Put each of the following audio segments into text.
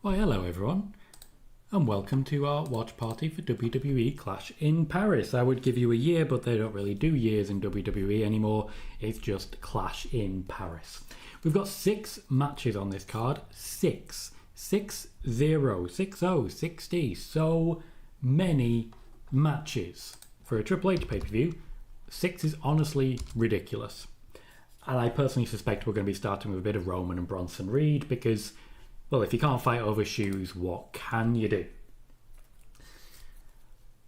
Why hello everyone, and welcome to our watch party for WWE Clash in Paris. I would give you a year, but they don't really do years in WWE anymore. It's just Clash in Paris. We've got 6 matches on this card. 6. 6-0, 6-0, 60. So many matches. For a Triple H pay-per-view, 6 is honestly ridiculous. And I personally suspect we're going to be starting with a bit of Roman and Bronson Reed because, well, if you can't fight over shoes, what can you do?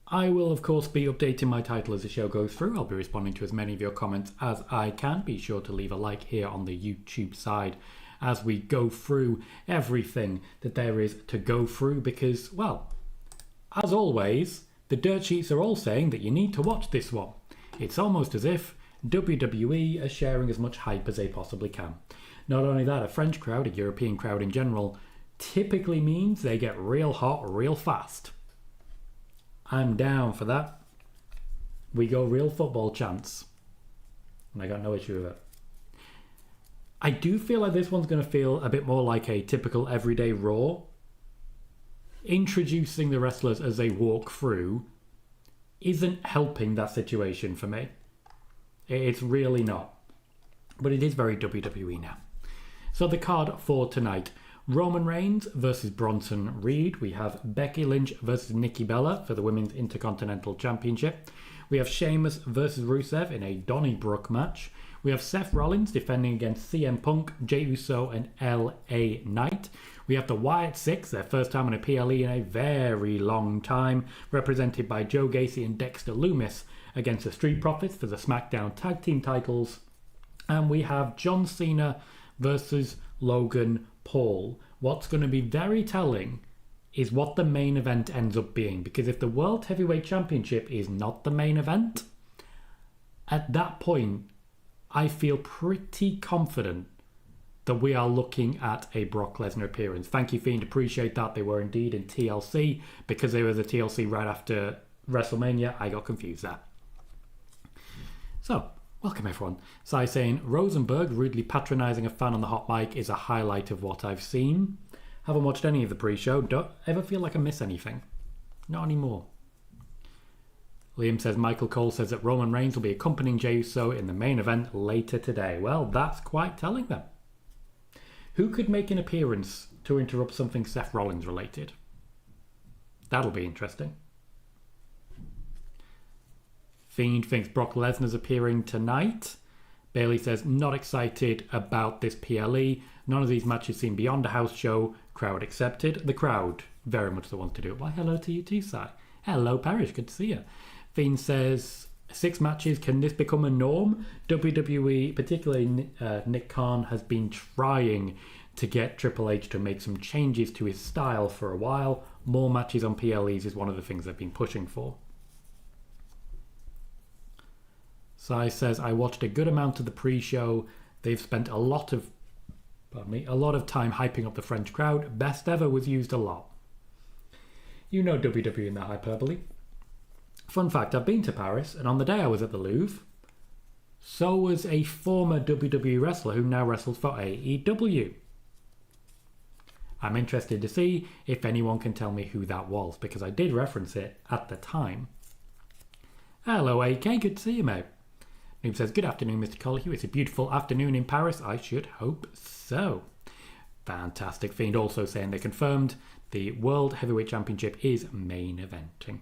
I will, of course, be updating my title as the show goes through. I'll be responding to as many of your comments as I can. Be sure to leave a like here on the YouTube side as we go through everything that there is to go through because, well, as always, the dirt sheets are all saying that you need to watch this one. It's almost as if WWE are sharing as much hype as they possibly can. Not only that, a French crowd, a European crowd in general, typically means they get real hot real fast. I'm down for that. We go real football chants. And I got no issue with it. I do feel like this one's going to feel a bit more like a typical everyday Raw. Introducing the wrestlers as they walk through isn't helping that situation for me. It's really not. But it is very WWE now. So the card for tonight. Roman Reigns versus Bronson Reed. We have Becky Lynch versus Nikki Bella for the Women's Intercontinental Championship. We have Sheamus versus Rusev in a Donnybrook match. We have Seth Rollins defending against CM Punk, Jey Uso and LA Knight. We have the Wyatt Six, their first time on a PLE in a very long time, represented by Joe Gacy and Dexter Lumis against the Street Profits for the SmackDown Tag Team titles. And we have John Cena versus Logan Paul. What's going to be very telling is what the main event ends up being, because if the World Heavyweight Championship is not the main event, at that point I feel pretty confident that we are looking at a Brock Lesnar appearance. Thank you, Fiend, appreciate that. They were indeed in TLC. Because they were the TLC right after WrestleMania, I got confused there. So, welcome everyone. Sai saying, Rosenberg rudely patronising a fan on the hot mic is a highlight of what I've seen. Haven't watched any of the pre-show. Don't ever feel like I miss anything. Not anymore. Liam says, Michael Cole says that Roman Reigns will be accompanying Jey Uso in the main event later today. Well, that's quite telling them. Who could make an appearance to interrupt something Seth Rollins related? That'll be interesting. Fiend thinks Brock Lesnar's appearing tonight. Bailey says, not excited about this PLE. None of these matches seem beyond a house show. Crowd accepted. The crowd, very much the ones to do it. Why, hello to you too, Si. Hello, Parrish. Good to see you. Fiend says, 6 matches. Can this become a norm? WWE, particularly Nick Khan, has been trying to get Triple H to make some changes to his style for a while. More matches on PLEs is one of the things they've been pushing for. Sai says, I watched a good amount of the pre-show. They've spent a lot of time hyping up the French crowd. Best ever was used a lot. You know WWE in that hyperbole. Fun fact, I've been to Paris, and on the day I was at the Louvre, so was a former WWE wrestler who now wrestles for AEW. I'm interested to see if anyone can tell me who that was, because I did reference it at the time. Hello AK, good to see you, mate. Noob says, good afternoon, Mr. Colohue. It's a beautiful afternoon in Paris. I should hope so. Fantastic. Fiend also saying they confirmed the World Heavyweight Championship is main eventing.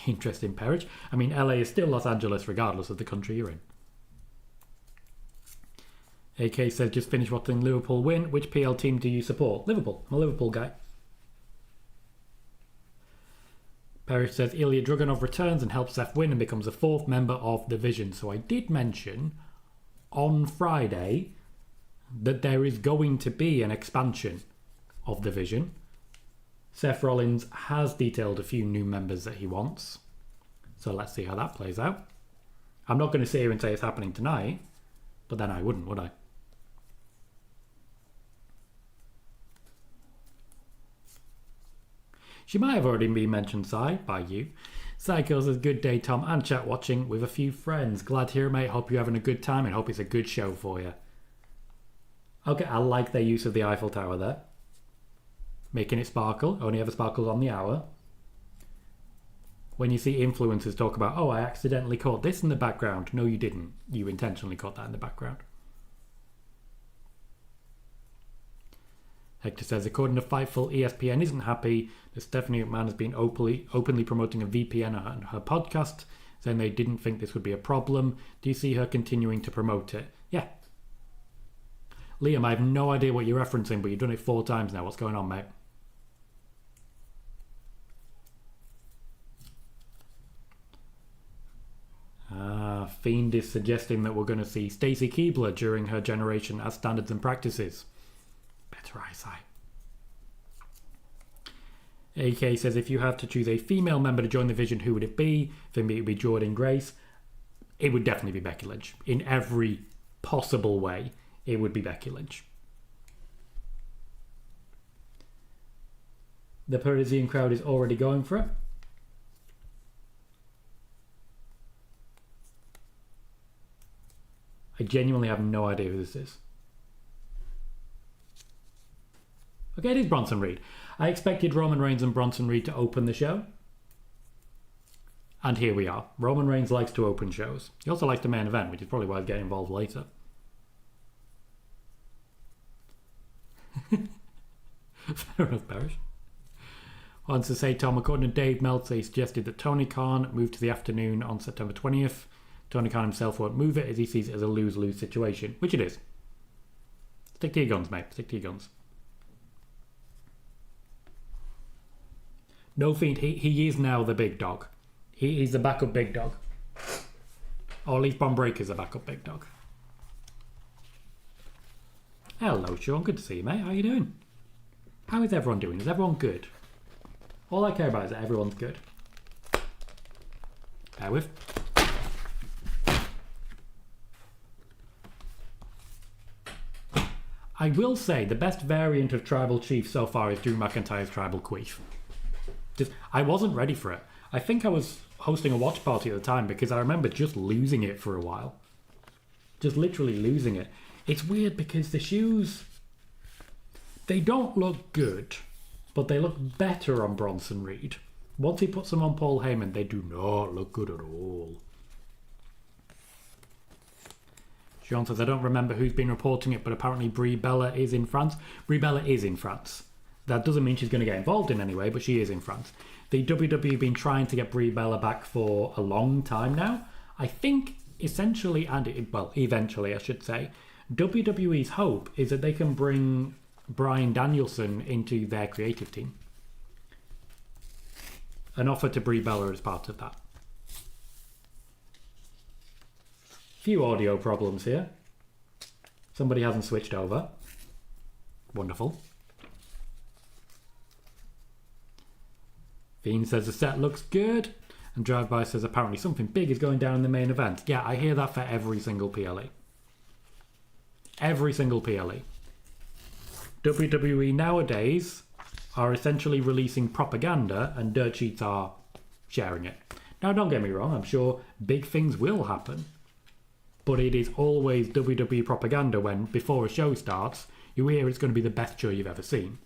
Interesting, Perich. I mean, LA is still Los Angeles regardless of the country you're in. AK says, just finished watching Liverpool win. Which PL team do you support? Liverpool. I'm a Liverpool guy. Parrish says, Ilya Dragunov returns and helps Seth win and becomes a 4th member of the Vision. So I did mention on Friday that there is going to be an expansion of the Vision. Seth Rollins has detailed a few new members that he wants. So let's see how that plays out. I'm not going to sit here and say it's happening tonight, but then I wouldn't, would I? She might have already been mentioned, Si, by you. Psycho says, good day, Tom, and chat watching with a few friends. Glad to hear, mate. Hope you're having a good time and hope it's a good show for you. Okay, I like their use of the Eiffel Tower there. Making it sparkle. Only ever sparkles on the hour. When you see influencers talk about, oh, I accidentally caught this in the background. No, you didn't. You intentionally caught that in the background. Hector says, according to Fightful, ESPN isn't happy that Stephanie McMahon has been openly promoting a VPN on her podcast, saying they didn't think this would be a problem. Do you see her continuing to promote it? Yeah. Liam, I have no idea what you're referencing, but you've done it 4 times now. What's going on, mate? Fiend is suggesting that we're going to see Stacy Keibler during her generation as standards and practices. Better eyesight. AK says, if you had to choose a female member to join the Vision, who would it be? For me, it would be Jordan Grace. It would definitely be Becky Lynch. In every possible way, it would be Becky Lynch. The Parisian crowd is already going for it. I genuinely have no idea who this is. Okay, it is Bronson Reed. I expected Roman Reigns and Bronson Reed to open the show. And here we are. Roman Reigns likes to open shows. He also likes the main event, which is probably why he's getting involved later. Fair enough, Parrish. Wants to say, Tom, according to Dave Meltzer, he suggested that Tony Khan move to the afternoon on September 20th. Tony Khan himself won't move it as he sees it as a lose-lose situation, which it is. Stick to your guns, mate. Stick to your guns. No Fiend, he is now the big dog. He's the backup big dog. Or at least Bron Breakker's the backup big dog. Hello, Sean. Good to see you, mate. How you doing? How is everyone doing? Is everyone good? All I care about is that everyone's good. Bear with. I will say the best variant of Tribal Chief so far is Drew McIntyre's Tribal Queef. I wasn't ready for it. I think I was hosting a watch party at the time because I remember just losing it for a while. Just literally losing it. It's weird because the shoes, they don't look good, but they look better on Bronson Reed. Once he puts them on Paul Heyman, they do not look good at all. Sean says, I don't remember who's been reporting it, but apparently Brie Bella is in France. Brie Bella is in France. That doesn't mean she's going to get involved in any way, but she is in France. The WWE have been trying to get Brie Bella back for a long time now. I think essentially, eventually I should say, WWE's hope is that they can bring Bryan Danielson into their creative team. An offer to Brie Bella is part of that. Few audio problems here. Somebody hasn't switched over. Wonderful. Fiend says the set looks good. And Drive-By says apparently something big is going down in the main event. Yeah, I hear that for every single PLE. Every single PLE. WWE nowadays are essentially releasing propaganda and dirt sheets are sharing it. Now, don't get me wrong, I'm sure big things will happen. But it is always WWE propaganda when, before a show starts, you hear it's going to be the best show you've ever seen.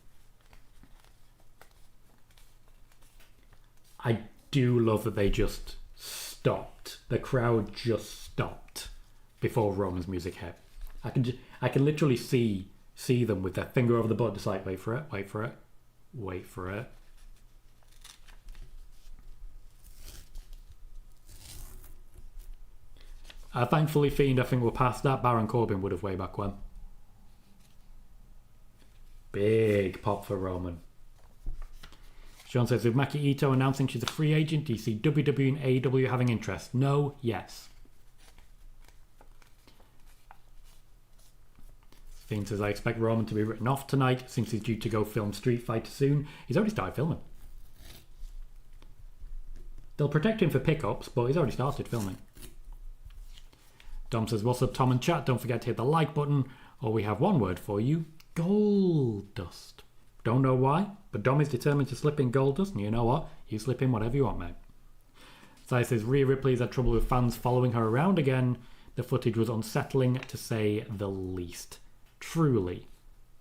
I do love that they just stopped. The crowd just stopped before Roman's music hit. I can literally see them with their finger over the button, just like, wait for it, wait for it, wait for it. Thankfully, Fiend, I think we're past that. Baron Corbin would have way back when. Big pop for Roman. Sean says, with Maki Ito announcing she's a free agent, do you see WWE and AEW having interest? No, yes. Fiend says, I expect Roman to be written off tonight since he's due to go film Street Fighter soon. He's already started filming. They'll protect him for pickups, but he's already started filming. Dom says, what's up, Tom and chat? Don't forget to hit the like button, or we have one word for you, gold dust. Don't know why, but Dom is determined to slip in gold dust, and you know what? You slip in whatever you want, mate. Sai says, Rhea Ripley's had trouble with fans following her around again. The footage was unsettling, to say the least. truly,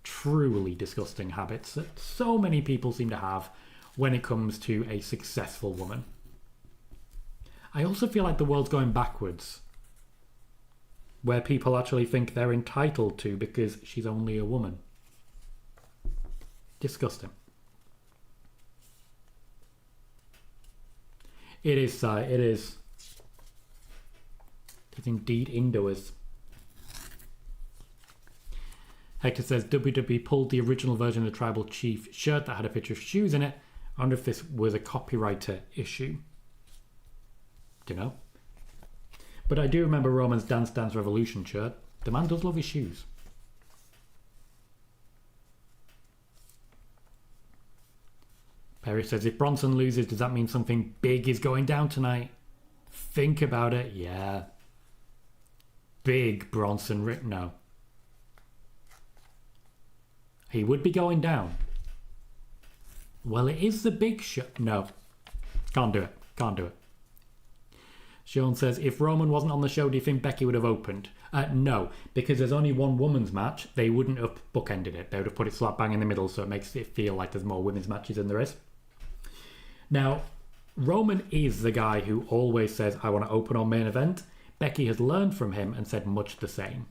truly disgusting habits that so many people seem to have when it comes to a successful woman. I also feel like the world's going backwards, where people actually think they're entitled to because she's only a woman. Disgusting. It is, it is. It's indeed indoors. Hector says WWE pulled the original version of the Tribal Chief shirt that had a picture of shoes in it. I wonder if this was a copywriter issue. Do you know? But I do remember Roman's Dance Dance Revolution shirt. The man does love his shoes. Perry says, if Bronson loses, does that mean something big is going down tonight? Think about it. Yeah. Big Bronson. No. He would be going down. Well, it is the big show. No. Can't do it. Can't do it. Sean says, if Roman wasn't on the show, do you think Becky would have opened? No, because there's only one women's match. They wouldn't have bookended it. They would have put it slap bang in the middle, so it makes it feel like there's more women's matches than there is. Now, Roman is the guy who always says, I want to open on main event. Becky has learned from him and said much the same.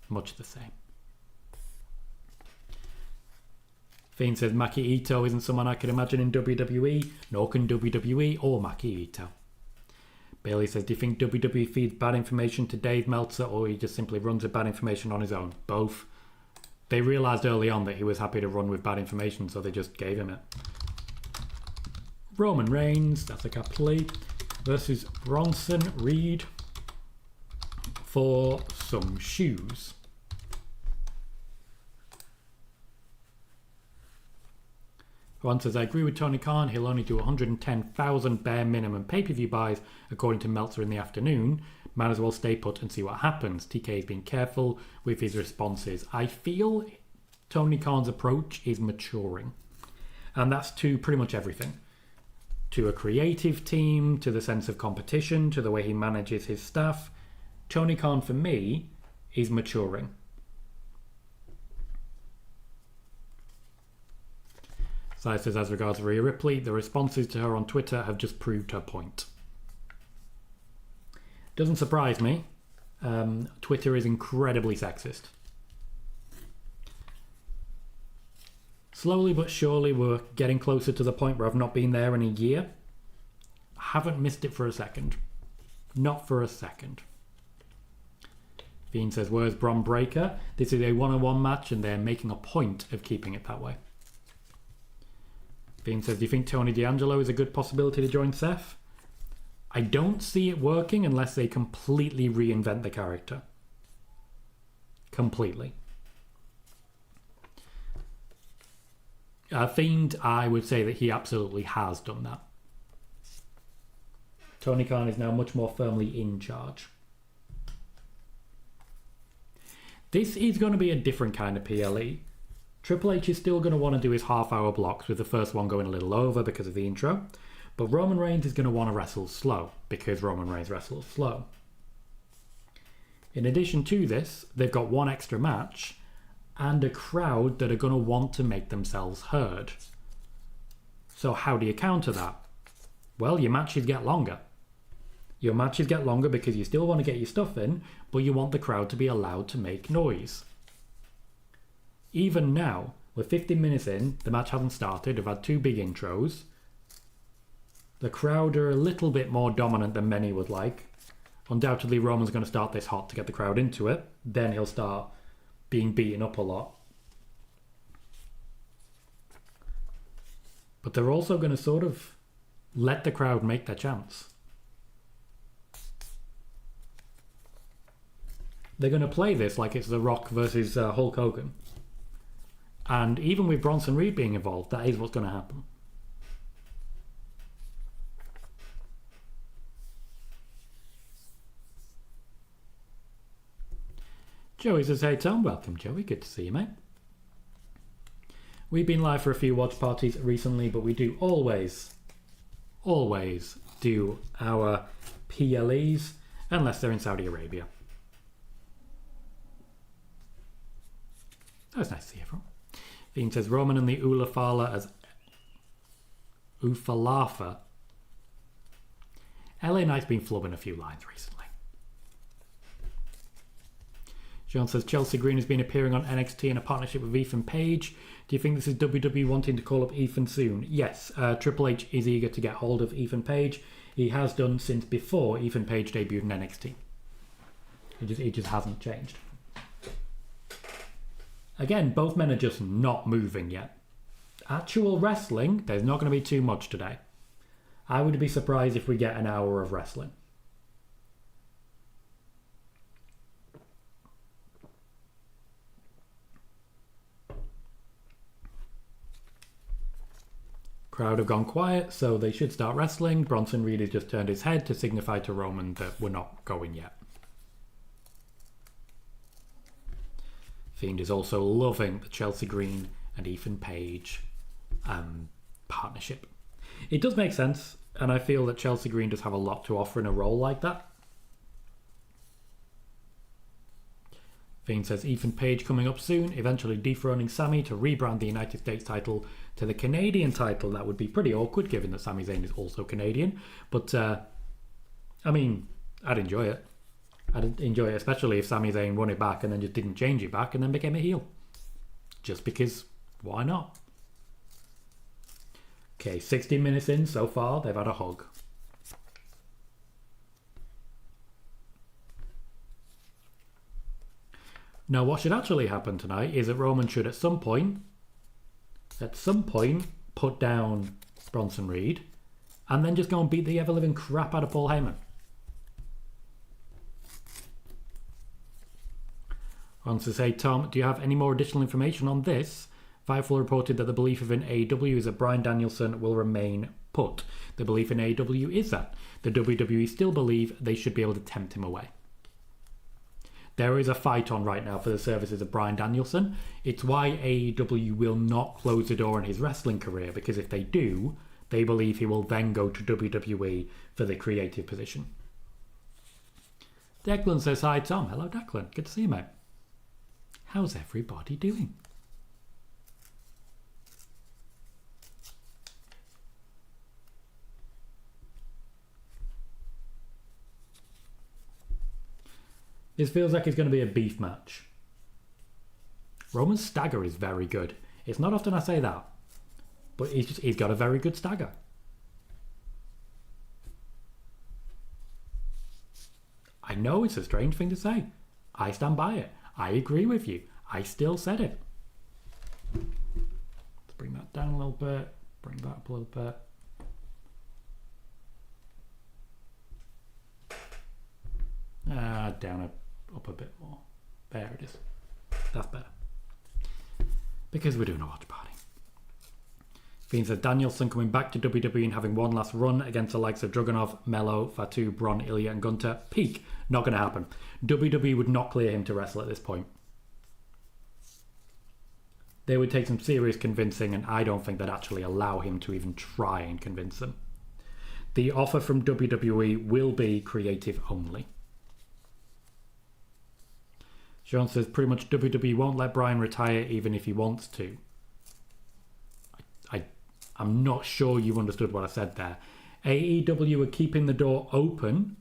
Much the same. Fiend says, Maki Ito isn't someone I could imagine in WWE, nor can WWE or Maki Ito. Bailey says, do you think WWE feeds bad information to Dave Meltzer, or he just simply runs with bad information on his own? Both. They realised early on that he was happy to run with bad information, so they just gave him it. Roman Reigns, that's a complete, versus Bronson Reed for some shoes. Juan says, I agree with Tony Khan. He'll only do 110,000 bare minimum pay-per-view buys, according to Meltzer in the afternoon. Might as well stay put and see what happens. TK is being careful with his responses. I feel Tony Khan's approach is maturing. And that's to pretty much everything. To a creative team, to the sense of competition, to the way he manages his staff. Tony Khan, for me, is maturing. Sai says, as regards Rhea Ripley, the responses to her on Twitter have just proved her point. Doesn't surprise me. Twitter is incredibly sexist. Slowly but surely, we're getting closer to the point where I've not been there in a year. I haven't missed it for a second. Not for a second. Fiend says, where's Bron Breakker? This is a one-on-one match and they're making a point of keeping it that way. Fiend says, do you think Tony D'Angelo is a good possibility to join Seth? I don't see it working unless they completely reinvent the character. Completely. Fiend, I would say that he absolutely has done that. Tony Khan is now much more firmly in charge. This is going to be a different kind of PLE. Triple H is still going to want to do his half-hour blocks, with the first one going a little over because of the intro. But Roman Reigns is going to want to wrestle slow, because Roman Reigns wrestles slow. In addition to this, they've got one extra match, and a crowd that are going to want to make themselves heard. So how do you counter that? Well, your matches get longer. Your matches get longer because you still want to get your stuff in, but you want the crowd to be allowed to make noise. Even now, we're 15 minutes in, the match hasn't started, we've had two big intros. The crowd are a little bit more dominant than many would like. Undoubtedly, Roman's going to start this hot to get the crowd into it. Then he'll start being beaten up a lot. But they're also going to sort of let the crowd make their chance. They're going to play this like it's The Rock versus Hulk Hogan. And even with Bronson Reed being involved, that is what's going to happen. Joey says, hey Tom, welcome Joey, good to see you mate. We've been live for a few watch parties recently, but we do always do our PLEs, unless they're in Saudi Arabia. That was nice to see everyone. Fiend says Roman and the Ulafala as Ufalafa. LA Knight's been flubbing a few lines recently. John says Chelsea Green has been appearing on NXT in a partnership with Ethan Page. Do you think this is WWE wanting to call up Ethan soon? Yes, Triple H is eager to get hold of Ethan Page. He has done since before Ethan Page debuted in NXT. It just hasn't changed. Again, both men are just not moving yet. Actual wrestling, there's not going to be too much today. I would be surprised if we get an hour of wrestling. Crowd have gone quiet, so they should start wrestling. Bronson really just turned his head to signify to Roman that we're not going yet. Fiend is also loving the Chelsea Green and Ethan Page partnership. It does make sense, and I feel that Chelsea Green does have a lot to offer in a role like that. Fiend says Ethan Page coming up soon, eventually dethroning Sami to rebrand the United States title to the Canadian title. That would be pretty awkward given that Sami Zayn is also Canadian. But, I mean, I'd enjoy it. I'd enjoy it, especially if Sami Zayn won it back and then just didn't change it back and then became a heel. Just because, why not? Okay, 16 minutes in so far, they've had a hug. Now, what should actually happen tonight is that Roman should at some point, put down Bronson Reed and then just go and beat the ever-living crap out of Paul Heyman. Wants to say, Tom, do you have any more additional information on this? Fightful reported that the belief within AEW is that Bryan Danielson will remain put. The belief in AEW is that the WWE still believe they should be able to tempt him away. There is a fight on right now for the services of Bryan Danielson. It's why AEW will not close the door on his wrestling career, because if they do, they believe he will then go to WWE for the creative position. Declan says, hi Tom. Hello Declan, good to see you mate. How's everybody doing? This feels like it's going to be a beef match. Roman's stagger is very good. It's not often I say that, but he's got a very good stagger. I know it's a strange thing to say. I stand by it. I agree with you. I still said it. Let's bring that down a little bit. Bring that up a little bit. Down up a bit more. There it is. That's better. Because we're doing a watch party. Fiend said Danielson coming back to WWE and having one last run against the likes of Dragunov, Mello, Fatu, Braun, Ilya and Gunter. Peak. Not going to happen. WWE would not clear him to wrestle at this point. They would take some serious convincing, and I don't think they'd actually allow him to even try and convince them. The offer from WWE will be creative only. Sean says pretty much WWE won't let Bryan retire even if he wants to. I'm not sure you understood what I said there. AEW are keeping the door open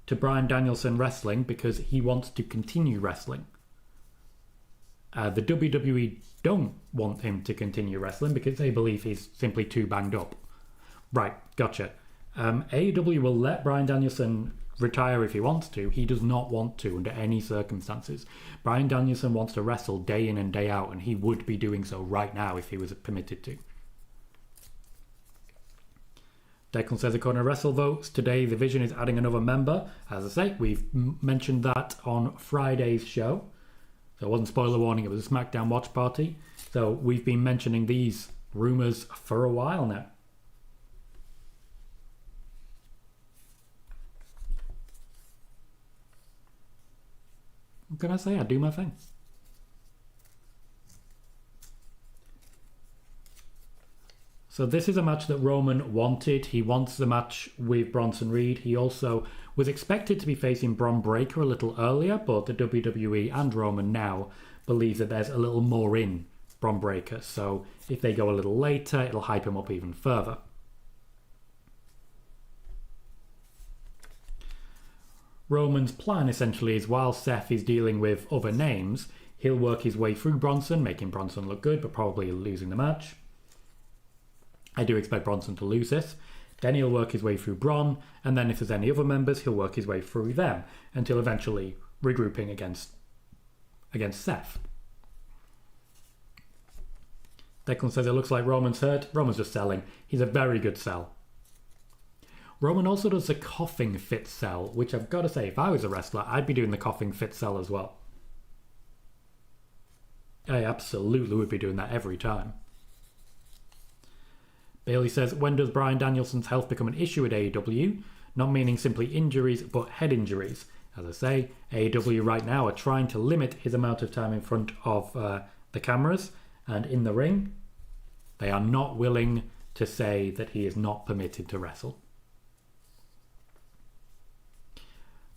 to Bryan Danielson wrestling because he wants to continue wrestling. The WWE don't want him to continue wrestling because they believe he's simply too banged up. Right, gotcha. AEW will let Bryan Danielson retire if he wants to. He does not want to under any circumstances. Bryan Danielson wants to wrestle day in and day out, and he would be doing so right now if he was permitted to. Declan says, according to WrestleVotes, today the Vision is adding another member. As I say, we've mentioned that on Friday's show. So it wasn't spoiler warning, it was a SmackDown watch party. So we've been mentioning these rumours for a while now. What can I say? I do my thing. So this is a match that Roman wanted. He wants the match with Bronson Reed. He also was expected to be facing Bron Breakker a little earlier, but the WWE and Roman now believes that there's a little more in Bron Breakker. So if they go a little later, it'll hype him up even further. Roman's plan essentially is while Seth is dealing with other names, he'll work his way through Bronson, making Bronson look good, but probably losing the match. I do expect Bronson to lose this. Then he'll work his way through Bron, and then if there's any other members, he'll work his way through them until eventually regrouping against Seth. Declan says it looks like Roman's hurt. Roman's just selling. He's a very good sell. Roman also does the coughing fit sell, which I've got to say, if I was a wrestler, I'd be doing the coughing fit sell as well. I absolutely would be doing that every time. Bailey says, when does Bryan Danielson's health become an issue at AEW? Not meaning simply injuries, but head injuries. As I say, AEW right now are trying to limit his amount of time in front of the cameras and in the ring. They are not willing to say that he is not permitted to wrestle.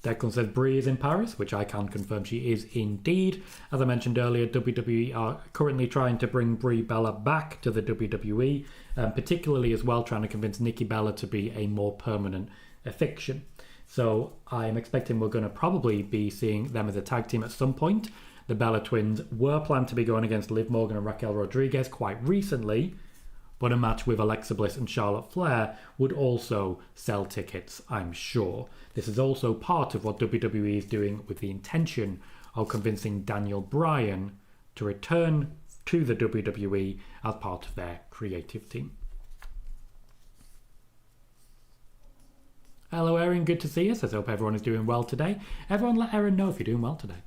Declan says Brie is in Paris, which I can confirm she is indeed. As I mentioned earlier, WWE are currently trying to bring Brie Bella back to the WWE, particularly as well trying to convince Nikki Bella to be a more permanent fiction. So I'm expecting we're going to probably be seeing them as a tag team at some point. The Bella twins were planned to be going against Liv Morgan and Raquel Rodriguez quite recently, but a match with Alexa Bliss and Charlotte Flair would also sell tickets, I'm sure. This is also part of what WWE is doing with the intention of convincing Daniel Bryan to return to the WWE as part of their creative team. Hello Erin, good to see you. Says, I hope everyone is doing well today. Everyone let Erin know if you're doing well today.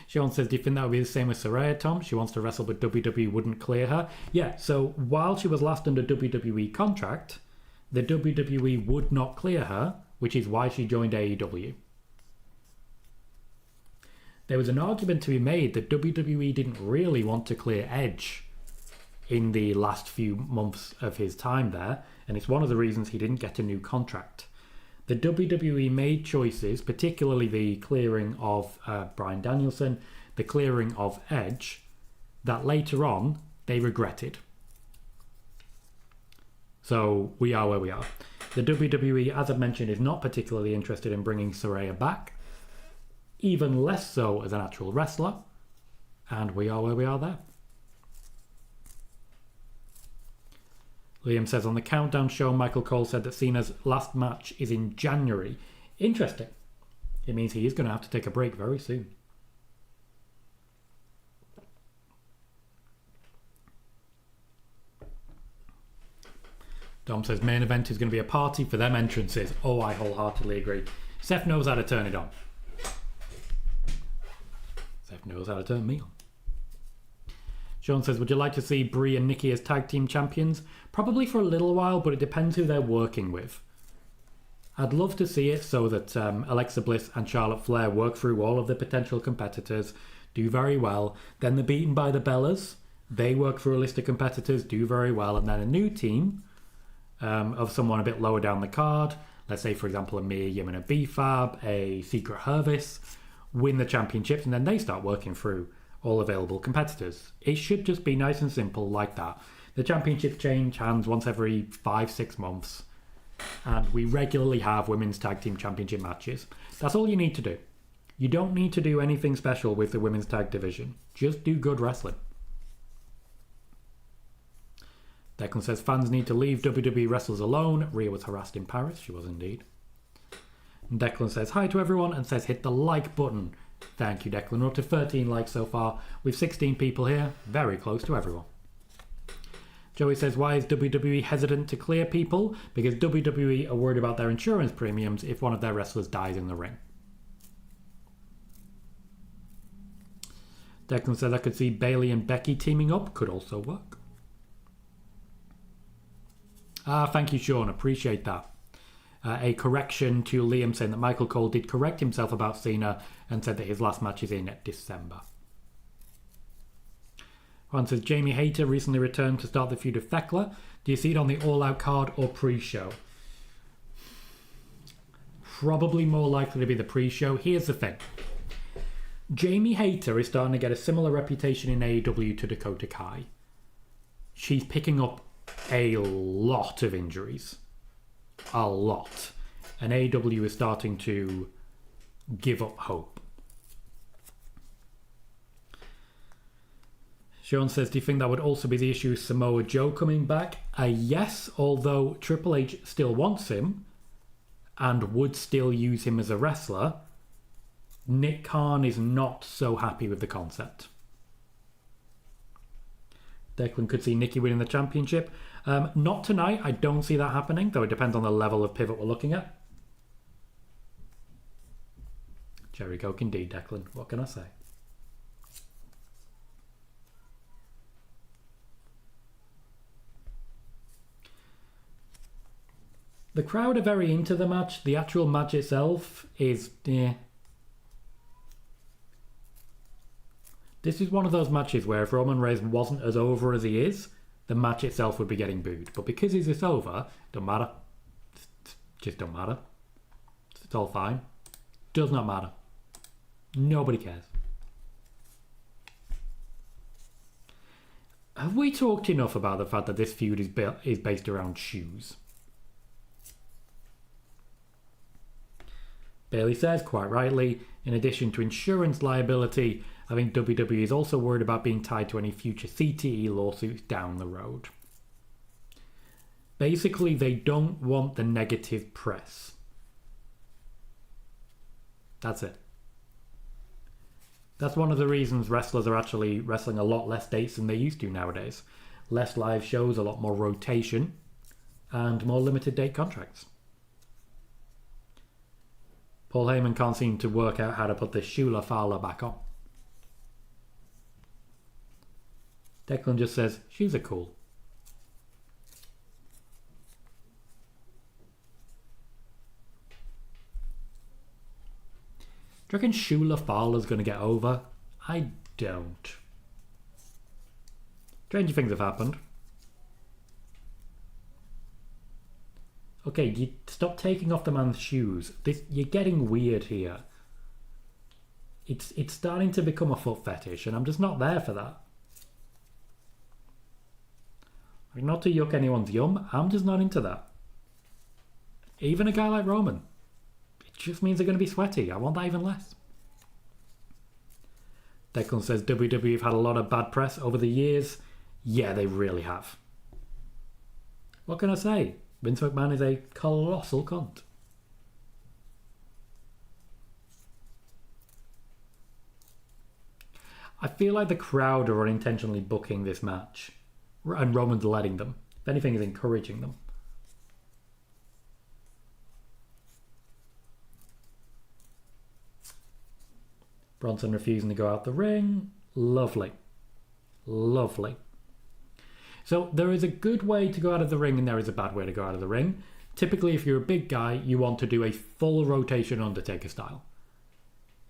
Sean says, do you think that would be the same with Saraya, Tom? She wants to wrestle, but WWE wouldn't clear her. Yeah, so while she was last under WWE contract, the WWE would not clear her, which is why she joined AEW. There was an argument to be made that WWE didn't really want to clear Edge in the last few months of his time there, and it's one of the reasons he didn't get a new contract. The WWE made choices, particularly the clearing of Bryan Danielson, the clearing of Edge, that later on they regretted. So we are where we are. The WWE, as I've mentioned, is not particularly interested in bringing Saraya back, even less so as an actual wrestler, and we are where we are there. Liam says, on the Countdown show, Michael Cole said that Cena's last match is in January. Interesting. It means he is going to have to take a break very soon. Dom says, main event is going to be a party for them entrances. Oh, I wholeheartedly agree. Seth knows how to turn it on. Seth knows how to turn me on. Sean says, would you like to see Brie and Nikki as tag team champions? Probably for a little while, but it depends who they're working with. I'd love to see it so that Alexa Bliss and Charlotte Flair work through all of the potential competitors, do very well. Then they're beaten by the Bellas. They work through a list of competitors, do very well. And then a new team of someone a bit lower down the card, let's say, for example, a Mia Yim and a B-Fab, a Secret Hervis, win the championships, and then they start working through all available competitors. It should just be nice and simple like that. The championships change hands once every 5-6 months, and we regularly have women's tag team championship matches. That's all you need to do. You don't need to do anything special with the women's tag division. Just do good wrestling. Declan says, fans need to leave WWE wrestlers alone. Rhea was harassed in Paris. She was indeed. And Declan says, hi to everyone, and says, hit the like button. Thank you, Declan. We're up to 13 likes so far, with 16 people here. Very close to everyone. Joey says, why is WWE hesitant to clear people? Because WWE are worried about their insurance premiums if one of their wrestlers dies in the ring. Declan says, I could see Bayley and Becky teaming up. Could also work. Thank you, Sean. Appreciate that. A correction to Liam saying that Michael Cole did correct himself about Cena and said that his last match is in December. Juan says, Jamie Hayter recently returned to start the feud of Thekla. Do you see it on the All Out card or pre-show? Probably more likely to be the pre-show. Here's the thing. Jamie Hayter is starting to get a similar reputation in AEW to Dakota Kai. She's picking up a lot of injuries. A lot. And AEW is starting to give up hope. Sean says, do you think that would also be the issue with Samoa Joe coming back? Yes, although Triple H still wants him and would still use him as a wrestler, Nick Khan is not so happy with the concept. Declan could see Nikki winning the championship. Not tonight. I don't see that happening, though it depends on the level of pivot we're looking at. Cherry Coke indeed, Declan. What can I say? The crowd are very into the match. The actual match itself is... This is one of those matches where if Roman Reigns wasn't as over as he is, the match itself would be getting booed. But because he's this over, don't matter. Just don't matter. It's all fine. Does not matter. Nobody cares. Have we talked enough about the fact that this feud is based around shoes? Bailey says, quite rightly, in addition to insurance liability, I think WWE is also worried about being tied to any future CTE lawsuits down the road. Basically, they don't want the negative press. That's it. That's one of the reasons wrestlers are actually wrestling a lot less dates than they used to nowadays. Less live shows, a lot more rotation, and more limited date contracts. Paul Heyman can't seem to work out how to put the Shula Fowler back on. Declan just says, shoes are cool. Do you reckon Shula Fowler's going to get over? I don't. Stranger things have happened. Okay, you stop taking off the man's shoes. You're getting weird here. It's starting to become a foot fetish, and I'm just not there for that. Not to yuck anyone's yum, I'm just not into that. Even a guy like Roman. It just means they're going to be sweaty. I want that even less. Declan says WWE have had a lot of bad press over the years. Yeah, they really have. What can I say? Vince McMahon is a colossal cunt. I feel like the crowd are unintentionally booking this match. And Roman's letting them. If anything, he's encouraging them. Bronson refusing to go out the ring. Lovely. Lovely. So there is a good way to go out of the ring and there is a bad way to go out of the ring. Typically, if you're a big guy, you want to do a full rotation Undertaker style.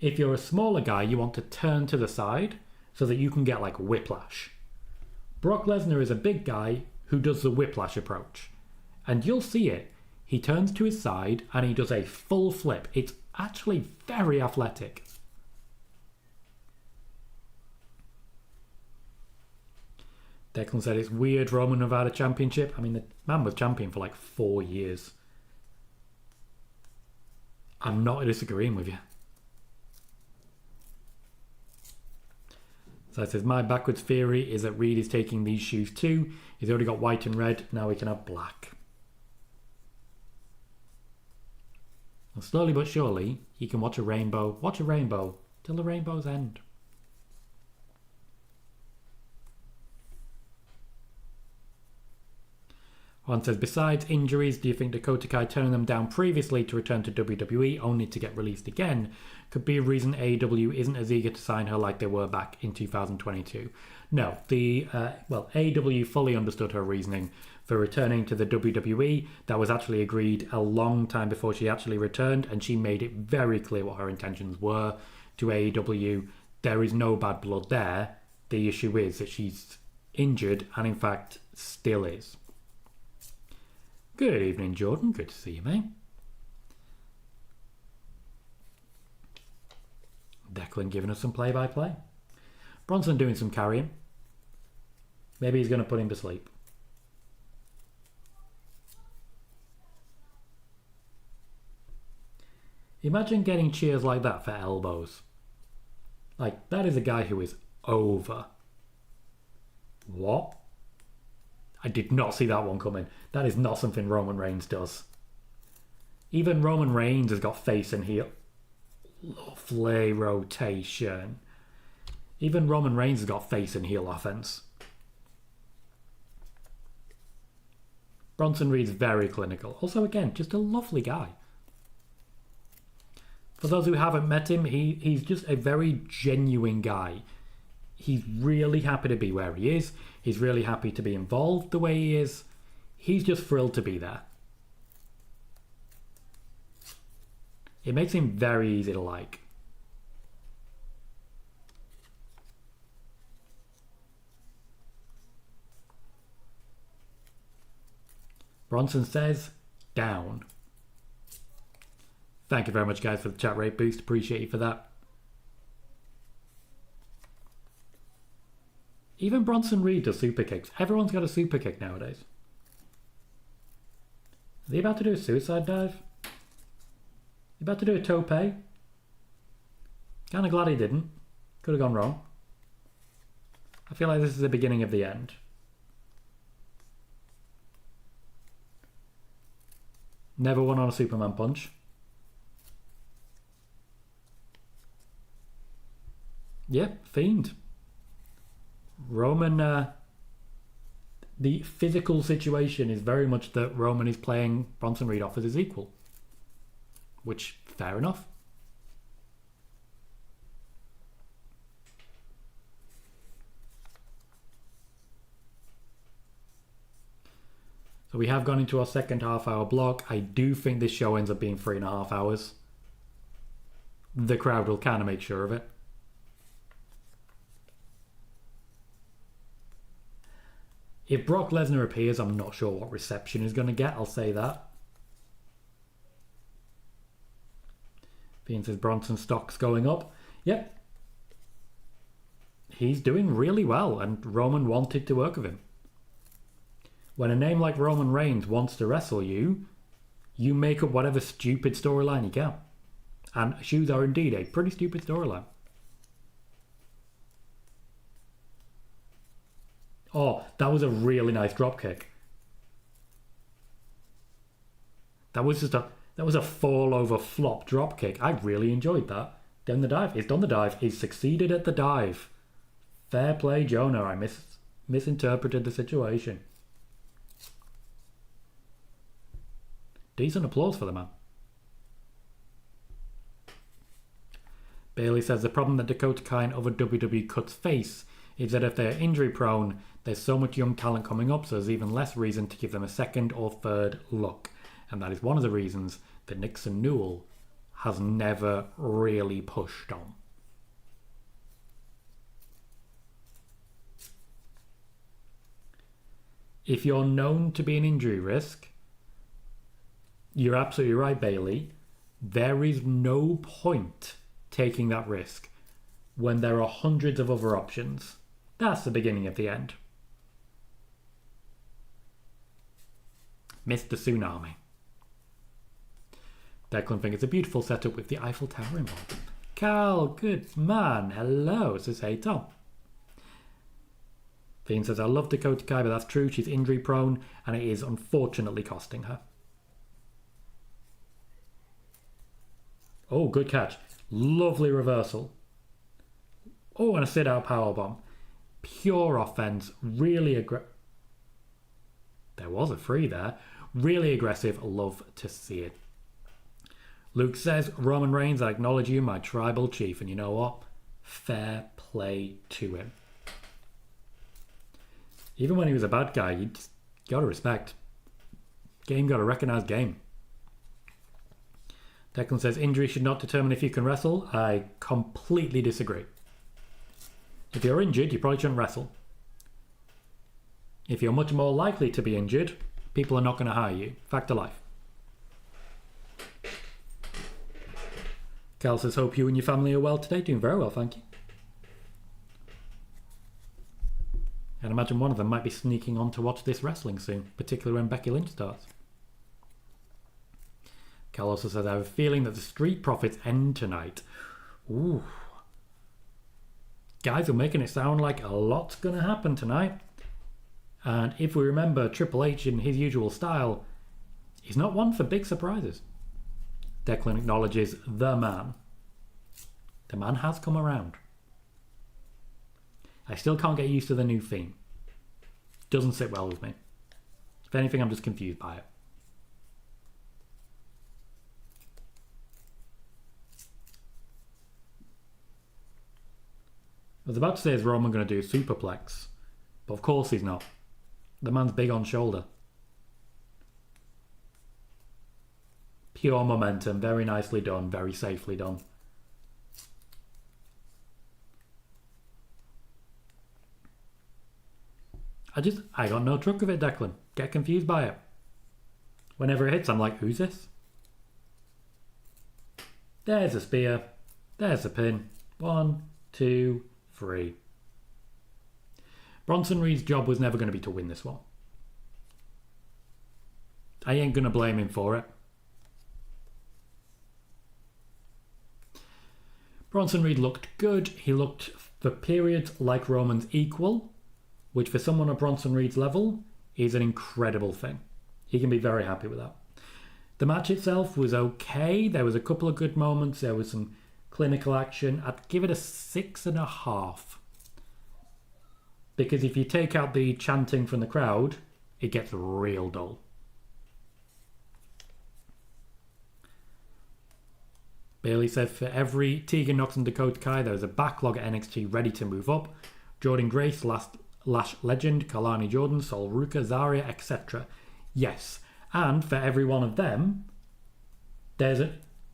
If you're a smaller guy, you want to turn to the side so that you can get like whiplash. Brock Lesnar is a big guy who does the whiplash approach. And you'll see it. He turns to his side and he does a full flip. It's actually very athletic. Declan said it's weird Roman without a championship. I mean, the man was champion for like 4 years. I'm not disagreeing with you. So it says, my backwards theory is that Reed is taking these shoes too. He's already got white and red. Now we can have black. And slowly but surely, he can watch a rainbow till the rainbows end. Juan says, besides injuries, do you think Dakota Kai turning them down previously to return to WWE only to get released again could be a reason AEW isn't as eager to sign her like they were back in 2022? No, AEW fully understood her reasoning for returning to the WWE. That was actually agreed a long time before she actually returned, and she made it very clear what her intentions were to AEW. There is no bad blood there. The issue is that she's injured, and in fact still is. Good evening, Jordan. Good to see you, mate. Declan Declan giving us some play-by-play. Bronson doing some carrying. Maybe he's going to put him to sleep. Imagine getting cheers like that for elbows. Like, that is a guy who is over. What? I did not see that one coming. That is not something Roman Reigns does. Even Roman Reigns has got face and heel. Lovely rotation. Even Roman Reigns has got face and heel offense. Bronson Reed's very clinical. Also, again, just a lovely guy. For those who haven't met him, he's just a very genuine guy. He's really happy to be where he is. He's really happy to be involved the way he is. He's just thrilled to be there. It makes him very easy to like. Bronson says, down. Thank you very much, guys, for the chat rate boost. Appreciate you for that. Even Bronson Reed does super kicks. Everyone's got a super kick nowadays. Is he about to do a suicide dive? He about to do a tope? Kind of glad he didn't. Could have gone wrong. I feel like this is the beginning of the end. Never won on a Superman punch. Yep, Fiend. Roman, the physical situation is very much that Roman is playing Bronson Reed off as his equal. Which, fair enough. So we have gone into our second half-hour block. I do think this show ends up being 3.5 hours. The crowd will kind of make sure of it. If Brock Lesnar appears, I'm not sure what reception he's going to get. I'll say that. Fiend says Bronson stock's going up. Yep. He's doing really well, and Roman wanted to work with him. When a name like Roman Reigns wants to wrestle you, you make up whatever stupid storyline you can. And shoes are indeed a pretty stupid storyline. Oh, that was a really nice dropkick. That was a fall over flop dropkick. I really enjoyed that. Down the dive. He's done the dive. He's succeeded at the dive. Fair play, Jonah. I misinterpreted the situation. Decent applause for the man. Bailey says the problem that Dakota Kai and other WWE cuts face is that if they're injury prone, there's so much young talent coming up, so there's even less reason to give them a second or third look. And that is one of the reasons that Nixon Newell has never really pushed on. If you're known to be an injury risk, you're absolutely right, Bailey. There is no point taking that risk when there are hundreds of other options. That's the beginning of the end. Mr. Tsunami. Declan thinks it's a beautiful setup with the Eiffel Tower involved. Carl, good man. Hello, says Hey Tom. Fiend says, I love Dakota Kai, but that's true. She's injury prone, and it is unfortunately costing her. Oh, good catch. Lovely reversal. Oh, and a sit-out powerbomb. Pure offense. Really aggressive. There was a free there. Really aggressive. Love to see it. Luke says, Roman Reigns, I acknowledge you, my tribal chief. And you know what? Fair play to him. Even when he was a bad guy, you just gotta respect. Game gotta recognize game. Declan says, injury should not determine if you can wrestle. I completely disagree. If you're injured, you probably shouldn't wrestle. If you're much more likely to be injured, people are not going to hire you. Fact of life. Cal says, hope you and your family are well today. Doing very well, thank you. And imagine one of them might be sneaking on to watch this wrestling soon, particularly when Becky Lynch starts. Cal also says, I have a feeling that the Street Profits end tonight. Ooh. Guys are making it sound like a lot's going to happen tonight. And if we remember Triple H in his usual style, he's not one for big surprises. Declan acknowledges the man. The man has come around. I still can't get used to the new theme. Doesn't sit well with me. If anything, I'm just confused by it. I was about to say, is Roman going to do a superplex? But of course he's not. The man's big on shoulder. Pure momentum. Very nicely done. Very safely done. I got no truck of it, Declan. Get confused by it. Whenever it hits, I'm like, who's this? There's a spear. There's a pin. 1, 2, 3. Bronson Reed's job was never going to be to win this one. I ain't going to blame him for it. Bronson Reed looked good. He looked for periods like Roman's equal, which for someone at Bronson Reed's level is an incredible thing. He can be very happy with that. The match itself was okay. There was a couple of good moments. There was some clinical action. I'd give it a 6.5. Because if you take out the chanting from the crowd, it gets real dull. Bailey said, for every Tegan Nox and Dakota Kai, there is a backlog at NXT ready to move up. Jordan Grace, Lash Legend, Kalani Jordan, Sol Ruka, Zarya, etc. Yes, and for every one of them, there's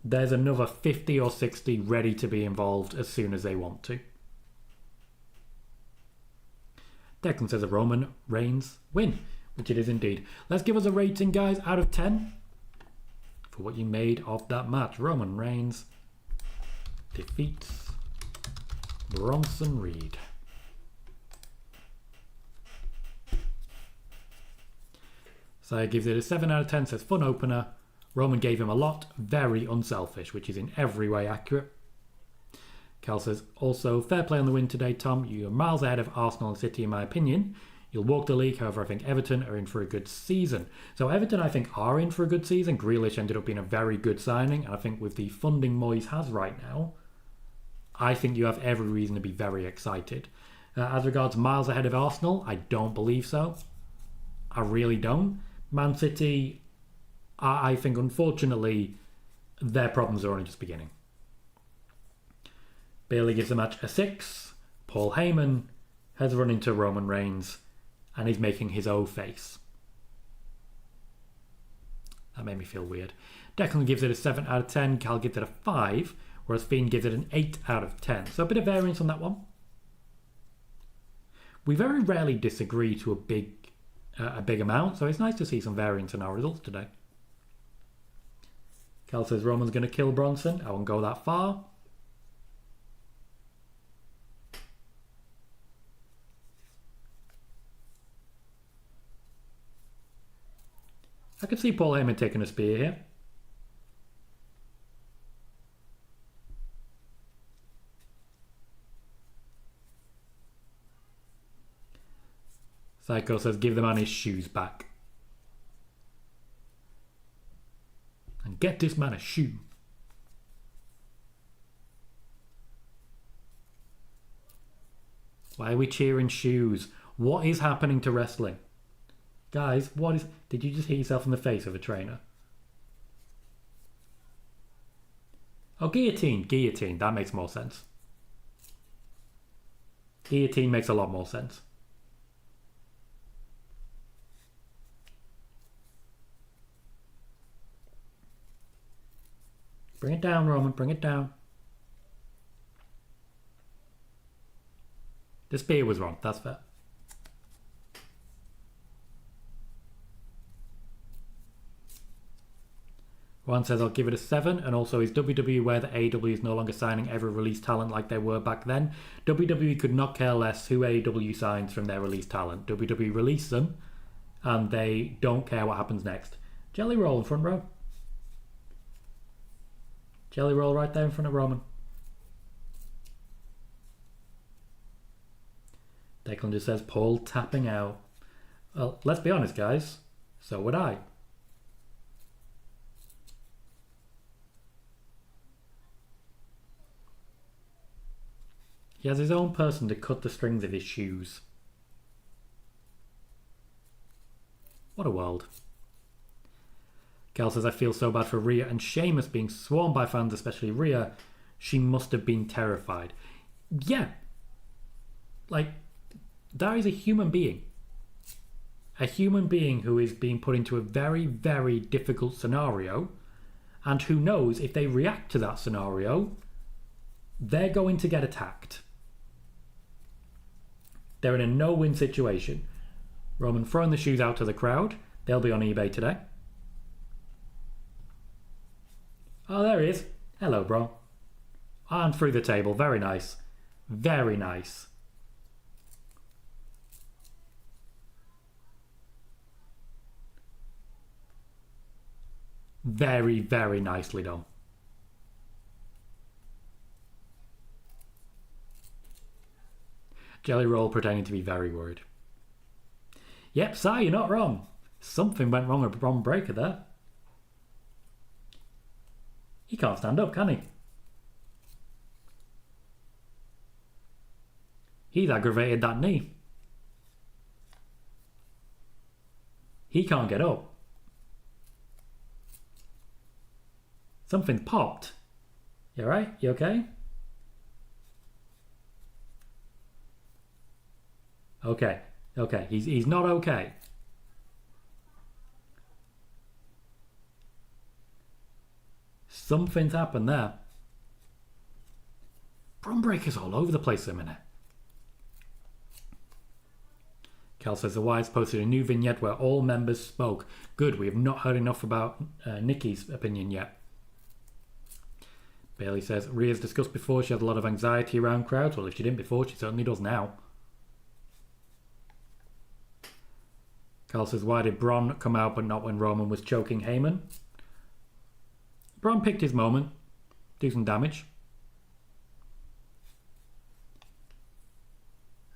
another 50 or 60 ready to be involved as soon as they want to. Declan says a Roman Reigns win, which it is indeed. Let's give us a rating, guys, out of 10 for what you made of that match. Roman Reigns defeats Bronson Reed. So gives it a 7 out of 10, says fun opener. Roman gave him a lot, very unselfish, which is in every way accurate. Cal says, also, fair play on the win today, Tom. You're miles ahead of Arsenal and City, in my opinion. You'll walk the league, however, I think Everton are in for a good season. So Everton, I think, are in for a good season. Grealish ended up being a very good signing, and I think with the funding Moyes has right now, I think you have every reason to be very excited. As regards miles ahead of Arsenal, I don't believe so. I really don't. Man City, I think, unfortunately, their problems are only just beginning. Bailey gives the match a 6. Paul Heyman has run into Roman Reigns and he's making his O face. That made me feel weird. Declan gives it a 7 out of 10. Cal gives it a 5, whereas Fiend gives it an 8 out of 10. So a bit of variance on that one. We very rarely disagree to a big amount, so it's nice to see some variance in our results today. Cal says Roman's going to kill Bronson. I won't go that far. I could see Paul Heyman taking a spear here. Psycho says, give the man his shoes back. And get this man a shoe. Why are we cheering shoes? What is happening to wrestling? Guys, what is... Did you just hit yourself in the face with a trainer? Oh, guillotine. Guillotine. That makes more sense. Guillotine makes a lot more sense. Bring it down, Roman. Bring it down. The spear was wrong. That's fair. Juan says, I'll give it a 7. And also, is WWE aware that AEW is no longer signing every release talent like they were back then? WWE could not care less who AEW signs from their release talent. WWE release them, and they don't care what happens next. Jelly roll in front row. Jelly roll right there in front of Roman. Declan just says, Paul tapping out. Well, let's be honest, guys. So would I. He has his own person to cut the strings of his shoes. What a world. Cal says, I feel so bad for Rhea and Sheamus being swarmed by fans, especially Rhea. She must have been terrified. Yeah. Like, that is a human being. A human being who is being put into a very, very difficult scenario, and who knows if they react to that scenario, they're going to get attacked. They're in a no-win situation. Roman throwing the shoes out to the crowd. They'll be on eBay today. Oh, there he is. Hello, bro. And through the table. Very nice. Very nice. Very, very nicely done. Jelly Roll pretending to be very worried. Yep, Si, you're not wrong. Something went wrong with Bron Breakker there. He can't stand up, can he? He's aggravated that knee. He can't get up. Something's popped. You alright? You okay? Okay. Okay. He's not okay. Something's happened there. Bron Breakker's all over the place a minute. Cal says the Wyatts posted a new vignette where all members spoke. Good, we have not heard enough about Nikki's opinion yet. Bailey says, Rhea's discussed before she had a lot of anxiety around crowds. Well, if she didn't before, she certainly does now. Cal says, why did Bron come out but not when Roman was choking Heyman? Bron picked his moment. Do some damage.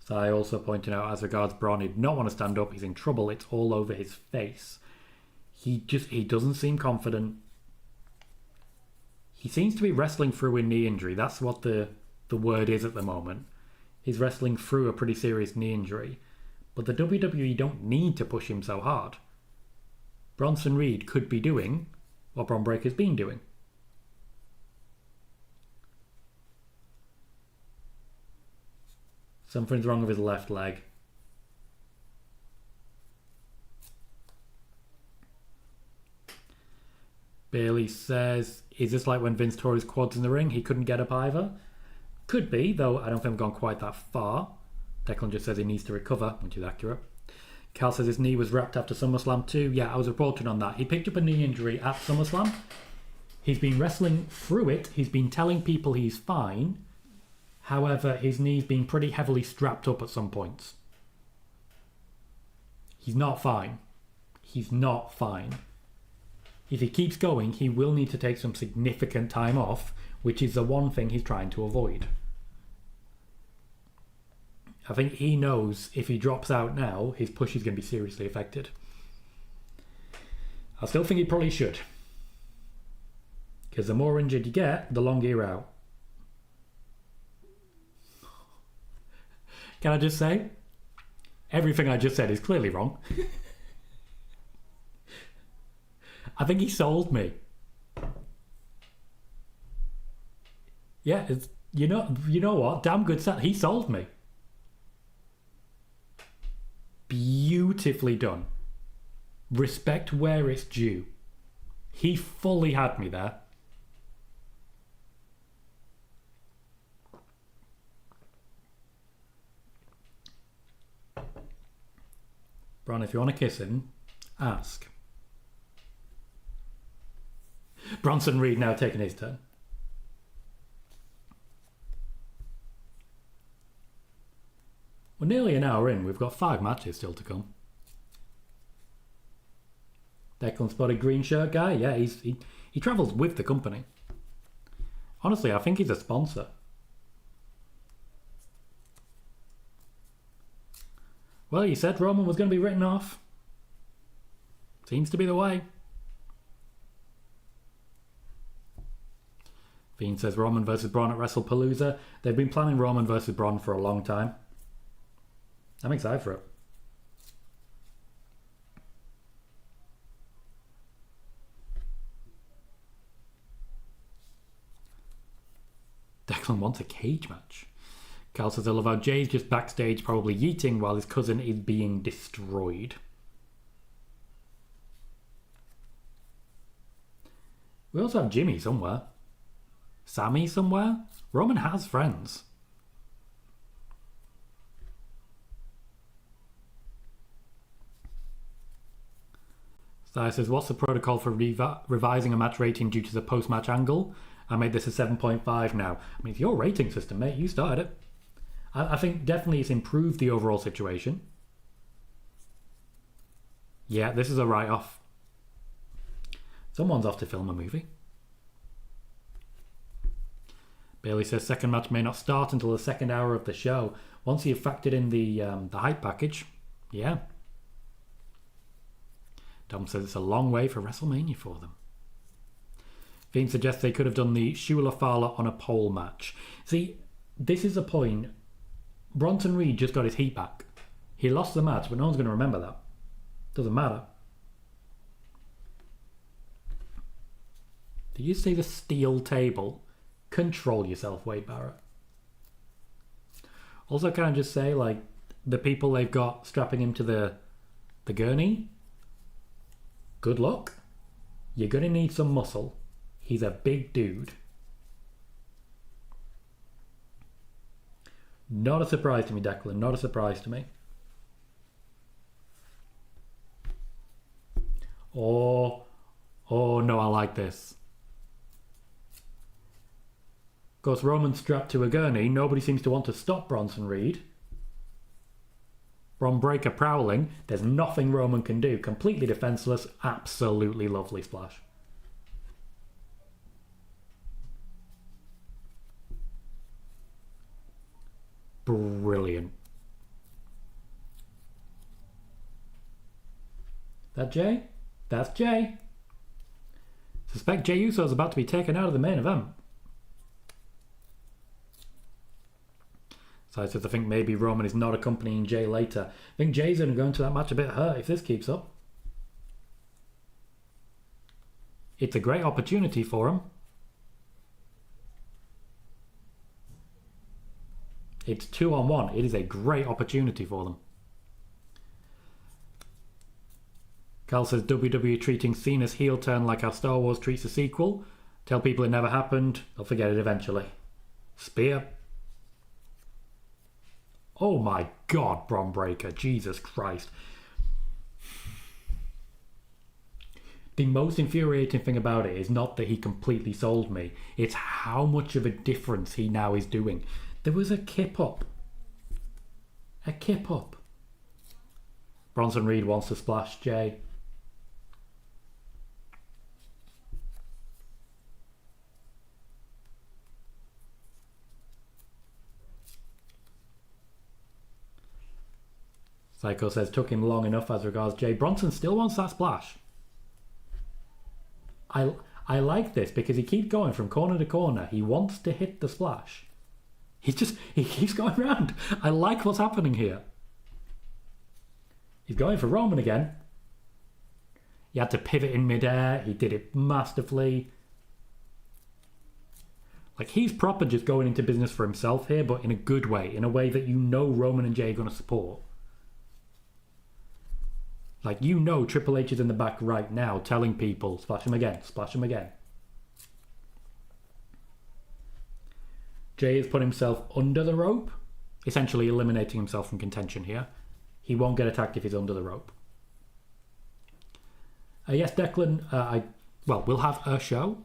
Sai also pointing out, as regards Bron, he did not want to stand up. He's in trouble. It's all over his face. He doesn't seem confident. He seems to be wrestling through a knee injury. That's what the word is at the moment. He's wrestling through a pretty serious knee injury. But the WWE don't need to push him so hard. Bronson Reed could be doing what Bron Breakker's been doing. Something's wrong with his left leg. Bailey says, is this like when Vince tore his quads in the ring? He couldn't get up either? Could be, though I don't think we've gone quite that far. Declan just says he needs to recover, which is accurate. Cal says his knee was wrapped after SummerSlam too. Yeah, I was reporting on that. He picked up a knee injury at SummerSlam. He's been wrestling through it. He's been telling people he's fine. However, his knee's been pretty heavily strapped up at some points. He's not fine. He's not fine. If he keeps going, he will need to take some significant time off, which is the one thing he's trying to avoid. I think he knows if he drops out now, his push is going to be seriously affected. I still think he probably should. Because the more injured you get, the longer you're out. Can I just say? Everything I just said is clearly wrong. I think he sold me. Yeah, you know what? Damn good set. He sold me. Beautifully done. Respect where it's due. He fully had me there. Bron, if you want to kiss him, ask. Bronson Reed now taking his turn. We're nearly an hour in. We've got 5 matches still to come. Declan spotted green shirt guy. Yeah, he travels with the company. Honestly, I think he's a sponsor. Well, you said Roman was going to be written off. Seems to be the way. Fiend says Roman versus Braun at WrestlePalooza. They've been planning Roman versus Braun for a long time. I'm excited for it. Declan wants a cage match. Cal says I love how Jay's just backstage probably yeeting while his cousin is being destroyed. We also have Jimmy somewhere. Sammy somewhere. Roman has friends. Sty says, what's the protocol for revising a match rating due to the post-match angle? I made this a 7.5 now. I mean, it's your rating system, mate. You started it. I think definitely it's improved the overall situation. Yeah, this is a write-off. Someone's off to film a movie. Bailey says second match may not start until the second hour of the show. Once you've factored in the hype package, yeah. Tom says it's a long way for WrestleMania for them. Fiend suggests they could have done the Shula Fowler on a pole match. See, this is a point. Bronson Reed just got his heat back. He lost the match, but no one's going to remember that. Doesn't matter. Did you see the steel table? Control yourself, Wade Barrett. Also, can I just say, like, the people they've got strapping him to the gurney, good luck. You're going to need some muscle. He's a big dude. Not a surprise to me, Declan. Not a surprise to me. Oh no, I like this. Of course, Roman's strapped to a gurney. Nobody seems to want to stop Bronson Reed. Bron Breakker prowling. There's nothing Roman can do. Completely defenseless. Absolutely lovely splash. Brilliant. That Jey? That's Jey. Suspect Jey Uso is about to be taken out of the main event. So I says I think maybe Roman is not accompanying Jey later. I think Jey's going to go into that match a bit hurt if this keeps up. It's a great opportunity for him. It's 2-on-1. It is a great opportunity for them. Carl says WWE treating Cena's heel turn like how Star Wars treats a sequel. Tell people it never happened. They'll forget it eventually. Spear. Oh my God, Bron Breakker. Jesus Christ. The most infuriating thing about it is not that he completely sold me. It's how much of a difference he now is doing. There was a kip up. A kip up. Bronson Reed wants to splash Jey. Psycho says took him long enough as regards Jey. Bronson still wants that splash. I like this because he keeps going from corner to corner. He wants to hit the splash. He keeps going round. I like what's happening here. He's going for Roman again. He had to pivot in midair. He did it masterfully. Like, he's proper just going into business for himself here, but in a good way. In a way that you know Roman and Jey are going to support. Like, you know Triple H is in the back right now telling people, splash him again, splash him again. Jey has put himself under the rope, essentially eliminating himself from contention here. He won't get attacked if he's under the rope. Yes, Declan, well, we'll have a show.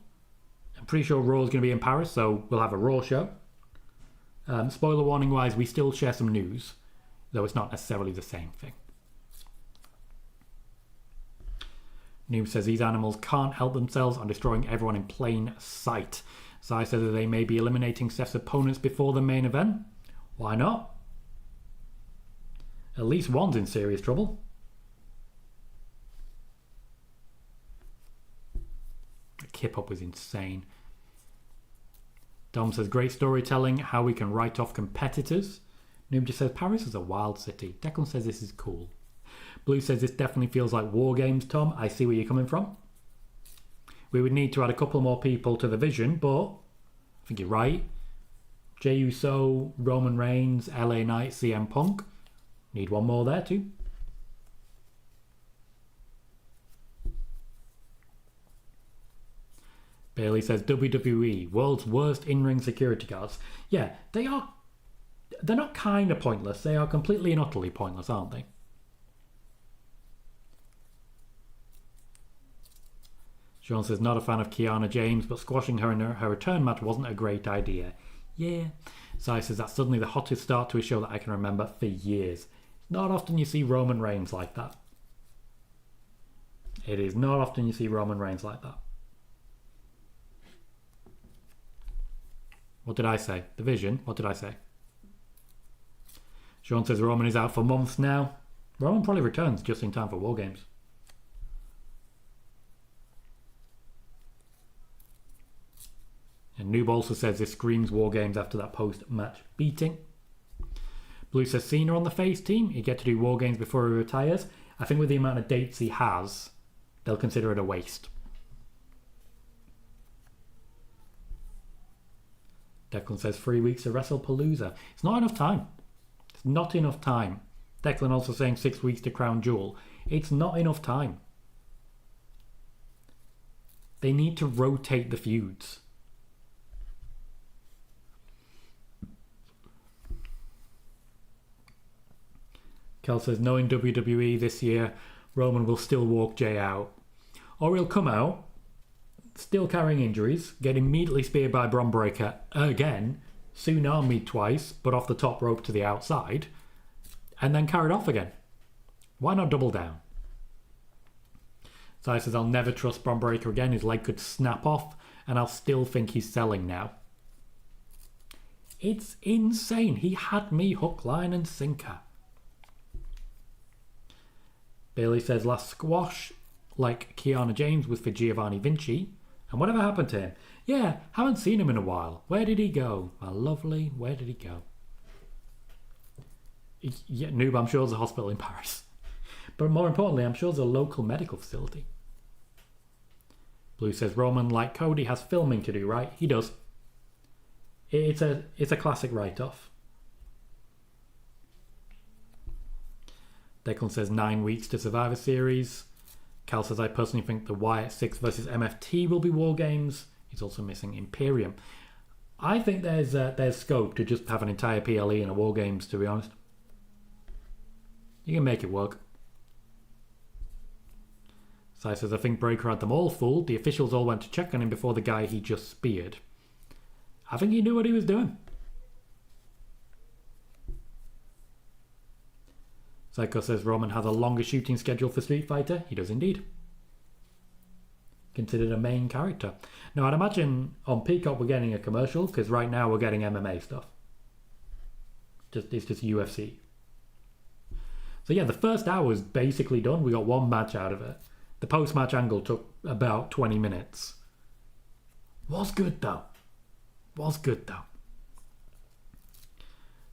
I'm pretty sure Raw is going to be in Paris, so we'll have a Raw show. Spoiler warning wise, we still share some news, though it's not necessarily the same thing. Noob says these animals can't help themselves on destroying everyone in plain sight. Sai says that they may be eliminating Seth's opponents before the main event. Why not? At least one's in serious trouble. The kip up was insane. Dom says, great storytelling, how we can write off competitors. Noob just says, Paris is a wild city. Declan says this is cool. Blue says, this definitely feels like War Games, Tom. I see where you're coming from. We would need to add a couple more people to the vision, but I think you're right. Jey Uso, Roman Reigns, LA Knight, CM Punk. Need one more there too. Bailey says WWE, world's worst in-ring security guards. Yeah, they are. They're not kind of pointless. They are completely and utterly pointless, aren't they? Sean says, not a fan of Kiana James, but squashing her in her return match wasn't a great idea. Yeah. Sai says, that's suddenly the hottest start to a show that I can remember for years. Not often you see Roman Reigns like that. It is not often you see Roman Reigns like that. What did I say? The Vision? What did I say? Sean says Roman is out for months now. Roman probably returns just in time for War Games. And Noob also says this screams War Games after that post-match beating. Blue says Cena on the face team. He'd get to do War Games before he retires. I think with the amount of dates he has, they'll consider it a waste. Declan says 3 weeks to WrestlePalooza. It's not enough time. It's not enough time. Declan also saying 6 weeks to Crown Jewel. It's not enough time. They need to rotate the feuds. Kel says, knowing WWE this year, Roman will still walk Jey out. Or he'll come out, still carrying injuries, get immediately speared by Bron Breakker again, soon armed twice, but off the top rope to the outside, and then carried off again. Why not double down? Sai says, I'll never trust Bron Breakker again. His leg could snap off, and I'll still think he's selling now. It's insane. He had me hook, line, and sinker. Bailey says, last squash, like Kiana James, was for Giovanni Vinci. And whatever happened to him? Yeah, haven't seen him in a while. Where did he go? My lovely, where did he go? Yeah, Noob, I'm sure there's a hospital in Paris. But more importantly, I'm sure there's a local medical facility. Blue says, Roman, like Cody, has filming to do, right? He does. It's a classic write-off. Declan says 9 weeks to Survivor Series. Cal says, I personally think the Wyatt 6 versus MFT will be War Games. He's also missing Imperium. I think there's scope to just have an entire PLE in a War Games, to be honest. You can make it work. Sai says, I think Breakker had them all fooled. The officials all went to check on him before the guy he just speared. I think he knew what he was doing. Psycho says Roman has a longer shooting schedule for Street Fighter. He does indeed. Considered a main character. Now, I'd imagine on Peacock we're getting a commercial, because right now we're getting MMA stuff. It's just UFC. So yeah, the first hour was basically done. We got one match out of it. The post-match angle took about 20 minutes. Was good though.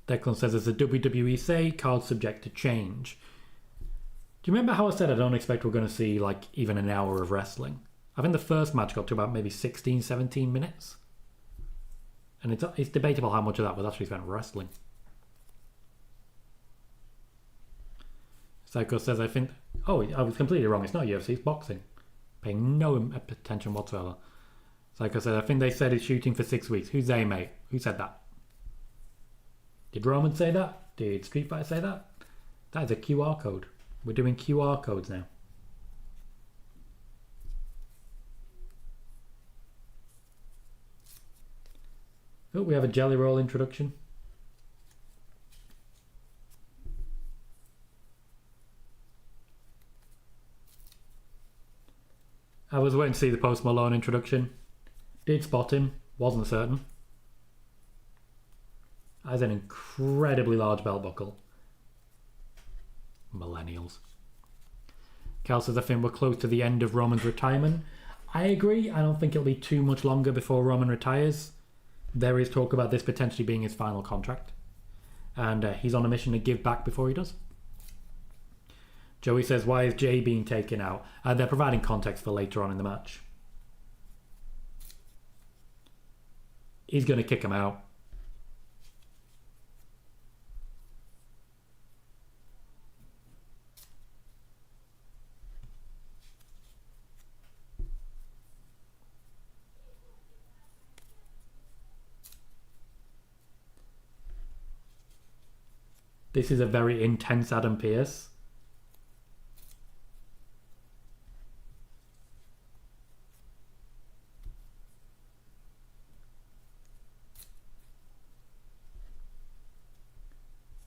Declan says, as the WWE say, cards subject to change. Do you remember how I said I don't expect we're going to see like even an hour of wrestling? I think the first match got to about maybe 16, 17 minutes. And it's debatable how much of that was actually spent wrestling. Psycho says, I think... Oh, I was completely wrong. It's not UFC, it's boxing. Paying no attention whatsoever. Psycho says, I think they said it's shooting for 6 weeks. Who's they, mate? Who said that? Did Roman say that? Did Street Fighter say that? That is a QR code. We're doing QR codes now. Oh, we have a Jelly Roll introduction. I was waiting to see the Post Malone introduction. Did spot him, wasn't certain. Has an incredibly large belt buckle. Millennials. Cal says, I think we're close to the end of Roman's retirement. I agree. I don't think it'll be too much longer before Roman retires. There is talk about this potentially being his final contract. And he's on a mission to give back before he does. Joey says, why is Jey being taken out? They're providing context for later on in the match. He's going to kick him out. This is a very intense Adam Pearce.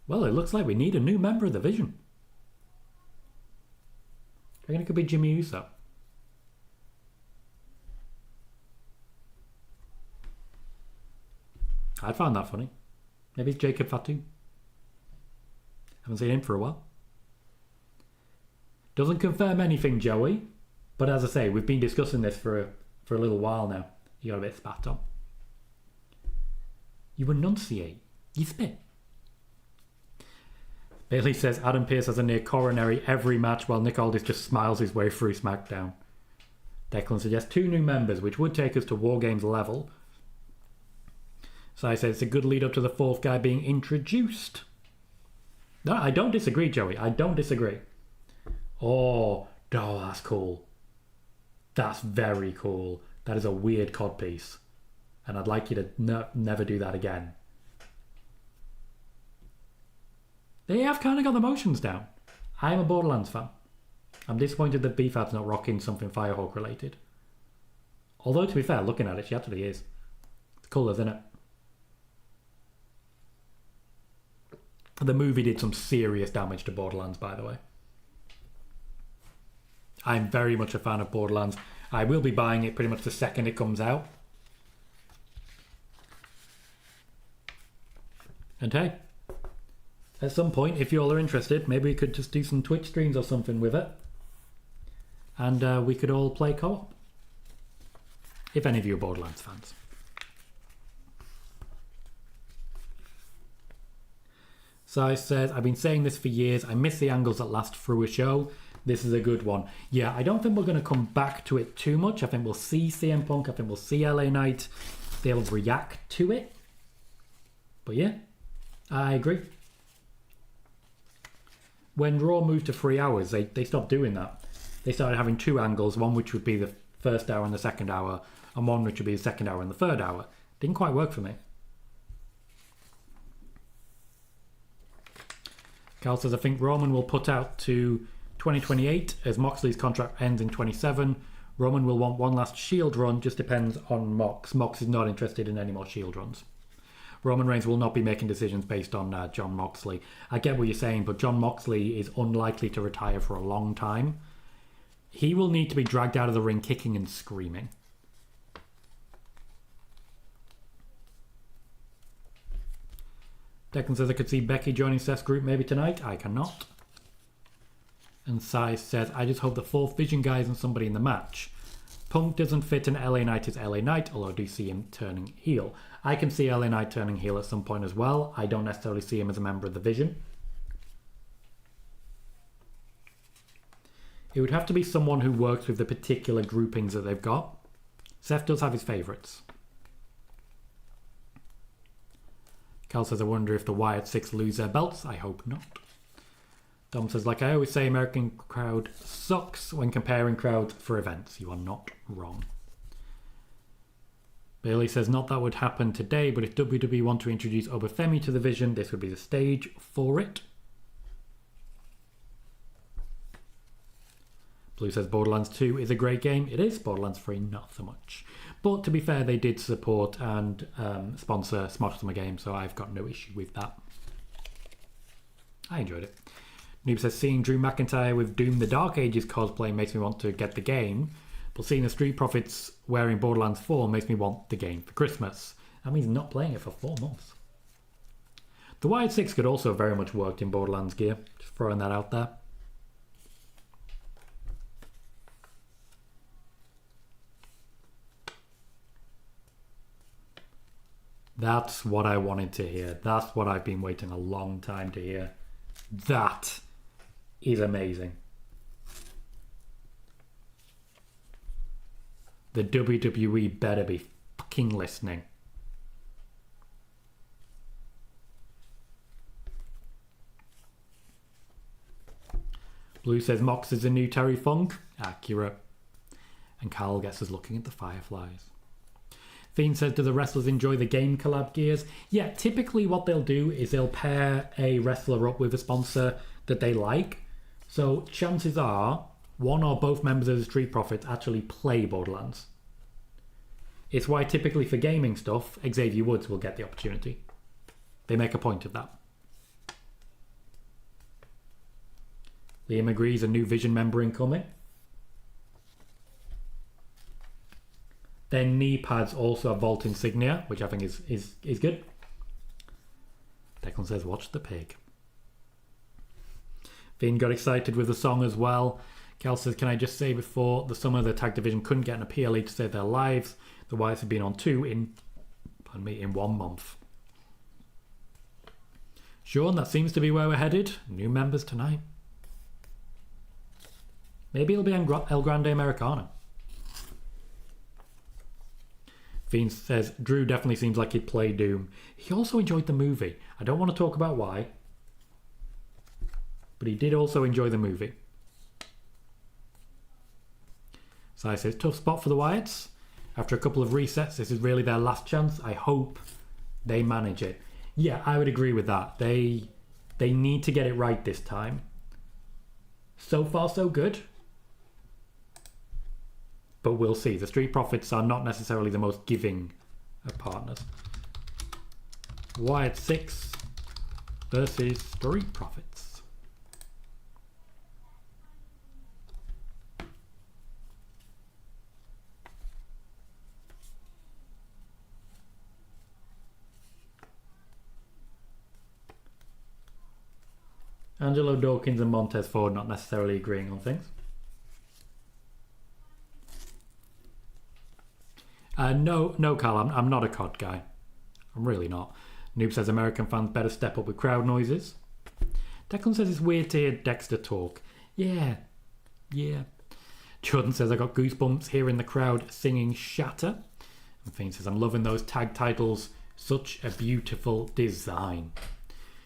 Well, it looks like we need a new member of the Vision. I reckon it could be Jey Uso. I'd find that funny. Maybe it's Jacob Fatu. Haven't seen him for a while. Doesn't confirm anything, Joey. But as I say, we've been discussing this for a little while now. You got a bit spat on. You enunciate. You spit. Bailey says Adam Pearce has a near coronary every match while Nick Aldis just smiles his way through SmackDown. Declan suggests 2 new members, which would take us to War Games level. So I said it's a good lead up to the 4th guy being introduced. No, I don't disagree, Joey. I don't disagree. Oh, that's cool. That's very cool. That is a weird codpiece. And I'd like you to never do that again. They have kind of got the motions down. I'm a Borderlands fan. I'm disappointed that BFAB's not rocking something Firehawk related. Although, to be fair, looking at it, she actually is. It's cool, isn't it? The movie did some serious damage to Borderlands, by the way. I'm very much a fan of Borderlands. I will be buying it pretty much the second it comes out. And hey, at some point, if you all are interested, maybe we could just do some Twitch streams or something with it. And we could all play co-op. If any of you are Borderlands fans. Sai says, I've been saying this for years. I miss the angles that last through a show. This is a good one. Yeah, I don't think we're going to come back to it too much. I think we'll see CM Punk. I think we'll see LA Knight. They'll react to it. But yeah, I agree. When Raw moved to 3 hours, they stopped doing that. They started having 2 angles, one which would be the first hour and the second hour, and one which would be the second hour and the third hour. Didn't quite work for me. Cal says, I think Roman will put out to 2028 as Moxley's contract ends in 27. Roman will want one last Shield run, just depends on Mox. Mox is not interested in any more Shield runs. Roman Reigns will not be making decisions based on John Moxley. I get what you're saying, but John Moxley is unlikely to retire for a long time. He will need to be dragged out of the ring kicking and screaming. Declan says, I could see Becky joining Seth's group maybe tonight. I cannot. And Sai says, I just hope the 4th Vision guy isn't somebody in the match. Punk doesn't fit in LA Knight as LA Knight, although I do see him turning heel. I can see LA Knight turning heel at some point as well. I don't necessarily see him as a member of the Vision. It would have to be someone who works with the particular groupings that they've got. Seth does have his favourites. Cal says, I wonder if the Wyatt 6 lose their belts. I hope not. Dom says, like I always say, American crowd sucks when comparing crowds for events. You are not wrong. Bailey says, not that would happen today, but if WWE want to introduce Obafemi to the Vision, this would be the stage for it. Blue says, Borderlands 2 is a great game. It is. Borderlands 3, not so much. But to be fair, they did support and sponsor Smosh Summer Games, so I've got no issue with that. I enjoyed it. Noob says, seeing Drew McIntyre with Doom the Dark Ages cosplay makes me want to get the game, but seeing the Street Profits wearing Borderlands 4 makes me want the game for Christmas. That means not playing it for 4 months. The Wyatt 6 could also have very much worked in Borderlands gear. Just throwing that out there. That's what I wanted to hear. That's what I've been waiting a long time to hear. That is amazing. The WWE better be fucking listening. Blue says Mox is the new Terry Funk. Accurate. And Carl gets us looking at the Fireflies. Fiend says, do the wrestlers enjoy the game collab gears? Yeah, typically what they'll do is they'll pair a wrestler up with a sponsor that they like. So chances are one or both members of the Street Profits actually play Borderlands. It's why typically for gaming stuff, Xavier Woods will get the opportunity. They make a point of that. Liam agrees, a new Vision member incoming. Their knee pads also have Vault insignia, which I think is good. Declan says, watch the pig. Finn got excited with the song as well. Cal says, can I just say before the summer the tag division couldn't get an PLE to save their lives. The Wyatts have been on 2 in 1 month. Sean, that seems to be where we're headed. New members tonight. Maybe it'll be El Grande Americano. Fiend says, Drew definitely seems like he'd play Doom. He also enjoyed the movie. I don't want to talk about why, but he did also enjoy the movie. Sai says, tough spot for the Wyatts. After a couple of resets, this is really their last chance. I hope they manage it. Yeah, I would agree with that. They need to get it right this time. So far, so good. But we'll see. The Street Profits are not necessarily the most giving of partners. Wyatt 6 versus Street Profits. Angelo, Dawkins and Montez Ford not necessarily agreeing on things. No, Carl, I'm not a COD guy. I'm really not. Noob says American fans better step up with crowd noises. Declan says it's weird to hear Dexter talk. Yeah. Jordan says I got goosebumps hearing the crowd singing Shatter. And Fiend says I'm loving those tag titles. Such a beautiful design.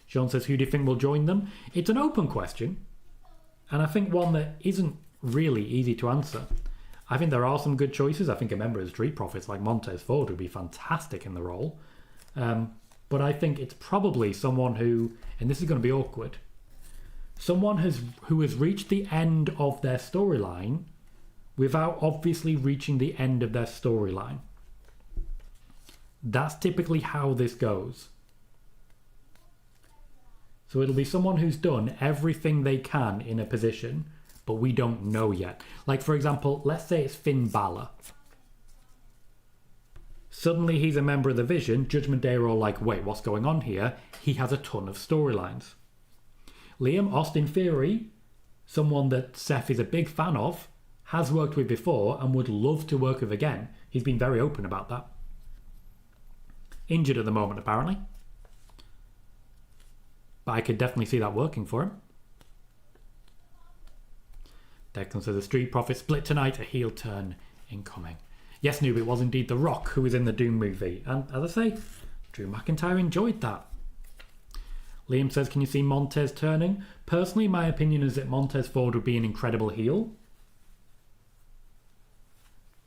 Sean says who do you think will join them? It's an open question. And I think one that isn't really easy to answer. I think there are some good choices. I think a member of the Street Profits like Montez Ford would be fantastic in the role. But I think it's probably someone who, and this is going to be awkward, someone who has reached the end of their storyline without obviously reaching the end of their storyline. That's typically how this goes. So it'll be someone who's done everything they can in a position, but we don't know yet. Like, for example, let's say it's Finn Balor. Suddenly he's a member of the Vision. Judgment Day are all like, wait, what's going on here? He has a ton of storylines. Liam, Austin Theory, someone that Seth is a big fan of, has worked with before and would love to work with again. He's been very open about that. Injured at the moment, apparently. But I could definitely see that working for him. Declan says the Street Profits split tonight, a heel turn incoming. Yes, Noob, it was indeed The Rock who was in the Doom movie. And as I say, Drew McIntyre enjoyed that. Liam says, can you see Montez turning? Personally, my opinion is that Montez Ford would be an incredible heel.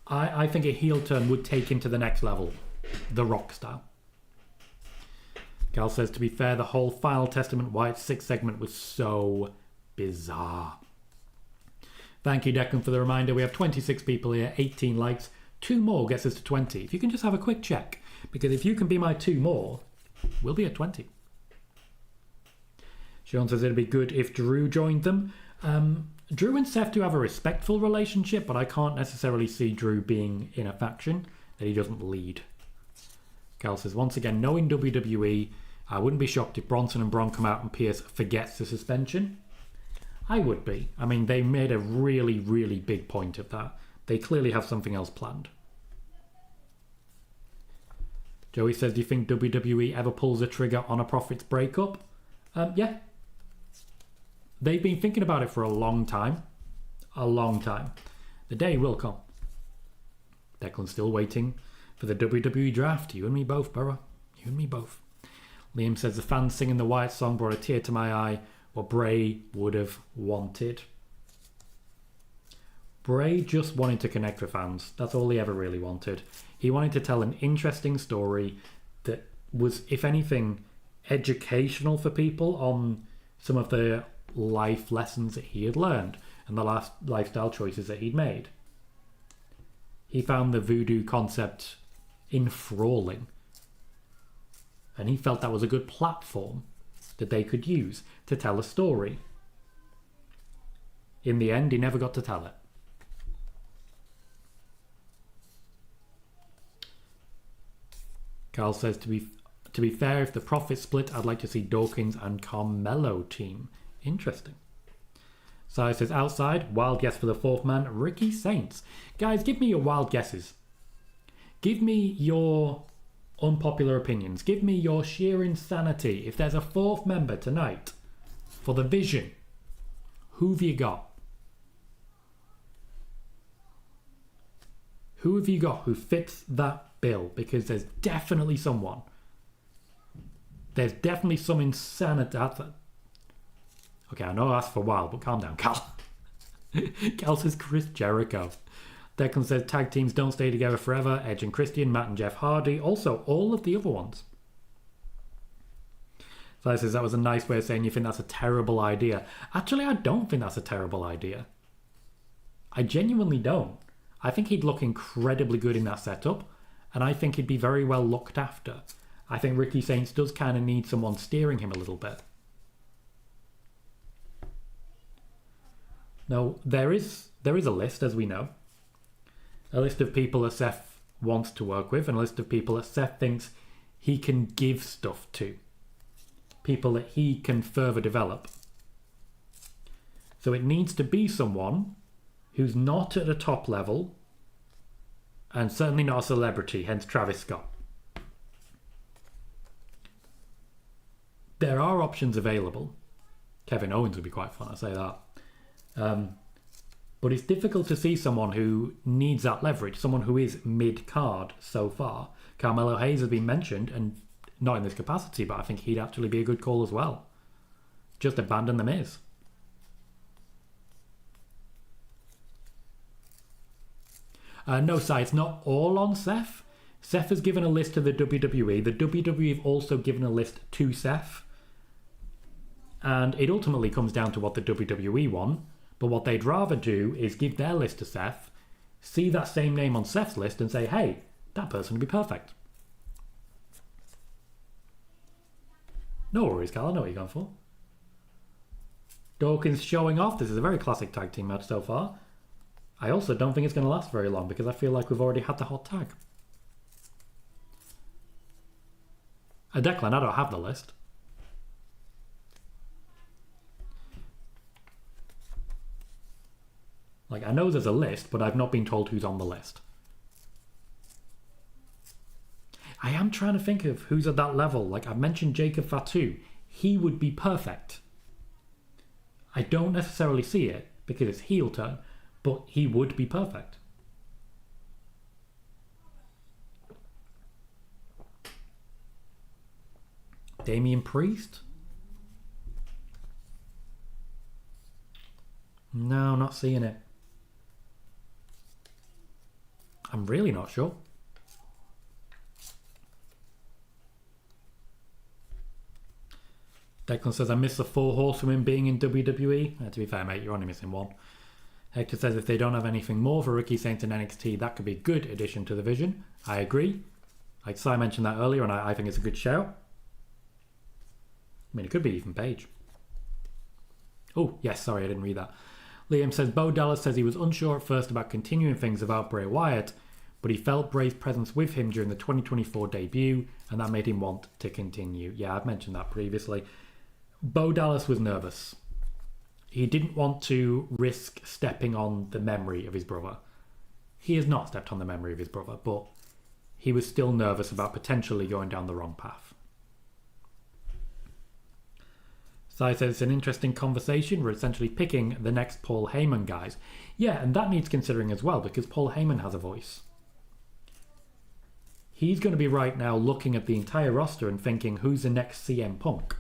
I think a heel turn would take him to the next level. The Rock style. Gal says, to be fair, the whole Final Testament Wyatt 6 segment was so bizarre. Thank you, Declan, for the reminder. We have 26 people here, 18 likes, 2 more gets us to 20. If you can just have a quick check, because if you can be my 2 more, we'll be at 20. Sean says it'd be good if Drew joined them. Drew and Seth do have a respectful relationship, but I can't necessarily see Drew being in a faction that he doesn't lead. Cal says, once again, knowing WWE, I wouldn't be shocked if Bronson and Bron come out and Pierce forgets the suspension. I would be. I mean, they made a really, really big point of that. They clearly have something else planned. Joey says, do you think WWE ever pulls a trigger on a Profits breakup? Yeah. They've been thinking about it for a long time. A long time. The day will come. Declan's still waiting for the WWE draft. You and me both, Burrow. You and me both. Liam says, the fans singing the Wyatt song brought a tear to my eye. What Bray would have wanted. Bray just wanted to connect with fans. That's all he ever really wanted. He wanted to tell an interesting story that was, if anything, educational for people on some of the life lessons that he had learned and the last lifestyle choices that he'd made. He found the voodoo concept enthralling, and he felt that was a good platform that they could use to tell a story. In the end, he never got to tell it. Carl says, to be fair, if the profit split, I'd like to see Dawkins and Carmelo team. Interesting. Sai says, outside, wild guess for the 4th man, Ricky Saints. Guys, give me your wild guesses. Give me your unpopular opinions. Give me your sheer insanity. If there's a 4th member tonight for the Vision, who have you got? Who have you got who fits that bill? Because there's definitely someone. There's definitely some insanity. Okay, I know I asked for a while, but calm down, Cal. Cal says Chris Jericho. Declan says tag teams don't stay together forever. Edge and Christian, Matt and Jeff Hardy. Also, all of the other ones. So says that was a nice way of saying you think that's a terrible idea. Actually, I don't think that's a terrible idea. I genuinely don't. I think he'd look incredibly good in that setup, and I think he'd be very well looked after. I think Ricky Saints does kind of need someone steering him a little bit. Now, there is a list, as we know. A list of people that Seth wants to work with, and a list of people that Seth thinks he can give stuff to. People that he can further develop. So it needs to be someone who's not at a top level, and certainly not a celebrity, hence Travis Scott. There are options available. Kevin Owens would be quite fun, I say that. But it's difficult to see someone who needs that leverage, someone who is mid-card so far. Carmelo Hayes has been mentioned, and not in this capacity, but I think he'd actually be a good call as well. Just abandon the Miz. No, Si, it's not all on Seth. Seth has given a list to the WWE. The WWE have also given a list to Seth. And it ultimately comes down to what the WWE want. But what they'd rather do is give their list to Seth, see that same name on Seth's list and say, hey, that person would be perfect. No worries, Carl. I know what you're going for. Dawkins showing off. This is a very classic tag team match so far. I also don't think it's going to last very long because I feel like we've already had the hot tag. Declan, I don't have the list. Like, I know there's a list, but I've not been told who's on the list. I am trying to think of who's at that level. Like, I've mentioned Jacob Fatu. He would be perfect. I don't necessarily see it because it's heel turn, but he would be perfect. Damian Priest? No, not seeing it. I'm really not sure. Declan says, I miss the 4 horsewomen being in WWE. To be fair, mate, you're only missing one. Hector says if they don't have anything more for Ricky Saints in NXT, that could be a good addition to the vision. I agree. Like Si mentioned that earlier, and I think it's a good shout. I mean, it could be Ethan Page. Oh, yes, sorry, I didn't read that. Liam says, Bo Dallas says he was unsure at first about continuing things without Bray Wyatt, but he felt Bray's presence with him during the 2024 debut, and that made him want to continue. Yeah, I've mentioned that previously. Bo Dallas was nervous. He didn't want to risk stepping on the memory of his brother. He has not stepped on the memory of his brother, but he was still nervous about potentially going down the wrong path. Sai says it's an interesting conversation. We're essentially picking the next Paul Heyman guys. Yeah, and that needs considering as well, because Paul Heyman has a voice. He's going to be right now looking at the entire roster and thinking, who's the next CM Punk?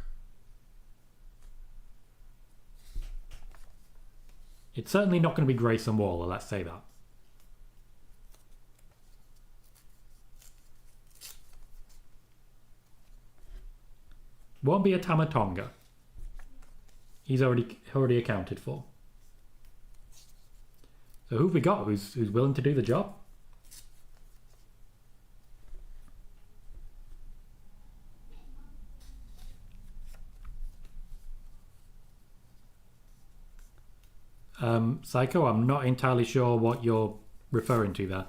It's certainly not going to be Grayson Waller, let's say that. Won't be a Tama Tonga. He's already accounted for. So who've we got who's willing to do the job? Psycho, I'm not entirely sure what you're referring to there.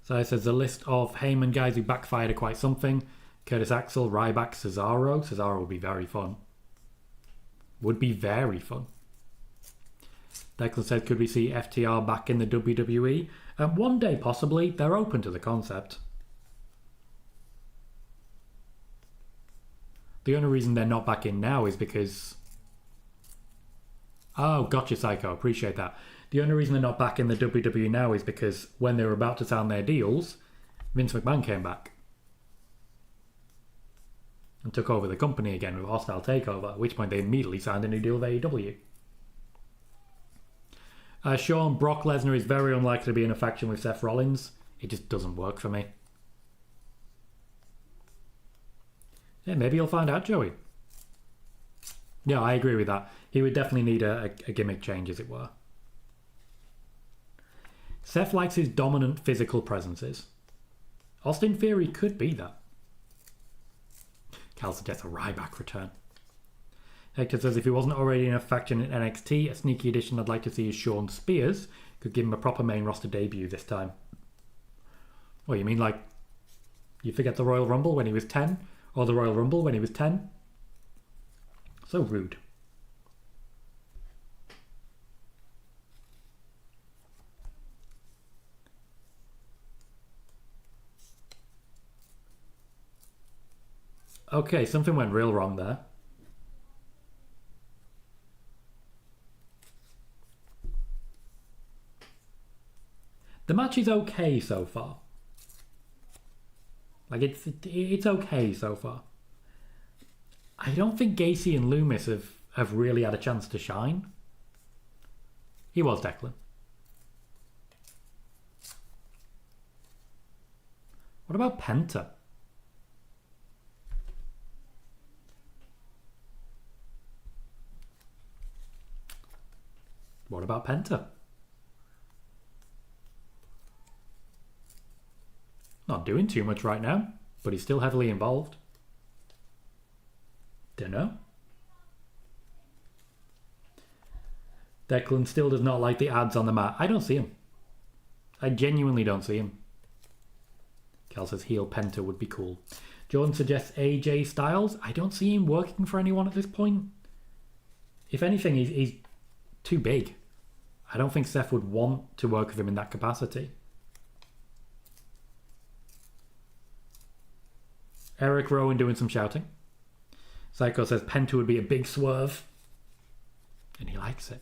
So it says the list of Heyman guys who backfired are quite something. Curtis Axel, Ryback, Cesaro. Cesaro would be very fun. Would be very fun. Declan says, could we see FTR back in the WWE? One day, possibly. They're open to the concept. The only reason they're not back in now is because... Oh, gotcha, Psycho. Appreciate that. The only reason they're not back in the WWE now is because when they were about to sign their deals, Vince McMahon came back and took over the company again with a hostile takeover, at which point they immediately signed a new deal with AEW. Sean, Brock Lesnar is very unlikely to be in a faction with Seth Rollins. It just doesn't work for me. Yeah, maybe you'll find out, Joey. Yeah, I agree with that. He would definitely need a gimmick change, as it were. Seth likes his dominant physical presences. Austin Theory could be that. Cal suggests a Ryback return. Hector says if he wasn't already in a faction in NXT, a sneaky addition I'd like to see is Shawn Spears. Could give him a proper main roster debut this time. What, you mean like you forget the Royal Rumble when he was 10? Or the Royal Rumble when he was 10? So rude. Okay, something went real wrong there. The match is okay so far. Like, it's okay so far. I don't think Gacy and Lumis have really had a chance to shine. He was Declan. What about Penta? What about Penta? Not doing too much right now, but he's still heavily involved. Dunno. Declan still does not like the ads on the mat. I don't see him. I genuinely don't see him. Cal says heel Penta would be cool. Jordan suggests AJ Styles. I don't see him working for anyone at this point. If anything, he's too big. I don't think Seth would want to work with him in that capacity. Eric Rowan doing some shouting. Psycho says Penta would be a big swerve. And he likes it.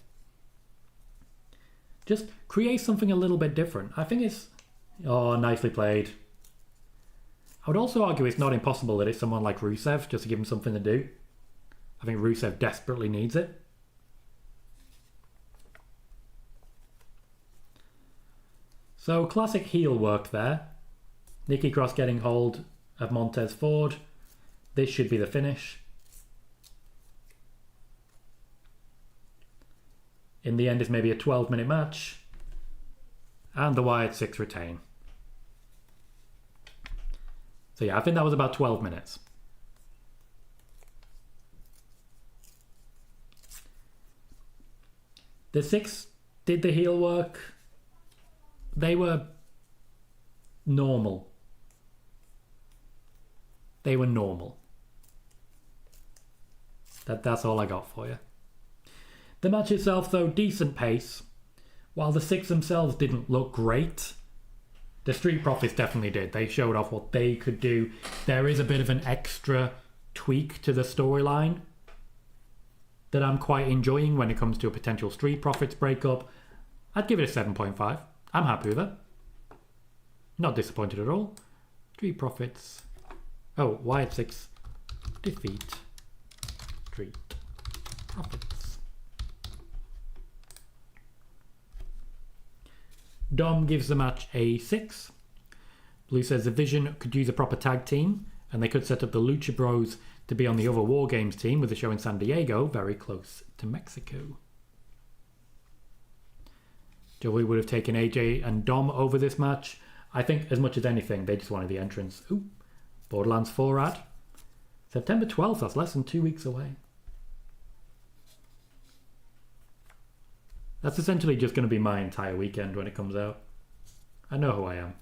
Just create something a little bit different. I think it's... Oh, nicely played. I would also argue it's not impossible that it's someone like Rusev, just to give him something to do. I think Rusev desperately needs it. So, classic heel work there. Nikki Cross getting hold of Montez Ford. This should be the finish. In the end, it's maybe a 12-minute match. And the Wyatt 6 retain. So yeah, I think that was about 12 minutes. The 6 did the heel work. They were normal. They were normal. That's all I got for you. The match itself, though, decent pace. While the 6 themselves didn't look great, the Street Profits definitely did. They showed off what they could do. There is a bit of an extra tweak to the storyline that I'm quite enjoying when it comes to a potential Street Profits breakup. I'd give it a 7.5. I'm happy with it. Not disappointed at all. Street Profits. Oh, Wyatt 6 defeat Street Profits. Dom gives the match a 6. Blue says the Vision could use a proper tag team, and they could set up the Lucha Bros to be on the other War Games team with the show in San Diego, very close to Mexico. Joey would have taken AJ and Dom over this match. I think as much as anything, they just wanted the entrance. Ooh, Borderlands 4 ad. September 12th, that's less than 2 weeks away. That's essentially just going to be my entire weekend when it comes out. I know who I am.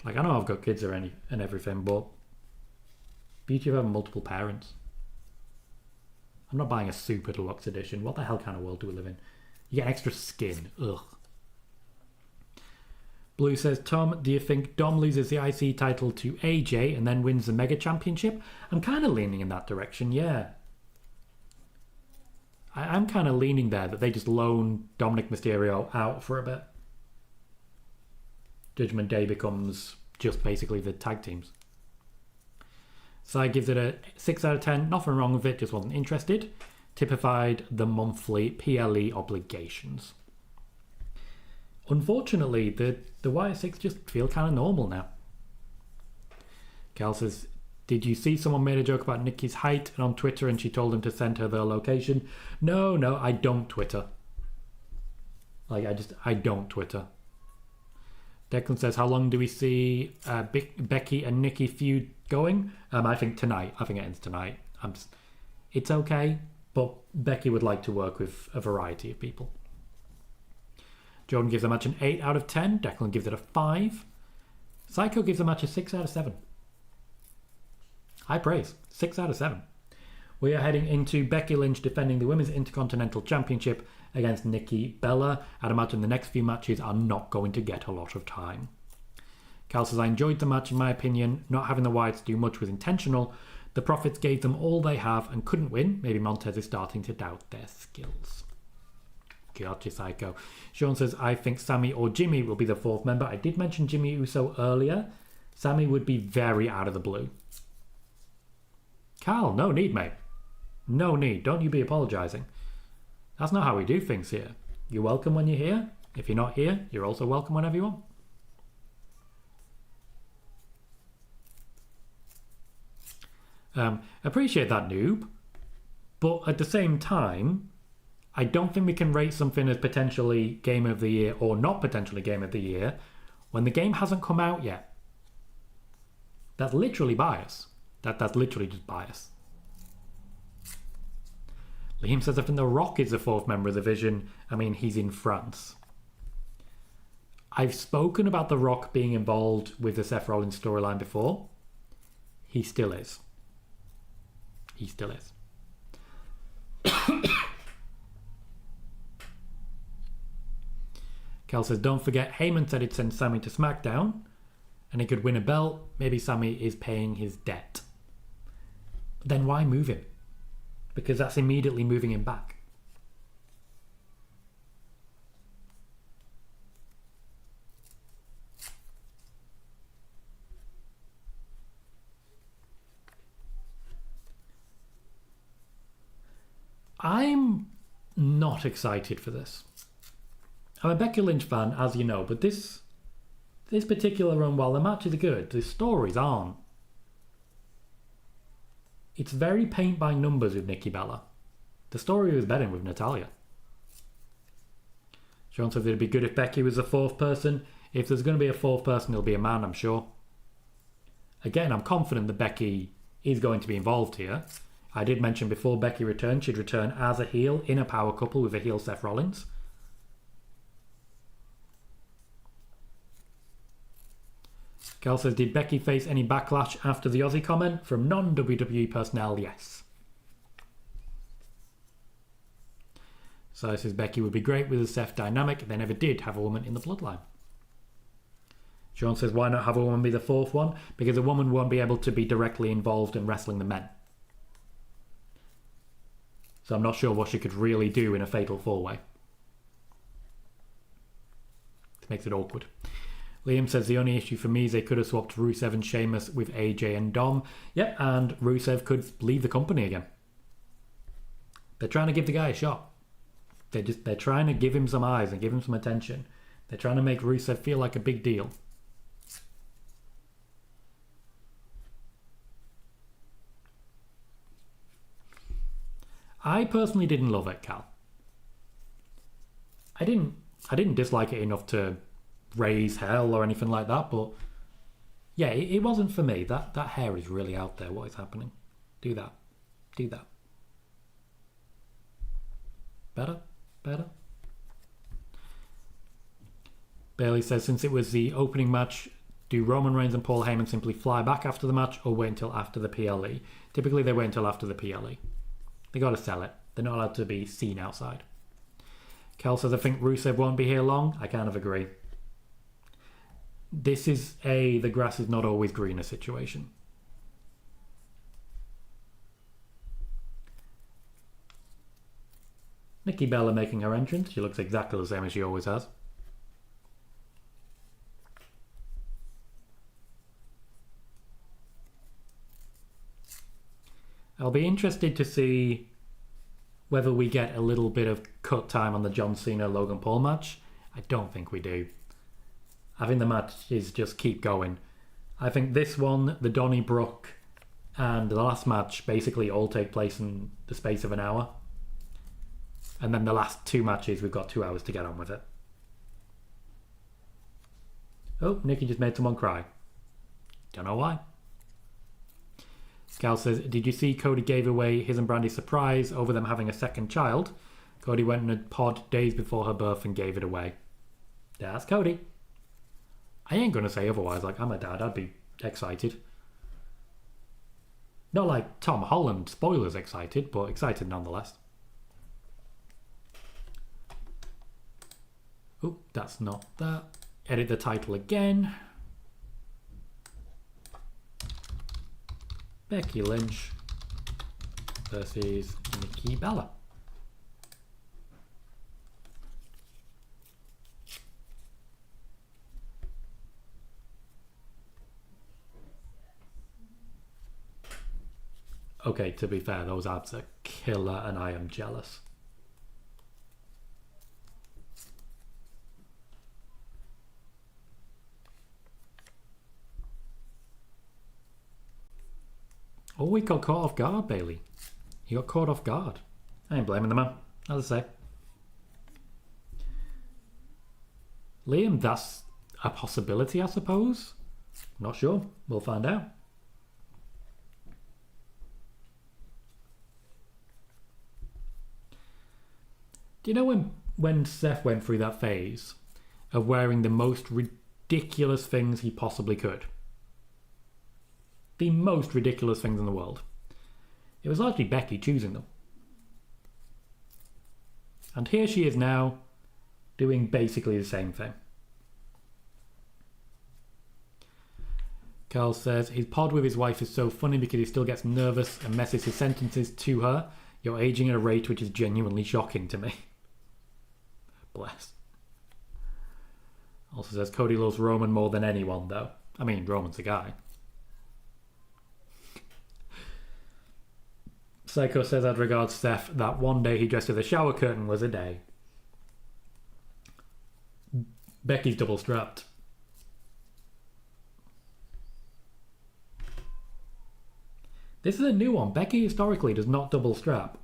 Like, I know I've got kids or and everything, but beauty of having multiple parents. I'm not buying a super deluxe edition. What the hell kind of world do we live in? You get extra skin. Ugh. Blue says, Tom, do you think Dom loses the IC title to AJ and then wins the Mega Championship? I'm kind of leaning in that direction, yeah. I'm kind of leaning there that they just loan Dominic Mysterio out for a bit. Judgment Day becomes just basically the tag teams. Side gives it a 6 out of 10. Nothing wrong with it, just wasn't interested. Typified the monthly PLE obligations. Unfortunately, the Wyatt 6 just feel kind of normal now. Cal says, did you see someone made a joke about Nikki's height on Twitter and she told him to send her their location? No, I don't Twitter. I don't Twitter. Declan says, how long do we see Becky and Nikki feud going? I think tonight. I think it ends tonight. It's okay, but Becky would like to work with a variety of people. Jordan gives the match an 8 out of 10. Declan gives it a 5. Psycho gives the match a 6 out of 7. High praise. 6 out of 7. We are heading into Becky Lynch defending the Women's Intercontinental Championship against Nikki Bella. I'd imagine the next few matches are not going to get a lot of time. Cal says, I enjoyed the match in my opinion. Not having the Wyatts do much was intentional. The Profits gave them all they have and couldn't win. Maybe Montez is starting to doubt their skills. Gotcha, Psycho. Sean says, I think Sammy or Jimmy will be the 4th member. I did mention Jimmy Uso earlier. Sammy would be very out of the blue. Cal, no need, mate. No need. Don't you be apologising. That's not how we do things here. You're welcome when you're here. If you're not here, you're also welcome whenever you want. Appreciate that, noob. But at the same time, I don't think we can rate something as potentially Game of the Year or not potentially Game of the Year when the game hasn't come out yet. That's literally bias. That's literally just bias. Liam says, I think The Rock is the 4th member of the Vision. I mean, he's in France. I've spoken about The Rock being involved with the Seth Rollins storyline before. He still is. He still is. Cal says, don't forget, Heyman said he'd send Sammy to SmackDown and he could win a belt. Maybe Sammy is paying his debt. But then why move him? Because that's immediately moving him back. I'm not excited for this. I'm a Becky Lynch fan, as you know, but this particular run, while the matches are good, the stories aren't. It's very paint by numbers with Nikki Bella. The story was better with Natalya. Sean says it'd be good if Becky was the fourth person. If there's going to be a fourth person, it'll be a man, I'm sure. Again, I'm confident that Becky is going to be involved here. I did mention before Becky returned, she'd return as a heel in a power couple with a heel Seth Rollins. Cal says, did Becky face any backlash after the Aussie comment? From non-WWE personnel, yes. So says Becky would be great with the Seth dynamic. They never did have a woman in the bloodline. Sean says, why not have a woman be the fourth one? Because a woman won't be able to be directly involved in wrestling the men. So I'm not sure what she could really do in a fatal four-way. It makes it awkward. Liam says, the only issue for me is they could have swapped Rusev and Sheamus with AJ and Dom. Yep, and Rusev could leave the company again. They're trying to give the guy a shot. They're trying to give him some eyes and give him some attention. They're trying to make Rusev feel like a big deal. I personally didn't love it, Cal. I didn't dislike it enough to raise hell or anything like that, but yeah, it wasn't for me. That hair is really out there. What is happening? Do that. Do that. Better? Better? Bailey says, since it was the opening match, do Roman Reigns and Paul Heyman simply fly back after the match or wait until after the PLE? Typically they wait until after the PLE. They got to sell it. They're not allowed to be seen outside. Kel says, I think Rusev won't be here long. I kind of agree. This is the grass is not always greener situation. Nikki Bella making her entrance. She looks exactly the same as she always has. I'll be interested to see whether we get a little bit of cut time on the John Cena-Logan Paul match. I don't think we do. I think the match is just keep going. I think this one, the Donnybrook, and the last match basically all take place in the space of an hour. And then the last two matches, we've got 2 hours to get on with it. Oh, Nikki just made someone cry. Don't know why. Cal says, did you see Cody gave away his and Brandy's surprise over them having a second child? Cody went in a pod days before her birth and gave it away. That's Cody. I ain't going to say otherwise. Like, I'm a dad. I'd be excited. Not like Tom Holland, spoilers excited, but excited nonetheless. Oh, that's not that. Edit the title again. Becky Lynch versus Nikki Bella. Okay, to be fair, those abs are killer and I am jealous. Oh, we got caught off guard, Bailey. You got caught off guard. I ain't blaming the man, as I say. Liam, that's a possibility, I suppose. Not sure. We'll find out. Do you know when Seth went through that phase of wearing the most ridiculous things he possibly could? The most ridiculous things in the world. It was largely Becky choosing them. And here she is now doing basically the same thing. Carl says, his pod with his wife is so funny because he still gets nervous and messes his sentences to her. You're aging at a rate which is genuinely shocking to me. Bless. Also says, Cody loves Roman more than anyone though. I mean, Roman's a guy. Psycho says, I'd regard Seth that one day he dressed as a shower curtain was a day. Becky's double strapped. This is a new one. Becky historically does not double strap.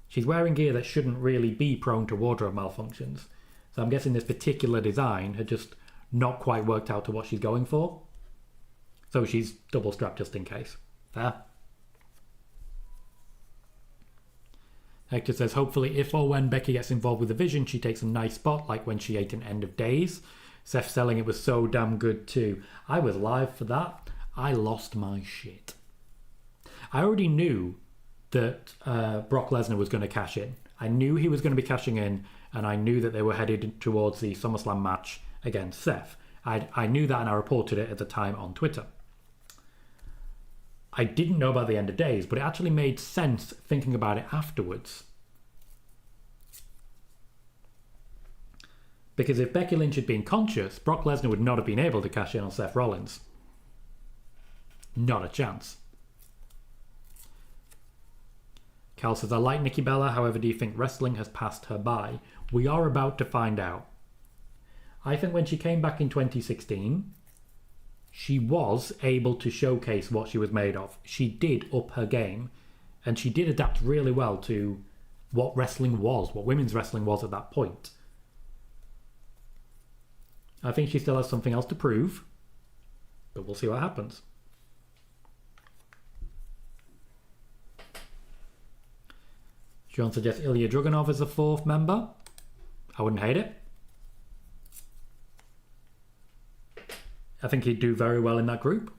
She's wearing gear that shouldn't really be prone to wardrobe malfunctions. So I'm guessing this particular design had just not quite worked out to what she's going for. So she's double strapped just in case. Fair. Hector says, hopefully if or when Becky gets involved with the Vision, she takes a nice spot, like when she ate an End of Days. Seth selling it was so damn good too. I was live for that. I lost my shit. I already knew that Brock Lesnar was going to cash in. I knew he was going to be cashing in, and I knew that they were headed towards the SummerSlam match against Seth. I knew that, and I reported it at the time on Twitter. I didn't know about the End of Days, but it actually made sense thinking about it afterwards. Because if Becky Lynch had been conscious, Brock Lesnar would not have been able to cash in on Seth Rollins. Not a chance. Cal says, I like Nikki Bella, however do you think wrestling has passed her by? We are about to find out. I think when she came back in 2016, she was able to showcase what she was made of. She did up her game, and she did adapt really well to what wrestling was, what women's wrestling was at that point. I think she still has something else to prove, but we'll see what happens. Sean suggests Ilya Dragunov as a fourth member. I wouldn't hate it. I think he'd do very well in that group.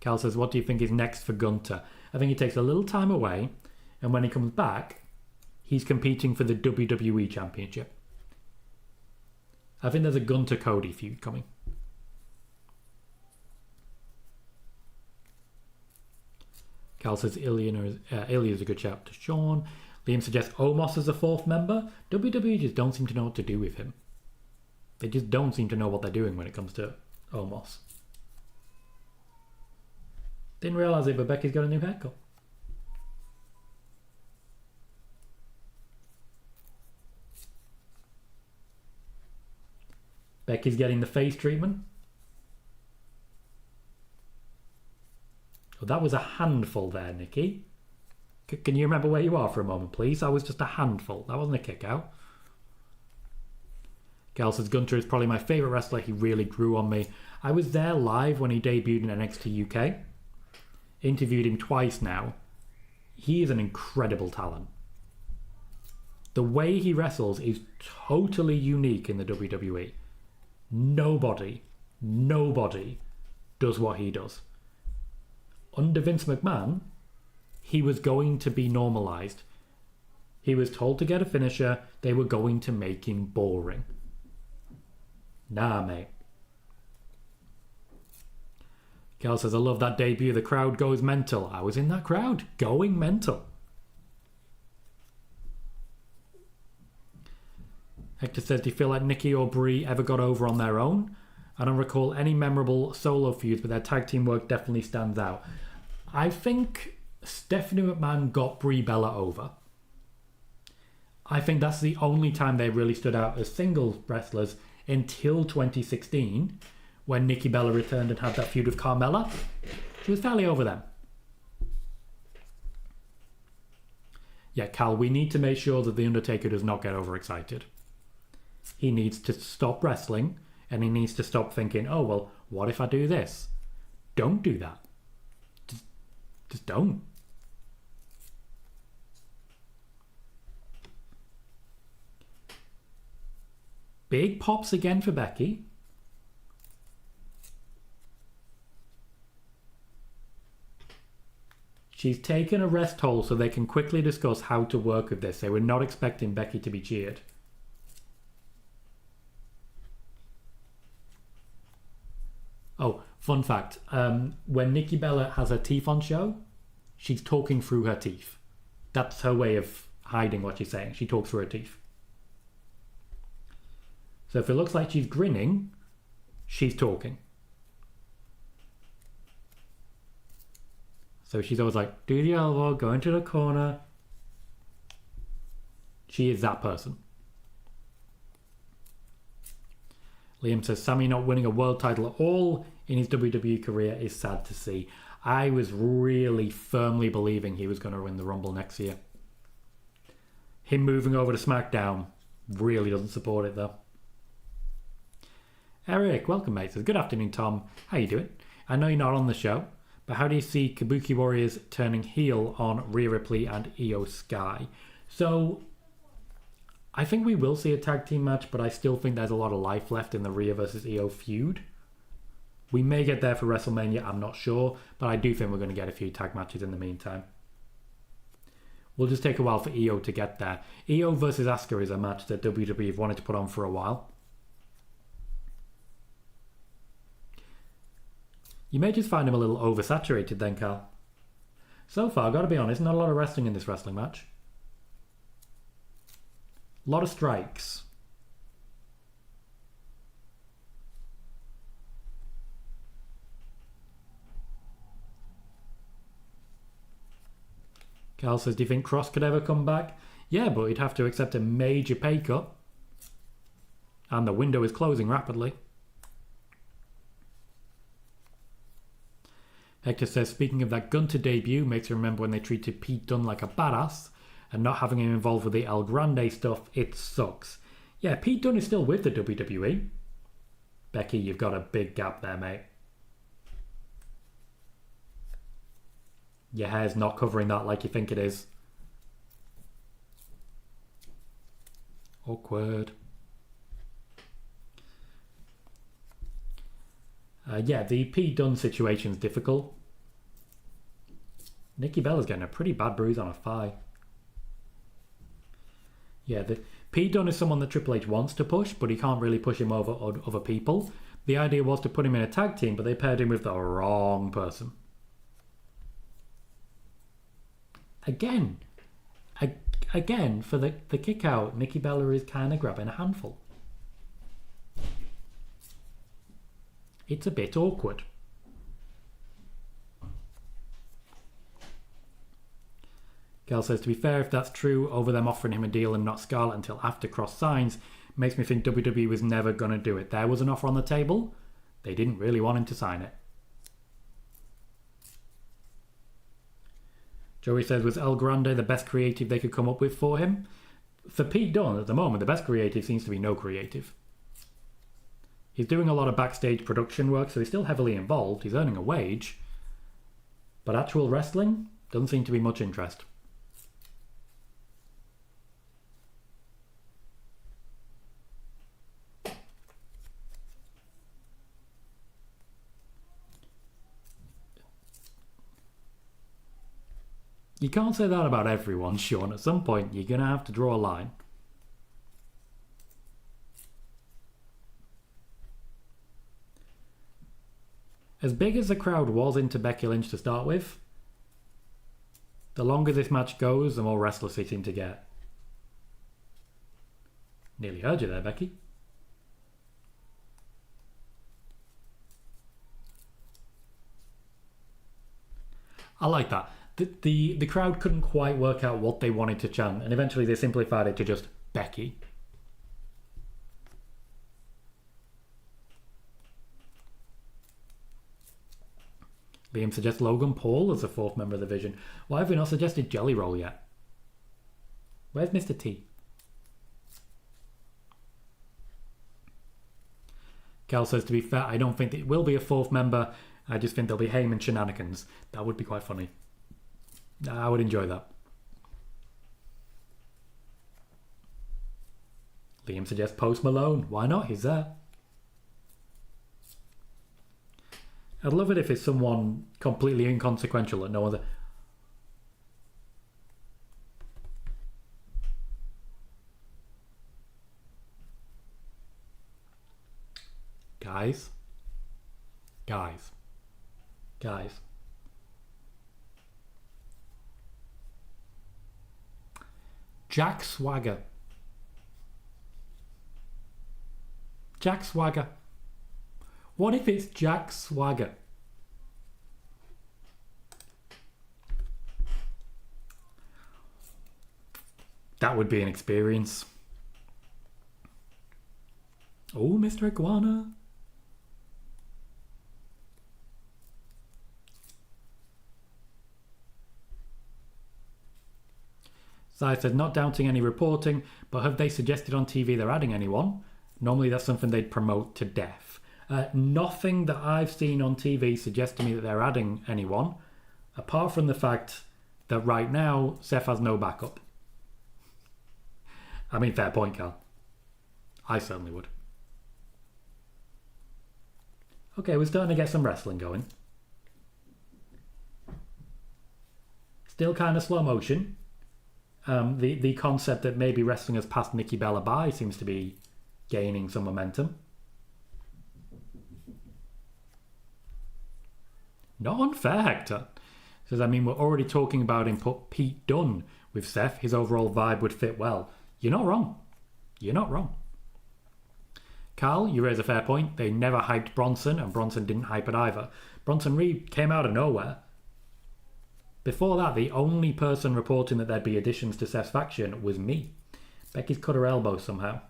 Cal says, what do you think is next for Gunter? I think he takes a little time away, and when he comes back, he's competing for the WWE Championship. I think there's a Gunter-Cody feud coming. Cal says Ilya is a good shout to Sean. Liam suggests Omos as a fourth member. WWE just don't seem to know what to do with him. They just don't seem to know what they're doing when it comes to Omos. Didn't realise it, but Becky's got a new haircut. Becky's getting the face treatment. Oh, that was a handful there, Nikki. Can you remember where you are for a moment, please? That was just a handful. That wasn't a kick out. Gal says, Gunter is probably my favourite wrestler. He really grew on me. I was there live when he debuted in NXT UK. Interviewed him twice now. He is an incredible talent. The way he wrestles is totally unique in the WWE. Nobody does what he does. Under Vince McMahon, he was going to be normalised. He was told to get a finisher. They were going to make him boring. Nah, mate. Cal says, I love that debut. The crowd goes mental. I was in that crowd, going mental. Hector says, do you feel like Nikki or Brie ever got over on their own? I don't recall any memorable solo feuds, but their tag team work definitely stands out. I think Stephanie McMahon got Brie Bella over. I think that's the only time they really stood out as single wrestlers until 2016, when Nikki Bella returned and had that feud with Carmella. She was fairly over them. Yeah, Cal, we need to make sure that The Undertaker does not get overexcited. He needs to stop wrestling, and he needs to stop thinking, oh, well, what if I do this? Don't do that. Just don't. Big pops again for Becky. She's taken a rest hold so they can quickly discuss how to work with this. They were not expecting Becky to be cheered. Oh, fun fact. When Nikki Bella has her teeth on show, she's talking through her teeth. That's her way of hiding what she's saying. She talks through her teeth. So if it looks like she's grinning, she's talking. So she's always like, do the elbow, go into the corner. She is that person. Liam says, Sammy not winning a world title at all in his WWE career is sad to see. I was really firmly believing he was going to win the Rumble next year. Him moving over to SmackDown Really doesn't support it though. Eric, welcome mate. Says, good afternoon Tom. How you doing? I know you're not on the show, but how do you see Kabuki Warriors turning heel on Rhea Ripley and Io Sky? So, I think we will see a tag team match, but I still think there's a lot of life left in the Rhea versus Io feud. We may get there for WrestleMania, I'm not sure, but I do think we're going to get a few tag matches in the meantime. We'll just take a while for Io to get there. Io versus Asuka is a match that WWE have wanted to put on for a while. You may just find him a little oversaturated then, Carl. So far, I've got to be honest, not a lot of wrestling in this wrestling match. A lot of strikes. Carl says, do you think Cross could ever come back? Yeah, but he'd have to accept a major pay cut. And the window is closing rapidly. Hector says, speaking of that Gunter debut, makes me remember when they treated Pete Dunne like a badass, and not having him involved with the El Grande stuff, it sucks. Yeah, Pete Dunne is still with the WWE. Becky, you've got a big gap there, mate. Your hair's not covering that like you think it is. Awkward. Yeah, the Pete Dunne situation's difficult. Nikki Bella's getting a pretty bad bruise on her thigh. Yeah, Pete Dunne is someone that Triple H wants to push, but he can't really push him over other people. The idea was to put him in a tag team, but they paired him with the wrong person. Again, for the kick out, Nikki Bella is kind of grabbing a handful. It's a bit awkward. Gal says, to be fair, if that's true, over them offering him a deal and not Scarlett until after Cross signs, makes me think WWE was never going to do it. There was an offer on the table. They didn't really want him to sign it. Joey says, was El Grande the best creative they could come up with for him? For Pete Dunne, at the moment, the best creative seems to be no creative. He's doing a lot of backstage production work, so he's still heavily involved. He's earning a wage. But actual wrestling doesn't seem to be much interest. You can't say that about everyone, Sean. At some point, you're going to have to draw a line. As big as the crowd was into Becky Lynch to start with, the longer this match goes, the more restless they seem to get. Nearly heard you there, Becky. I like that. The crowd couldn't quite work out what they wanted to chant, and eventually they simplified it to just Becky. Liam suggests Logan Paul as the fourth member of the Vision. Why have we not suggested Jelly Roll yet? Where's Mr. T? Cal says, to be fair, I don't think it will be a fourth member. I just think there'll be Heyman shenanigans. That would be quite funny. I would enjoy that. Liam suggests Post Malone. Why not? He's there. I'd love it if it's someone completely inconsequential that no other... Guys. Jack Swagger. What if it's Jack Swagger? That would be an experience. Oh, Mr. Iguana. Sai says, not doubting any reporting, but have they suggested on TV they're adding anyone? Normally that's something they'd promote to death. Nothing that I've seen on TV suggests to me that they're adding anyone, apart from the fact that right now Seth has no backup. I mean, fair point, Cal. I certainly would. Okay, we're starting to get some wrestling going. Still kind of slow motion. The concept that maybe wrestling has passed Nikki Bella by seems to be gaining some momentum. Not unfair, Hector. Says, I mean, we're already talking about him put Pete Dunne with Seth. His overall vibe would fit well. You're not wrong. You're not wrong. Carl, you raise a fair point. They never hyped Bronson, and Bronson didn't hype it either. Bronson Reed came out of nowhere. Before that, the only person reporting that there'd be additions to Seth's faction was me. Becky's cut her elbow somehow.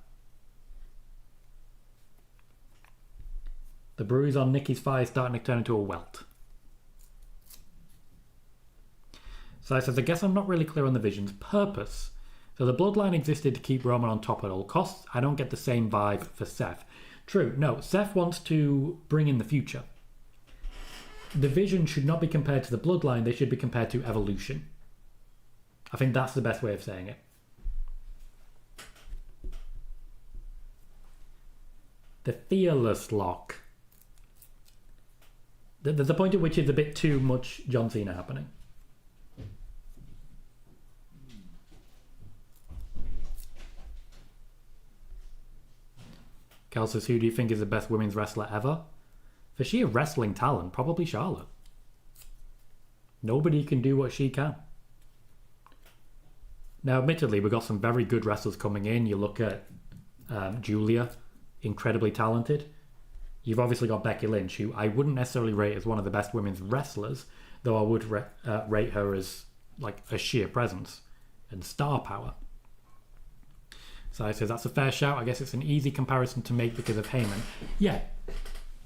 The bruise on Nikki's thigh is starting to turn into a welt. So I says, I guess I'm not really clear on the Vision's purpose. So the bloodline existed to keep Roman on top at all costs. I don't get the same vibe for Seth. True, no, Seth wants to bring in the future. The Vision should not be compared to the bloodline, they should be compared to evolution. I think that's the best way of saying it. The Fearless Lock. There's a point at which it's a bit too much John Cena happening. Cal says, who do you think is the best women's wrestler ever? For sheer wrestling talent, probably Charlotte. Nobody can do what she can. Now, admittedly, we've got some very good wrestlers coming in. You look at Julia, incredibly talented. You've obviously got Becky Lynch, who I wouldn't necessarily rate as one of the best women's wrestlers, though I would rate her as like a sheer presence and star power. So I says that's a fair shout. I guess it's an easy comparison to make because of Heyman. Yeah,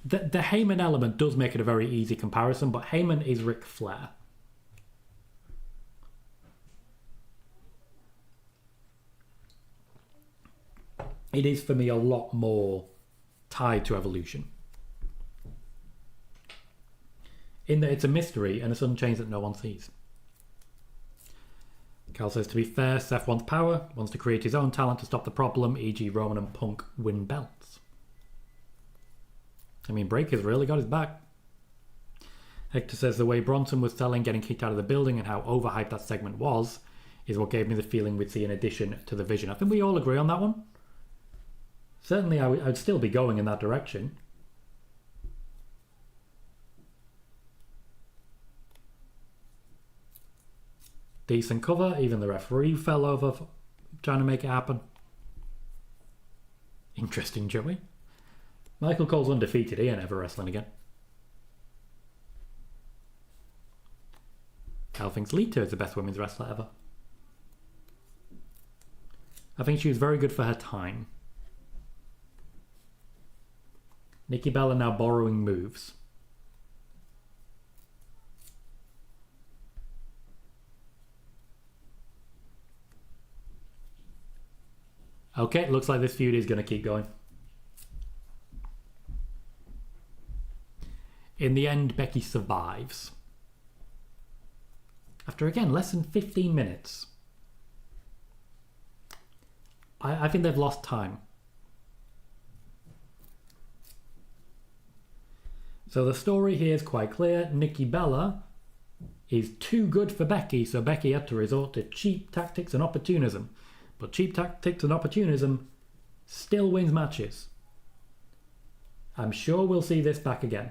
the Heyman element does make it a very easy comparison, but Heyman is Ric Flair. It is for me a lot more tied to evolution. In that it's a mystery and a sudden change that no one sees. Cal says, to be fair, Seth wants power, wants to create his own talent to stop the problem, e.g. Roman and Punk win belts. I mean, Breaker's really got his back. Hector says, the way Bronson was selling getting kicked out of the building and how overhyped that segment was is what gave me the feeling we'd see an addition to the Vision. I think we all agree on that one. Certainly I would still be going in that direction. Decent cover. Even the referee fell over trying to make it happen. Interesting, Joey. Michael Cole's undefeated. He ain't ever wrestling again. Cal thinks Lita is the best women's wrestler ever. I think she was very good for her time. Nikki Bella now borrowing moves. Okay, looks like this feud is going to keep going. In the end, Becky survives. After, again, less than 15 minutes. I think they've lost time. So the story here is quite clear. Nikki Bella is too good for Becky, so Becky had to resort to cheap tactics and opportunism. But cheap tactics and opportunism still wins matches. I'm sure we'll see this back again.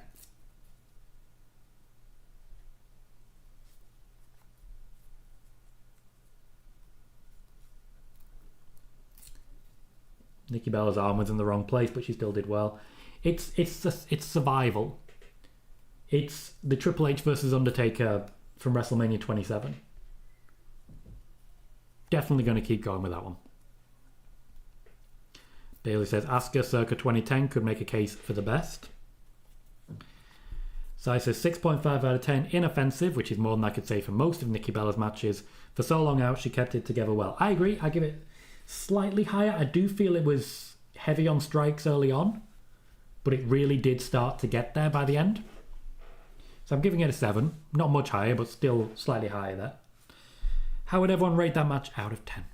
Nikki Bella's arm was in the wrong place, but she still did well. It's survival. It's the Triple H versus Undertaker from WrestleMania 27. Definitely going to keep going with that one. Bailey says Asuka circa 2010 could make a case for the best. Sai says 6.5 out of 10, inoffensive, which is more than I could say for most of Nikki Bella's matches. For so long out, she kept it together well. I agree, I give it slightly higher. I do feel it was heavy on strikes early on, but it really did start to get there by the end. So I'm giving it a 7. Not much higher, but still slightly higher there. How would everyone rate that match out of 10?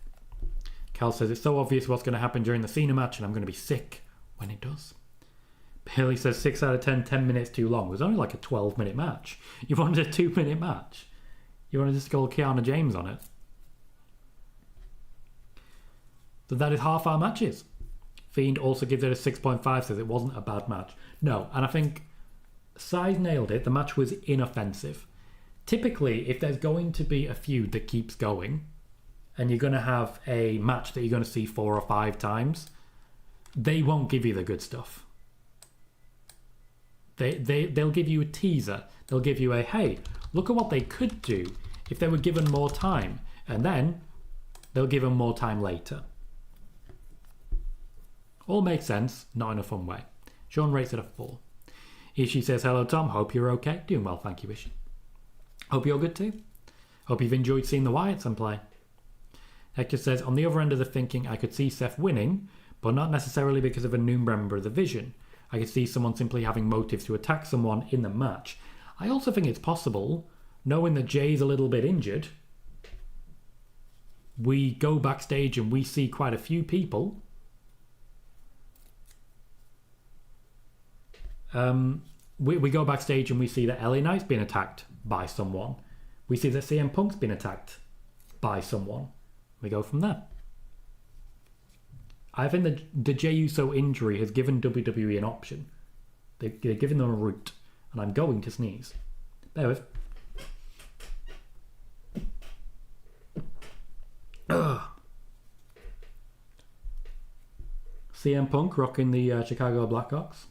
Cal says it's so obvious what's going to happen during the Cena match, and I'm going to be sick when it does. Bailey says 6 out of 10, 10 minutes too long. It was only like a 12-minute match. You wanted a 2-minute match. You wanted to score Kiana James on it. So that is half our matches. Fiend also gives it a 6.5, says it wasn't a bad match. No, and I think Size nailed it. The match was inoffensive. Typically, if there's going to be a feud that keeps going, and you're going to have a match that you're going to see 4 or 5 times, they won't give you the good stuff. They'll give you a teaser. They'll give you a, hey, look at what they could do if they were given more time. And then they'll give them more time later. All makes sense, not in a fun way. Sean rates it a 4. Ishii says, hello Tom, hope you're okay. Doing well, thank you Ishii. Hope you're good too. Hope you've enjoyed seeing the Wyatts and play. Hector says, on the other end of the thinking, I could see Seth winning, but not necessarily because of a new member of the Vision. I could see someone simply having motives to attack someone in the match. I also think it's possible, knowing that Jey's a little bit injured, we go backstage and we see quite a few people. We go backstage and we see that LA Knight's been attacked by someone. We see that CM Punk's been attacked by someone. We go from there. I think the Jey Uso injury has given WWE an option. They're giving them a route. And I'm going to sneeze. Bear with. Ugh. CM Punk rocking the Chicago Blackhawks.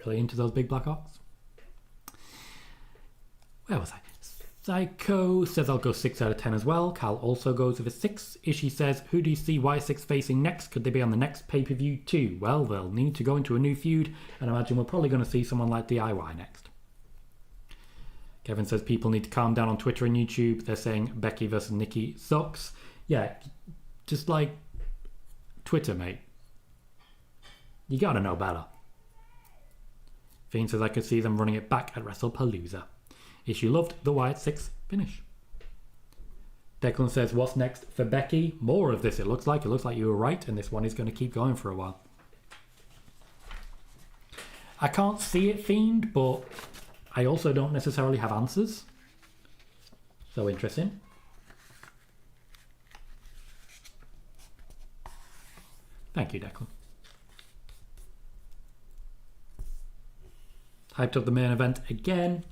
Really into those big Blackhawks. Where was I? Psycho says I'll go 6 out of 10 as well. Cal also goes with a 6. Ishii says, who do you see Y6 facing next? Could they be on the next pay-per-view too? Well, they'll need to go into a new feud, and I imagine we're probably going to see someone like DIY next. Kevin says people need to calm down on Twitter and YouTube. They're saying Becky versus Nikki sucks. Yeah, just like Twitter, mate. You gotta know better. Fiend says I could see them running it back at WrestlePalooza. Ishii loved the Wyatt 6 finish. Declan says, what's next for Becky? More of this, it looks like. It looks like you were right, and this one is going to keep going for a while. I can't see it, Fiend, but I also don't necessarily have answers. So interesting. Thank you, Declan. Hyped up the main event again.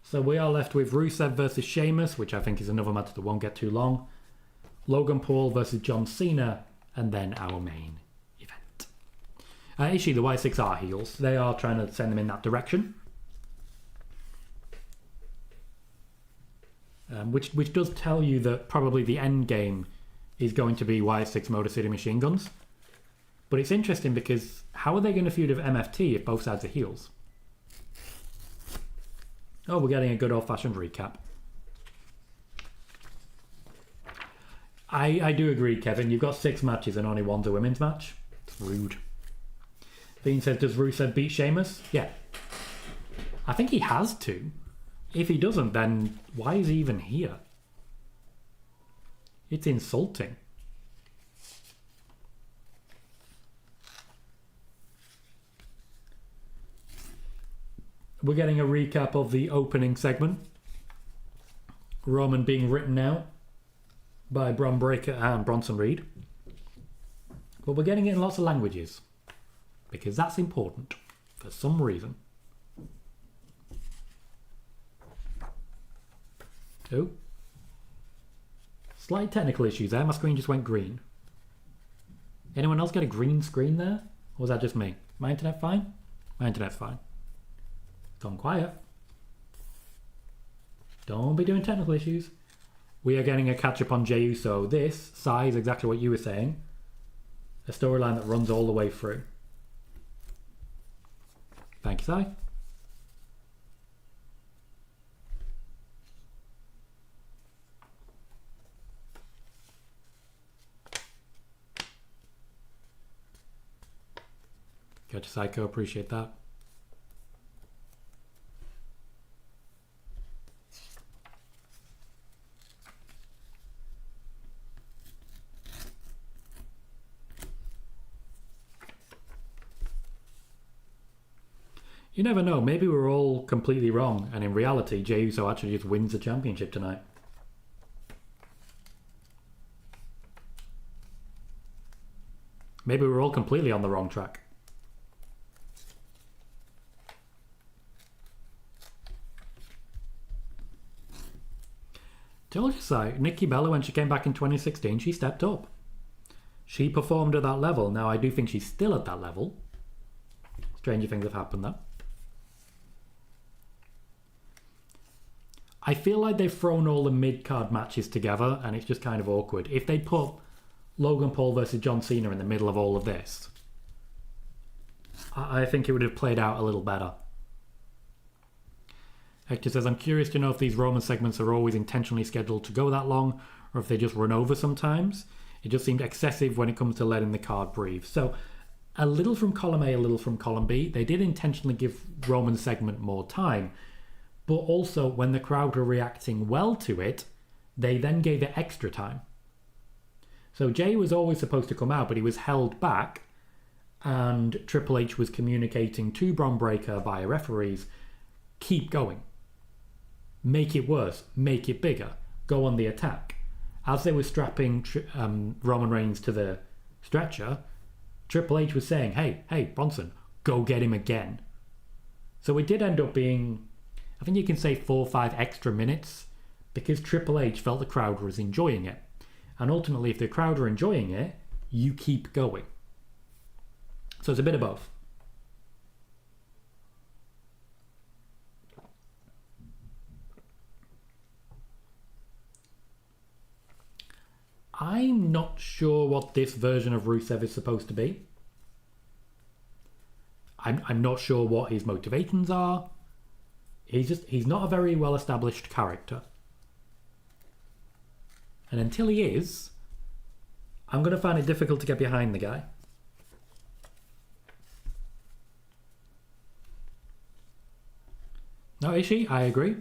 So we are left with Rusev versus Sheamus, which I think is another match that won't get too long. Logan Paul versus John Cena, and then our main event. Ishii, the Y6 are heels. They are trying to send them in that direction. Which does tell you that probably the end game is going to be Y6 Motor City Machine Guns. But it's interesting because how are they going to feud with MFT if both sides are heels? Oh, we're getting a good old-fashioned recap. I do agree, Kevin. You've got 6 matches and only one's a women's match. It's rude. Fiend says, does Rusev beat Sheamus? Yeah. I think he has to. If he doesn't, then why is he even here? It's insulting. We're getting a recap of the opening segment. Roman being written out by Bron Breakker and Bronson Reed. But we're getting it in lots of languages. Because that's important. For some reason. Oh. Slight technical issues there. My screen just went green. Anyone else get a green screen there? Or was that just me? My internet fine? My internet's fine. Gone quiet. Don't be doing technical issues. We are getting a catch up on Jey Uso. This, Sai, is exactly what you were saying. A storyline that runs all the way through. Thank you, Si. Gotcha, Psycho. Appreciate that. You never know. Maybe we're all completely wrong, and in reality, Jey Uso actually just wins the championship tonight. Maybe we're all completely on the wrong track. Told you so. Nikki Bella, when she came back in 2016, she stepped up. She performed at that level. Now, I do think she's still at that level. Stranger things have happened, though. I feel like they've thrown all the mid-card matches together, and it's just kind of awkward. If they put Logan Paul versus John Cena in the middle of all of this, I think it would have played out a little better. Hector says, I'm curious to know if these Roman segments are always intentionally scheduled to go that long, or if they just run over sometimes. It just seemed excessive when it comes to letting the card breathe. So, a little from column A, a little from column B. They did intentionally give Roman's segment more time, but also when the crowd were reacting well to it, they then gave it extra time. So Jey was always supposed to come out, but he was held back, and Triple H was communicating to Bron Breakker via referees, keep going. Make it worse. Make it bigger. Go on the attack. As they were strapping Roman Reigns to the stretcher, Triple H was saying, hey, Bronson, go get him again. So it did end up being, I think you can say 4 or 5 extra minutes, because Triple H felt the crowd was enjoying it. And ultimately, if the crowd are enjoying it, you keep going. So it's a bit of both. I'm not sure what this version of Rusev is supposed to be. I'm not sure what his motivations are. He's not a very well established character. And until he is, I'm going to find it difficult to get behind the guy. No, Ishii, I agree.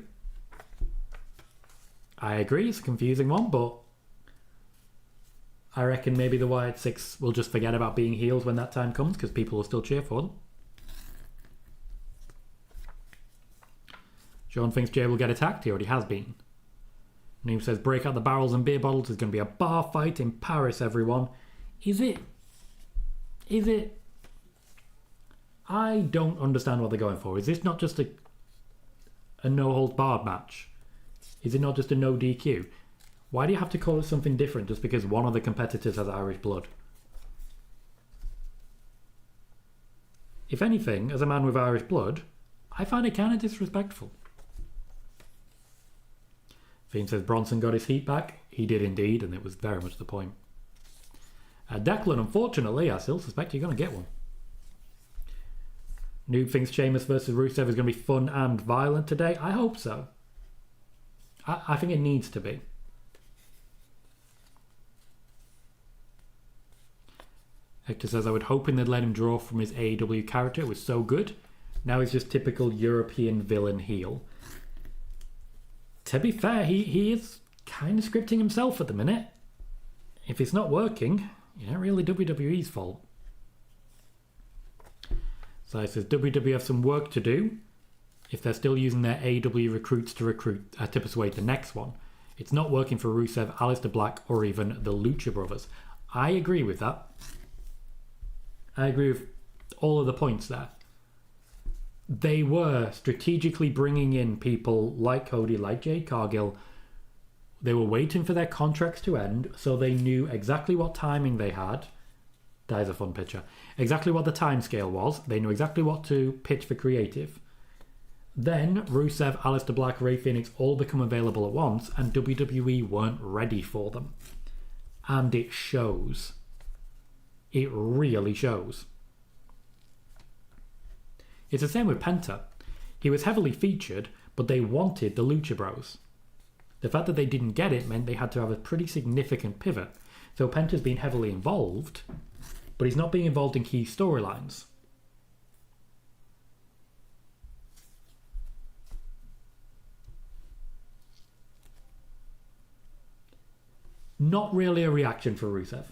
It's a confusing one, but I reckon maybe the Wyatt Six will just forget about being heels when that time comes, because people will still cheer for them. Sean thinks Jey will get attacked. He already has been. Neem says, break out the barrels and beer bottles. There's going to be a bar fight in Paris, everyone. Is it? I don't understand what they're going for. Is this not just a no-holds-barred match? Is it not just a no DQ? Why do you have to call it something different just because one of the competitors has Irish blood? If anything, as a man with Irish blood, I find it kind of disrespectful. Fiend says Bronson got his heat back. He did indeed, and it was very much the point. Declan, unfortunately, I still suspect you're going to get one. Noob thinks Sheamus versus Rusev is going to be fun and violent today. I hope so. I think it needs to be. Hector says, I was hoping they'd let him draw from his AEW character. It was so good. Now he's just typical European villain heel. To be fair, he is kind of scripting himself at the minute. If it's not working, it ain't really WWE's fault. So he says, WWE have some work to do if they're still using their AEW recruits to persuade the next one. It's not working for Rusev, Aleister Black, or even the Lucha Brothers. I agree with that. I agree with all of the points there. They were strategically bringing in people like Cody, like Jade Cargill. They were waiting for their contracts to end, so they knew exactly what timing they had. That is a fun picture. Exactly what the time scale was. They knew exactly what to pitch for creative. Then Rusev, Aleister Black, Rey Fénix all become available at once, and WWE weren't ready for them. And it shows. It really shows. It's the same with Penta. He was heavily featured, but they wanted the Lucha Bros. The fact that they didn't get it meant they had to have a pretty significant pivot. So Penta's been heavily involved, but he's not being involved in key storylines. Not really a reaction for Rusev.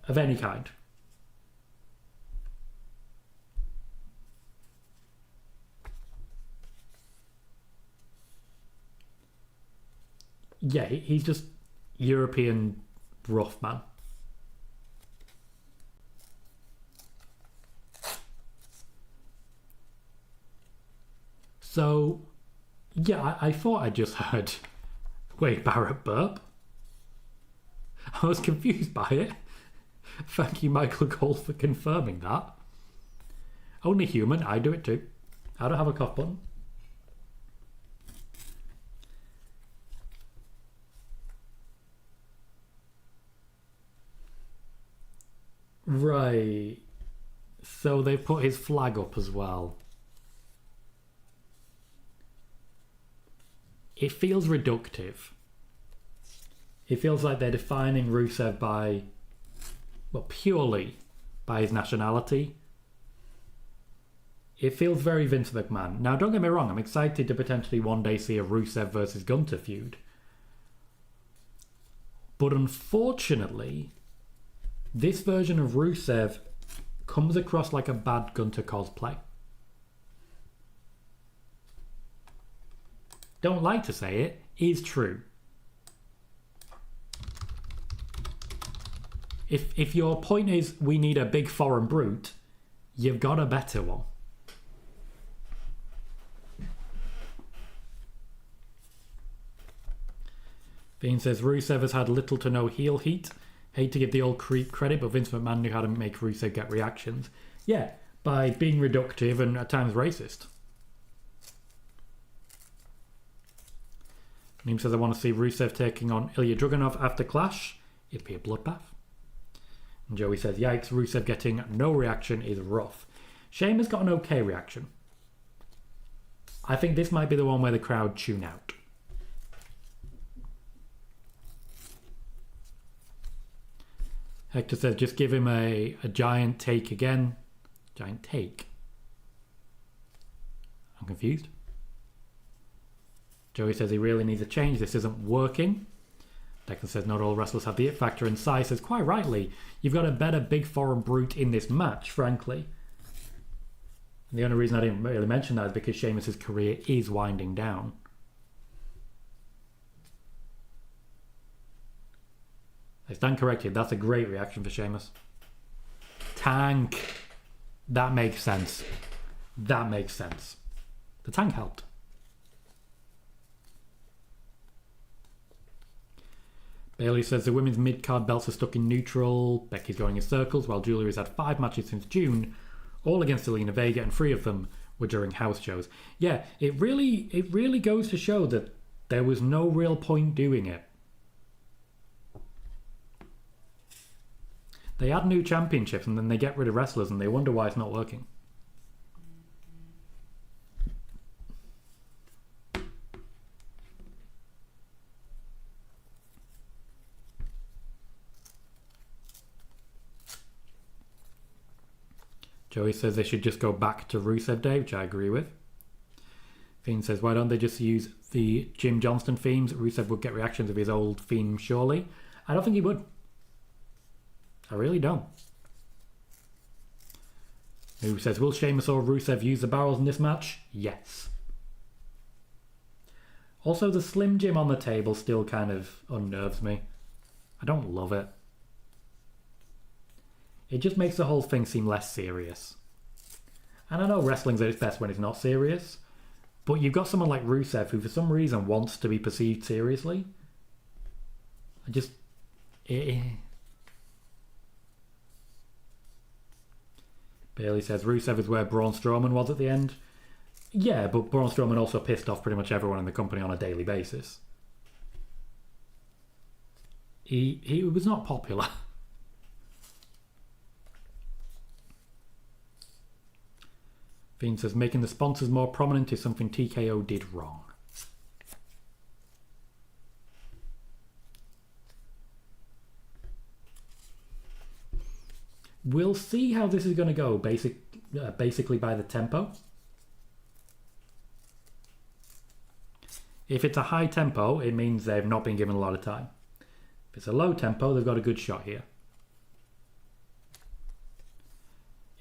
Of any kind. Yeah, he's just European rough man. So, yeah, I thought I just heard Wade Barrett burp. I was confused by it. Thank you, Michael Cole, for confirming that. Only human, I do it too. I don't have a cough button. Right. So they put his flag up as well. It feels reductive. It feels like they're defining Rusev by, well, purely by his nationality. It feels very Vince McMahon. Now, don't get me wrong, I'm excited to potentially one day see a Rusev versus Gunter feud. But unfortunately, this version of Rusev comes across like a bad Gunter cosplay. Don't like to say it, is true. If your point is we need a big foreign brute, you've got a better one. Bean says Rusev has had little to no heel heat. Hate to give the old creep credit, but Vince McMahon knew how to make Rusev get reactions. Yeah, by being reductive and at times racist. Neem says I want to see Rusev taking on Ilya Dragunov after Clash. It'd be a bloodbath. And Joey says, yikes, Rusev getting no reaction is rough. Sheamus got an okay reaction. I think this might be the one where the crowd tune out. Hector says, just give him a giant take again. Giant take. I'm confused. Joey says he really needs a change. This isn't working. Declan says not all wrestlers have the it factor, and Sai says quite rightly, you've got a better big foreign brute in this match, frankly. And the only reason I didn't really mention that is because Sheamus' career is winding down. I stand corrected, that's a great reaction for Sheamus. Tank. That makes sense. That makes sense. The tank helped. Bailey says the women's mid-card belts are stuck in neutral. Becky's going in circles, while Julia has had 5 matches since June, all against Zelina Vega, and 3 of them were during house shows. Yeah, it really goes to show that there was no real point doing it. They add new championships and then they get rid of wrestlers and they wonder why it's not working. Joey says they should just go back to Rusev Day, which I agree with. Fiend says, why don't they just use the Jim Johnston themes? Rusev would get reactions of his old theme, surely. I don't think he would. I really don't. Who says, will Sheamus or Rusev use the barrels in this match? Yes. Also, the Slim Jim on the table still kind of unnerves me. I don't love it. It just makes the whole thing seem less serious. And I know wrestling's at its best when it's not serious, but you've got someone like Rusev who for some reason wants to be perceived seriously. Bailey says Rusev is where Braun Strowman was at the end. Yeah, but Braun Strowman also pissed off pretty much everyone in the company on a daily basis. He was not popular. Fiend says, making the sponsors more prominent is something TKO did wrong. We'll see how this is going to go, basically by the tempo. If it's a high tempo, it means they've not been given a lot of time. If it's a low tempo, they've got a good shot here.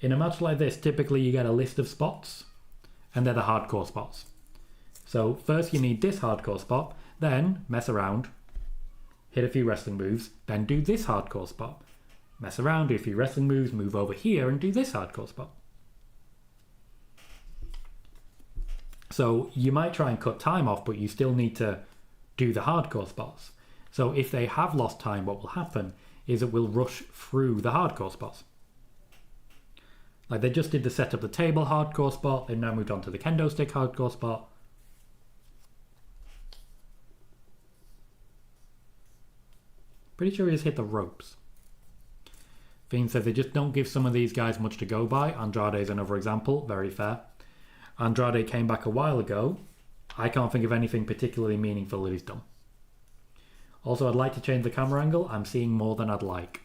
In a match like this, typically you get a list of spots, and they're the hardcore spots. So first you need this hardcore spot, then mess around, hit a few wrestling moves, then do this hardcore spot. Mess around, do a few wrestling moves, move over here and do this hardcore spot. So you might try and cut time off, but you still need to do the hardcore spots. So if they have lost time, what will happen is it will rush through the hardcore spots. Like they just did the set up the table hardcore spot, they've now moved on to the kendo stick hardcore spot. Pretty sure he just hit the ropes. Fiend says they just don't give some of these guys much to go by. Andrade is another example, very fair. Andrade came back a while ago. I can't think of anything particularly meaningful that he's done. Also, I'd like to change the camera angle. I'm seeing more than I'd like.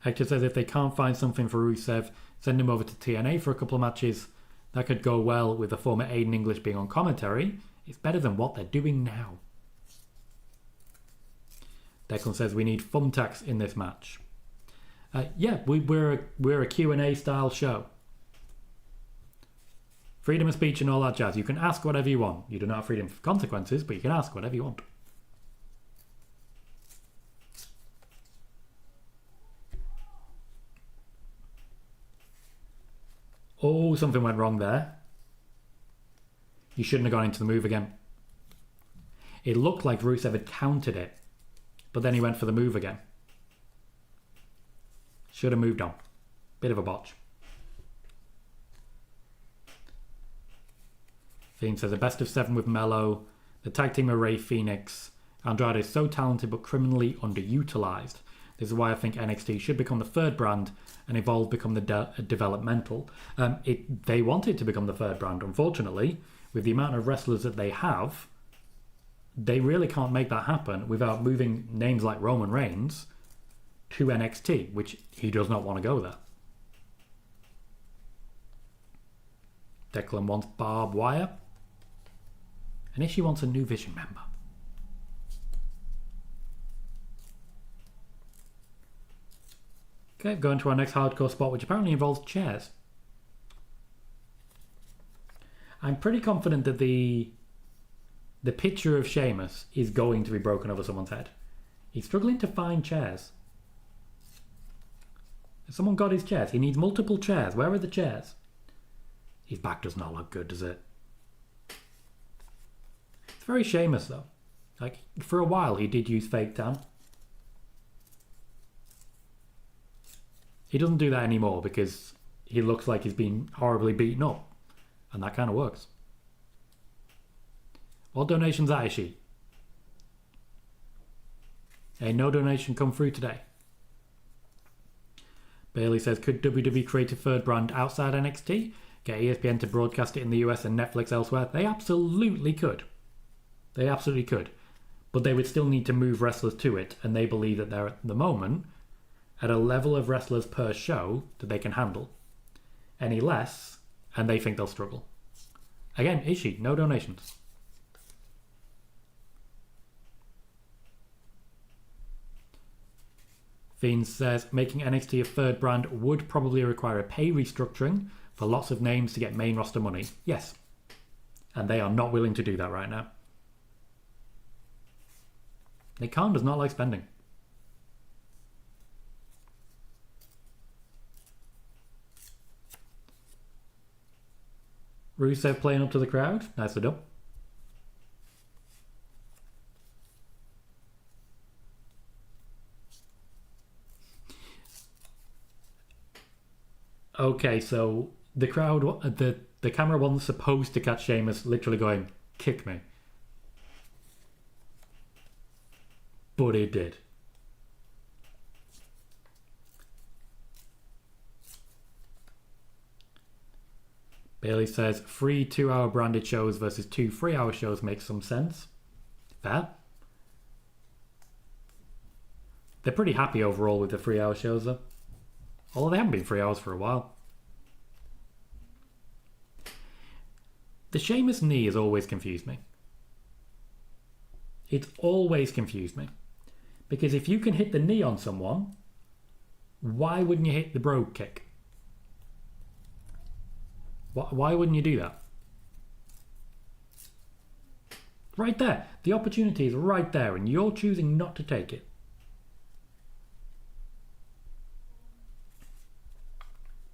Hector says if they can't find something for Rusev, send him over to TNA for a couple of matches. That could go well with the former Aiden English being on commentary. It's better than what they're doing now. Declan says we need thumbtacks in this match. Yeah, we're a Q&A style show. Freedom of speech and all that jazz. You can ask whatever you want. You do not have freedom of consequences, but you can ask whatever you want. Oh, something went wrong there. You shouldn't have gone into the move again. It looked like Rusev had countered it, but then he went for the move again. Should have moved on. Bit of a botch. Fiend says a best of 7 with Mello. The tag team are Ray Phoenix. Andrade is so talented but criminally underutilized. This is why I think NXT should become the third brand and Evolve become the developmental. They want it to become the third brand. Unfortunately, with the amount of wrestlers that they have, they really can't make that happen without moving names like Roman Reigns to NXT, which he does not want to go there. Declan wants Barbed Wire. And Ishii wants a New Vision member. Okay, going to our next hardcore spot, which apparently involves chairs. I'm pretty confident that the picture of Sheamus is going to be broken over someone's head. He's struggling to find chairs. Has someone got his chairs? He needs multiple chairs. Where are the chairs? His back does not look good, does it? It's very Sheamus, though. Like, for a while, he did use fake tan. He doesn't do that anymore because he looks like he's been horribly beaten up. And that kind of works. What donations are she? Hey, no donation come through today. Bailey says, could WWE create a third brand outside NXT? Get ESPN to broadcast it in the US and Netflix elsewhere? They absolutely could. They absolutely could. But they would still need to move wrestlers to it, and they believe that they're, at the moment, at a level of wrestlers per show that they can handle. Any less, and they think they'll struggle. Again, Ishii, no donations. Fiend says, making NXT a third brand would probably require a pay restructuring for lots of names to get main roster money. Yes. And they are not willing to do that right now. Nick Khan does not like spending. Rusev playing up to the crowd. Nicely done. Okay, so the crowd, the camera wasn't supposed to catch Sheamus literally going, kick me. But it did. Bailey says 3 2-hour branded shows versus 2 3-hour shows makes some sense. Fair. They're pretty happy overall with the 3-hour shows though. Although they haven't been 3 hours for a while. The Sheamus knee has always confused me. It's always confused me. Because if you can hit the knee on someone, why wouldn't you hit the brogue kick? Why wouldn't you do that? Right there. The opportunity is right there and you're choosing not to take it.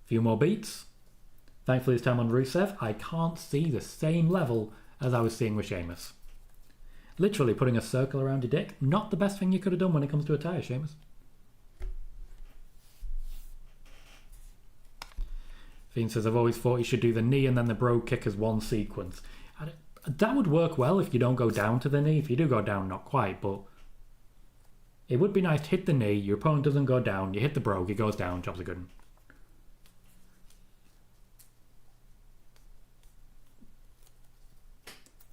Few more beats. Thankfully this time on Rusev, I can't see the same level as I was seeing with Sheamus. Literally putting a circle around your dick, not the best thing you could have done when it comes to attire, Sheamus. Fiend says, I've always thought you should do the knee and then the brogue kick as one sequence. That would work well if you don't go down to the knee. If you do go down, not quite, but it would be nice to hit the knee, your opponent doesn't go down, you hit the brogue, it goes down, job's a good one.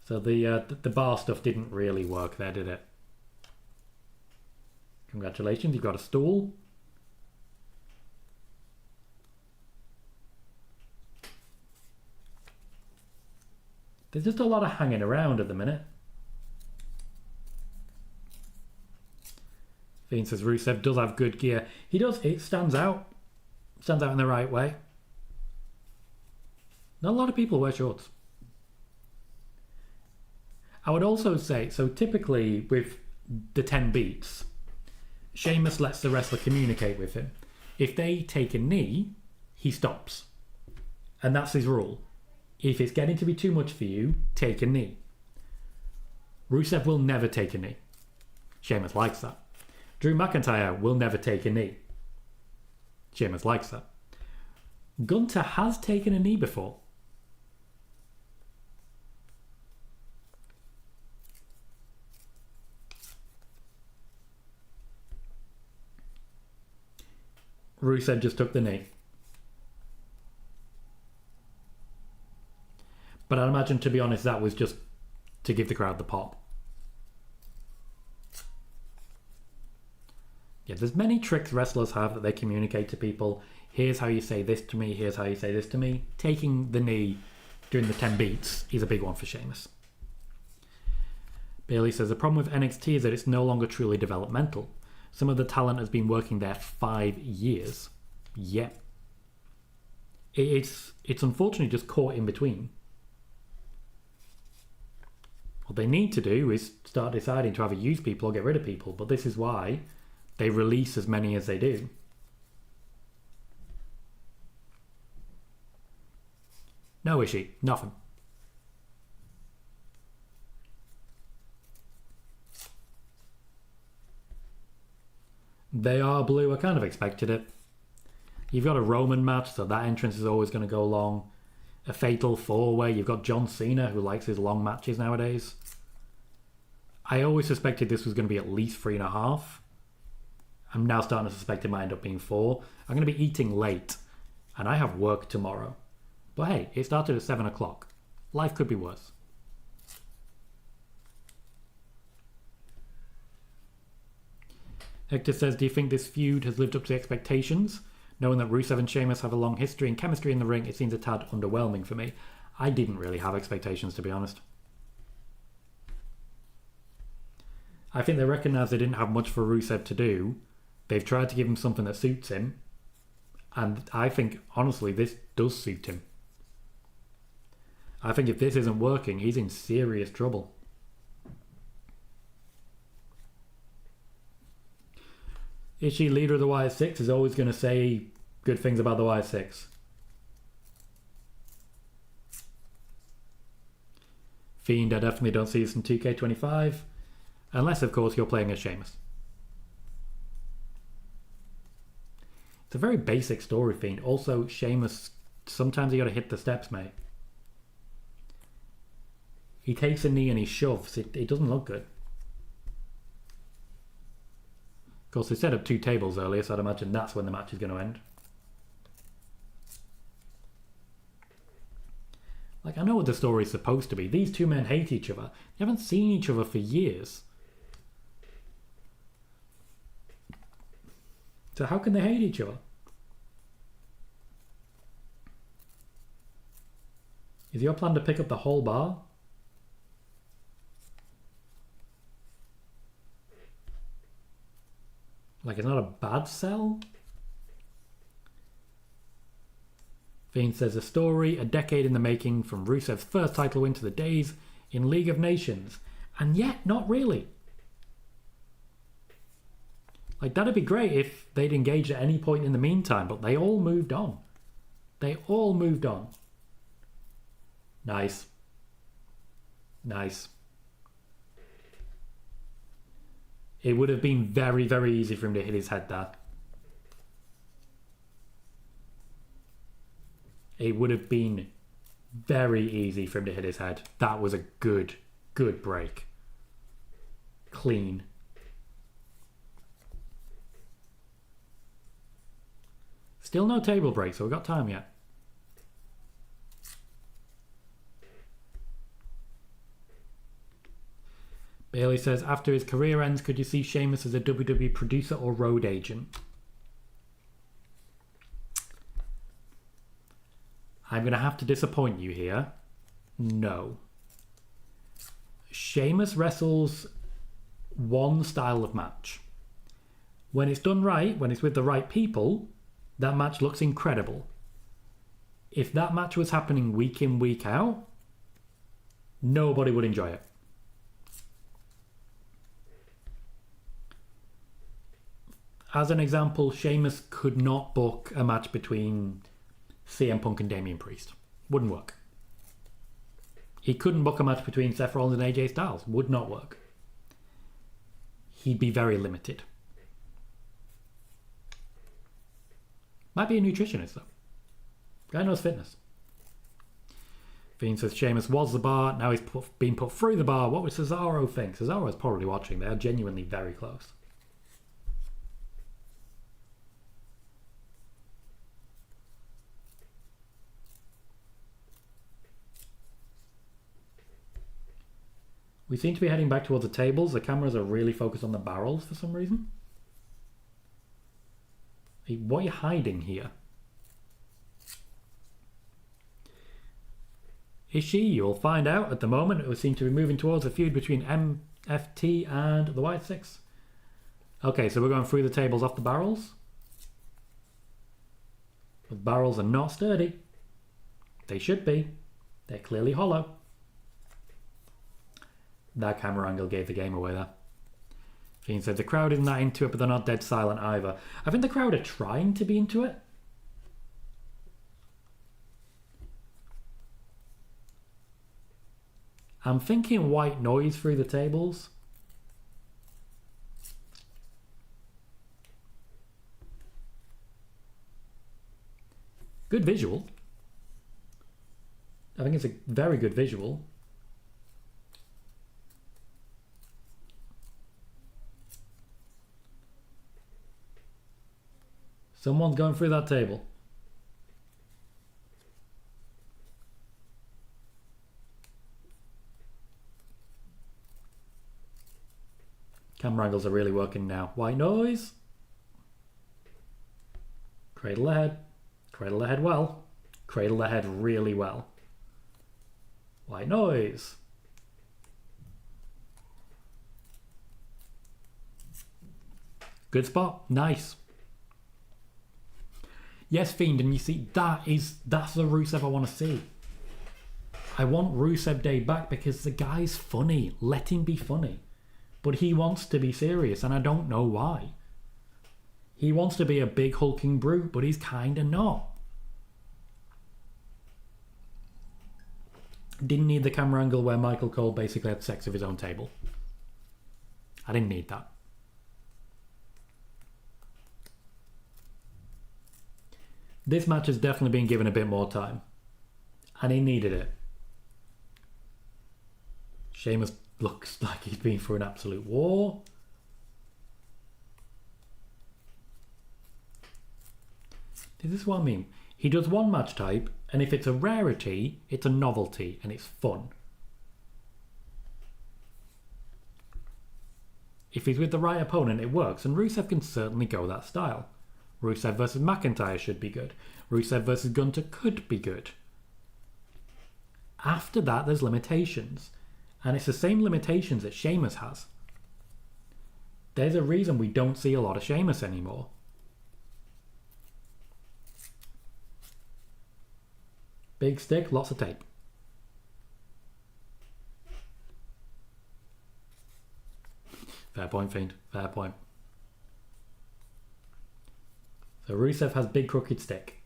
So the bar stuff didn't really work there, did it? Congratulations, you've got a stool. There's just a lot of hanging around at the minute. Fiend says Rusev does have good gear. He does, it stands out. Stands out in the right way. Not a lot of people wear shorts. I would also say, so typically with the 10 beats, Sheamus lets the wrestler communicate with him. If they take a knee, he stops. And that's his rule. If it's getting to be too much for you, take a knee. Rusev will never take a knee. Sheamus likes that. Drew McIntyre will never take a knee. Sheamus likes that. Gunter has taken a knee before. Rusev just took the knee. But I'd imagine, to be honest, that was just to give the crowd the pop. Yeah, there's many tricks wrestlers have that they communicate to people. Here's how you say this to me, here's how you say this to me. Taking the knee during the 10 beats is a big one for Sheamus. Bailey says, the problem with NXT is that it's no longer truly developmental. Some of the talent has been working there 5 years. Yeah. It's unfortunately just caught in between. What they need to do is start deciding to either use people or get rid of people, but this is why they release as many as they do. No issue, nothing. They are blue, I kind of expected it. You've got a Roman match, so that entrance is always going to go long. A fatal 4-way, you've got John Cena, who likes his long matches nowadays. I always suspected this was going to be at least 3.5. I'm now starting to suspect it might end up being 4. I'm going to be eating late, and I have work tomorrow. But hey, it started at 7 o'clock. Life could be worse. Hector says, do you think this feud has lived up to expectations? Knowing that Rusev and Sheamus have a long history and chemistry in the ring, it seems a tad underwhelming for me. I didn't really have expectations, to be honest. I think they recognise they didn't have much for Rusev to do. They've tried to give him something that suits him. And I think, honestly, this does suit him. I think if this isn't working, he's in serious trouble. Is she leader of the Wyatt Six? Is always going to say good things about the Wyatt Six. Fiend, I definitely don't see this in 2K25. Unless, of course, you're playing as Sheamus. It's a very basic story, Fiend. Also, Sheamus, sometimes you got to hit the steps, mate. He takes a knee and he shoves. It doesn't look good. Of course, they set up 2 tables earlier, so I'd imagine that's when the match is going to end. what the story's supposed to be. These two men hate each other. They haven't seen each other for years. So how can they hate each other? Is your plan to pick up the whole bar? Like, it's not a bad sell? Fiend says, a story a decade in the making from Rusev's first title win to the days in League of Nations. And yet, not really. Like, that'd be great if they'd engaged at any point in the meantime, but they all moved on. They all moved on. Nice. Nice. It would have been very, very easy for him to hit his head there. It would have been very easy for him to hit his head. That was a good, good break. Clean. Still no table break, so we've got time yet. Bailey says, after his career ends, could you see Sheamus as a WWE producer or road agent? I'm going to have to disappoint you here. No. Sheamus wrestles one style of match. When it's done right, when it's with the right people, that match looks incredible. If that match was happening week in, week out, nobody would enjoy it. As an example, Sheamus could not book a match between CM Punk and Damian Priest. Wouldn't work. He couldn't book a match between Seth Rollins and AJ Styles. Would not work. He'd be very limited. Might be a nutritionist, though. Guy knows fitness. Fiend says Sheamus was the bar. Now he's been put through the bar. What would Cesaro think? Cesaro's probably watching. They are genuinely very close. We seem to be heading back towards the tables. The cameras are really focused on the barrels for some reason. Hey, what are you hiding here? Is she? You'll find out. At the moment, we seem to be moving towards a feud between MFT and the Wyatt Six. Okay, so we're going through the tables off the barrels. The barrels are not sturdy. They should be. They're clearly hollow. That camera angle gave the game away there. Fiend said the crowd isn't that into it, but they're not dead silent either. I think the crowd are trying to be into it. I'm thinking white noise through the tables. Good visual. I think it's a very good visual. Someone's going through that table. Camera angles are really working now. White noise. Cradle the head. Cradle the head well. Cradle the head really well. White noise. Good spot. Nice. Yes, Fiend, and you see, that's the Rusev I want to see. I want Rusev Day back because the guy's funny. Let him be funny. But he wants to be serious, and I don't know why. He wants to be a big hulking brute, but he's kind of not. Didn't need the camera angle where Michael Cole basically had sex with his own table. I didn't need that. This match has definitely been given a bit more time. And he needed it. Sheamus looks like he's been through an absolute war. This is what I mean. He does one match type And if it's a rarity, it's a novelty and it's fun. If he's with the right opponent, it works, and Rusev can certainly go that style. Rusev versus McIntyre should be good. Rusev versus Gunter could be good. After that, there's limitations. And it's the same limitations that Sheamus has. There's a reason we don't see a lot of Sheamus anymore. Big stick, lots of tape. Fair point, Fiend. Fair point. So Rusev has big crooked stick.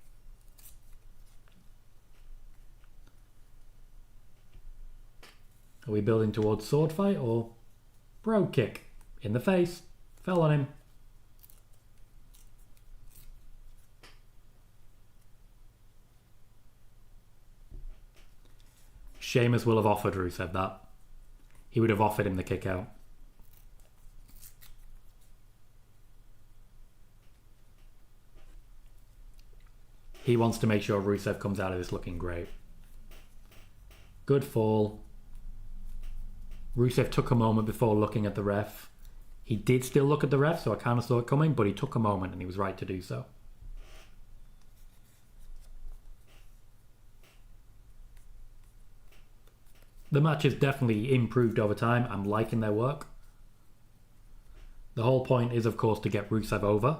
Are we building towards sword fight or bro kick? In the face. Fell on him. Sheamus will have offered Rusev that. He would have offered him the kick out. He wants to make sure Rusev comes out of this looking great. Good fall. Rusev took a moment before looking at the ref. He did still look at the ref, so I kind of saw it coming, but he took a moment and he was right to do so. The match has definitely improved over time. I'm liking their work. The whole point is, of course, to get Rusev over.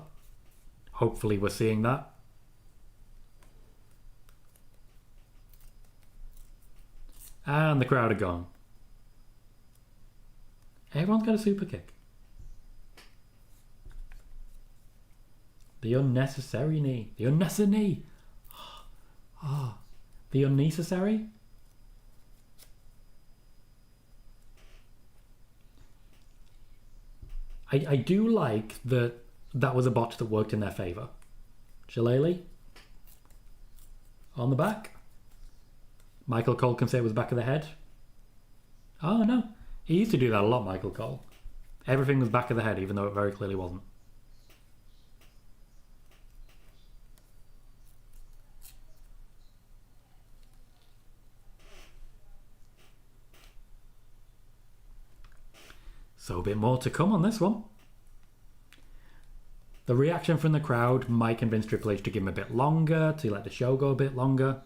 Hopefully we're seeing that. And the crowd are gone. Everyone's got a super kick. The unnecessary knee. The unnecessary knee. Oh, the unnecessary. I do like that was a botch that worked in their favour. Shillelagh on the back. Michael Cole can say it was back of the head. Oh no, he used to do that a lot, Michael Cole. Everything was back of the head, even though it very clearly wasn't. So a bit more to come on this one. The reaction from the crowd might convince Triple H to give him a bit longer, to let the show go a bit longer.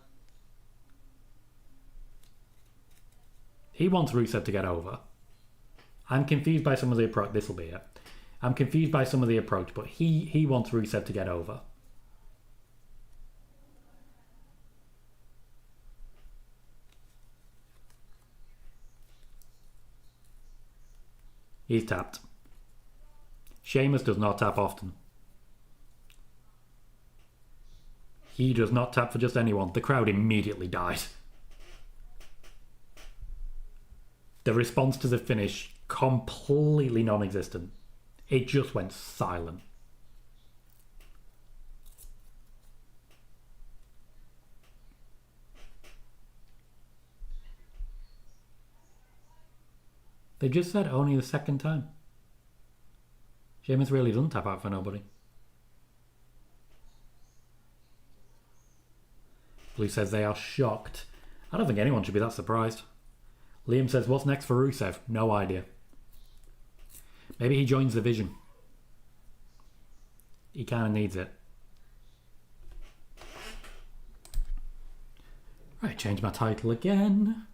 He wants Rusev to get over. I'm confused by some of the approach. This will be it. I'm confused by some of the approach, but he wants Rusev to get over. He's tapped. Sheamus does not tap often. He does not tap for just anyone. The crowd immediately died. The response to the finish, completely non-existent. It just went silent. They just said only the second time. Sheamus really doesn't tap out for nobody. Blue says they are shocked. I don't think anyone should be that surprised. Liam says, what's next for Rusev? No idea. Maybe he joins the Vision. He kind of needs it. Right, change my title again.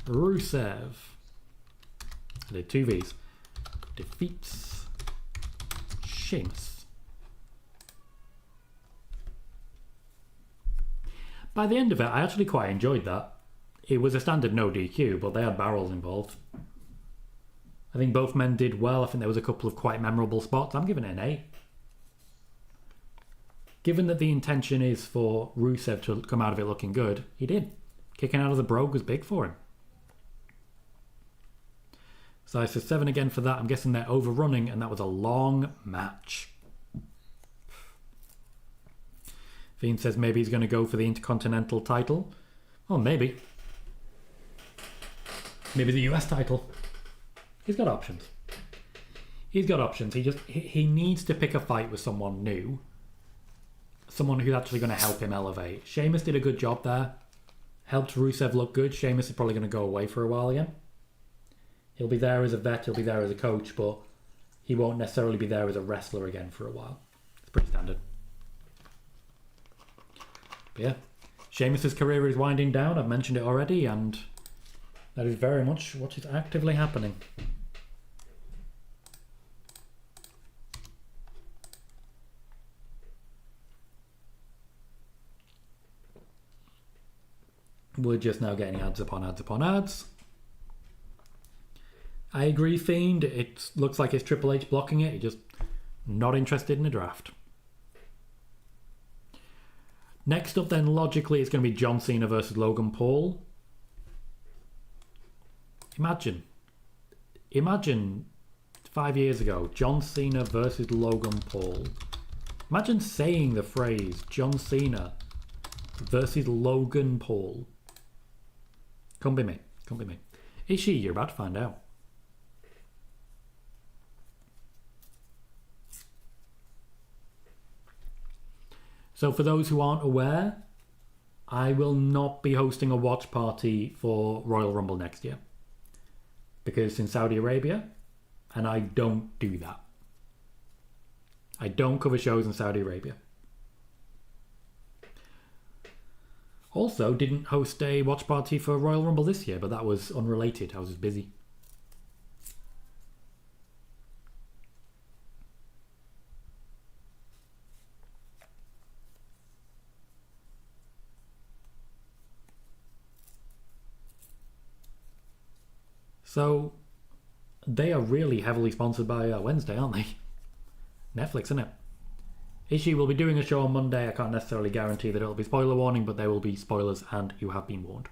Rusev. I did 2 V's. Defeats Sheamus. By the end of it, I actually quite enjoyed that. It was a standard no DQ, but they had barrels involved. I think both men did well. I think there was a couple of quite memorable spots. I'm giving it an 8. Given that the intention is for Rusev to come out of it looking good, he did. Kicking out of the brogue was big for him. So I said 7 again for that. I'm guessing they're overrunning, and that was a long match. Fiend says maybe he's going to go for the Intercontinental title. Oh, maybe. Maybe the US title. He's got options. He's got options. He needs to pick a fight with someone new. someone who's actually going to help him elevate. Sheamus did a good job there. Helped Rusev look good. Sheamus is probably going to go away for a while again. He'll be there as a vet, he'll be there as a coach, but he won't necessarily be there as a wrestler again for a while. It's pretty standard. But yeah, Sheamus' career is winding down. I've mentioned it already, and that is very much what is actively happening. We're just now getting ads upon ads upon ads. I agree, Fiend. It looks like it's Triple H blocking it. He's just not interested in a draft. Next up then, logically, it's going to be John Cena versus Logan Paul. Imagine 5 years ago, John Cena versus Logan Paul. Imagine saying the phrase John Cena versus Logan Paul. Come be me. Come be me. Is she? You're about to find out. So for those who aren't aware, I will not be hosting a watch party for Royal Rumble next year. Because it's in Saudi Arabia, and I don't do that. I don't cover shows in Saudi Arabia. Also, didn't host a watch party for Royal Rumble this year, but that was unrelated. I was just busy. So, they are really heavily sponsored by Wednesday, aren't they? Netflix, isn't it? Ishii will be doing a show on Monday. I can't necessarily guarantee that it'll be spoiler warning, but there will be spoilers and you have been warned.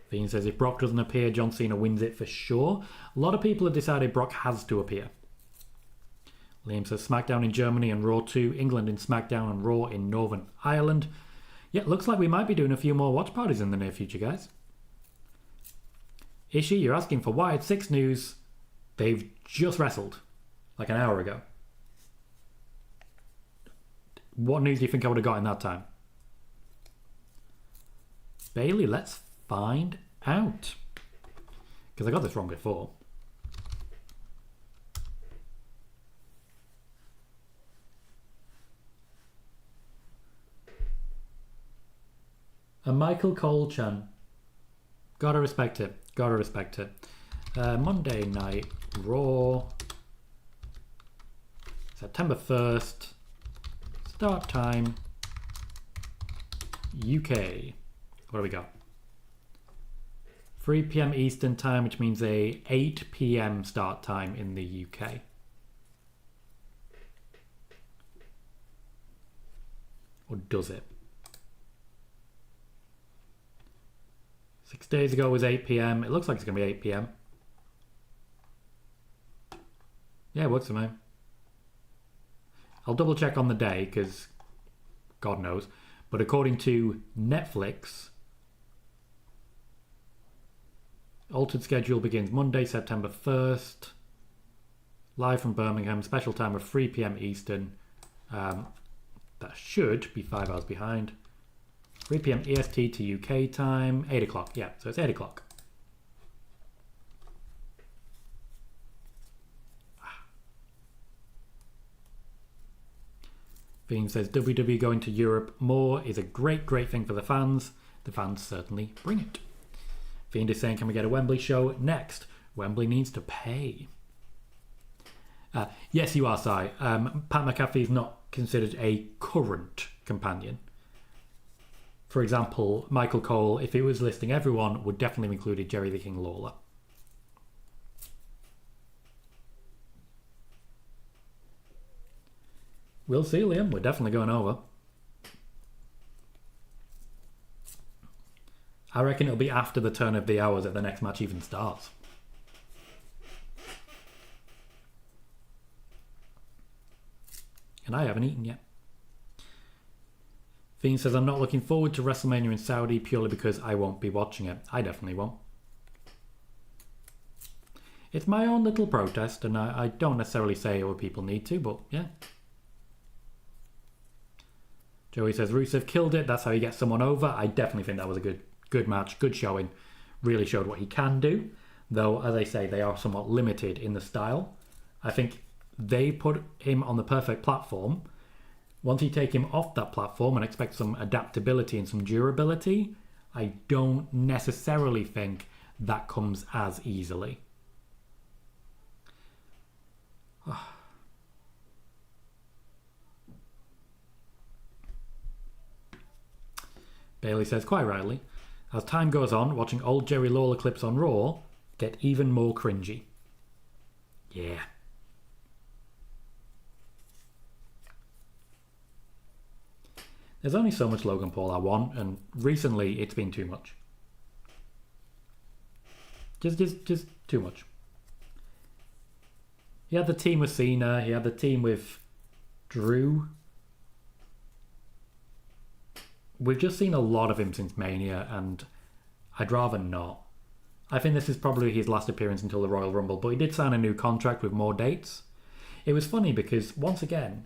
Fiend says if Brock doesn't appear, John Cena wins it for sure. A lot of people have decided Brock has to appear. Liam says SmackDown in Germany and Raw 2, England in SmackDown and Raw in Northern Ireland. Yeah, looks like we might be doing a few more watch parties in the near future, guys. Ishii, you're asking for Wyatt 6 news. They've just wrestled. Like an hour ago. What news do you think I would have got in that time? Bailey, let's find out. Because I got this wrong before. And Michael Cole-chan. Gotta respect it. Gotta respect it. Monday Night Raw. September 1st. Start time. UK. What do we got? 3 p.m. Eastern time, which means a 8 p.m. start time in the UK. Or does it? 6 days ago was 8 p.m. It looks like it's going to be 8 p.m. Yeah, it works for me. I'll double check on the day because God knows. But according to Netflix, altered schedule begins Monday, September 1st. Live from Birmingham, special time of 3 p.m. Eastern. That should be 5 hours behind. 3 p.m. EST to UK time. 8 o'clock. Yeah, so it's 8 o'clock. Fiend says WWE going to Europe more is a great, great thing for the fans. The fans certainly bring it. Fiend is saying, can we get a Wembley show next? Wembley needs to pay. Yes, you are, Si. Pat McAfee is not considered a current companion. For example, Michael Cole, if he was listing everyone, would definitely have included Jerry the King Lawler. We'll see, Liam. We're definitely going over. I reckon it'll be after the turn of the hours that the next match even starts. And I haven't eaten yet. Fiend says, I'm not looking forward to WrestleMania in Saudi purely because I won't be watching it. I definitely won't. It's my own little protest, and I don't necessarily say it what people need to, but yeah. Joey says Rusev killed it. That's how you get someone over. I definitely think that was a good match, good showing. Really showed what he can do. Though, as I say, they are somewhat limited in the style. I think they put him on the perfect platform. Once you take him off that platform and expect some adaptability and some durability, I don't necessarily think that comes as easily. Bailey says, quite rightly, as time goes on, watching old Jerry Lawler clips on Raw get even more cringy. Yeah. There's only so much Logan Paul I want, and recently it's been too much. Just too much. He had the team with Cena, he had the team with Drew. We've just seen a lot of him since Mania, and I'd rather not. I think this is probably his last appearance until the Royal Rumble, but he did sign a new contract with more dates. It was funny because, once again,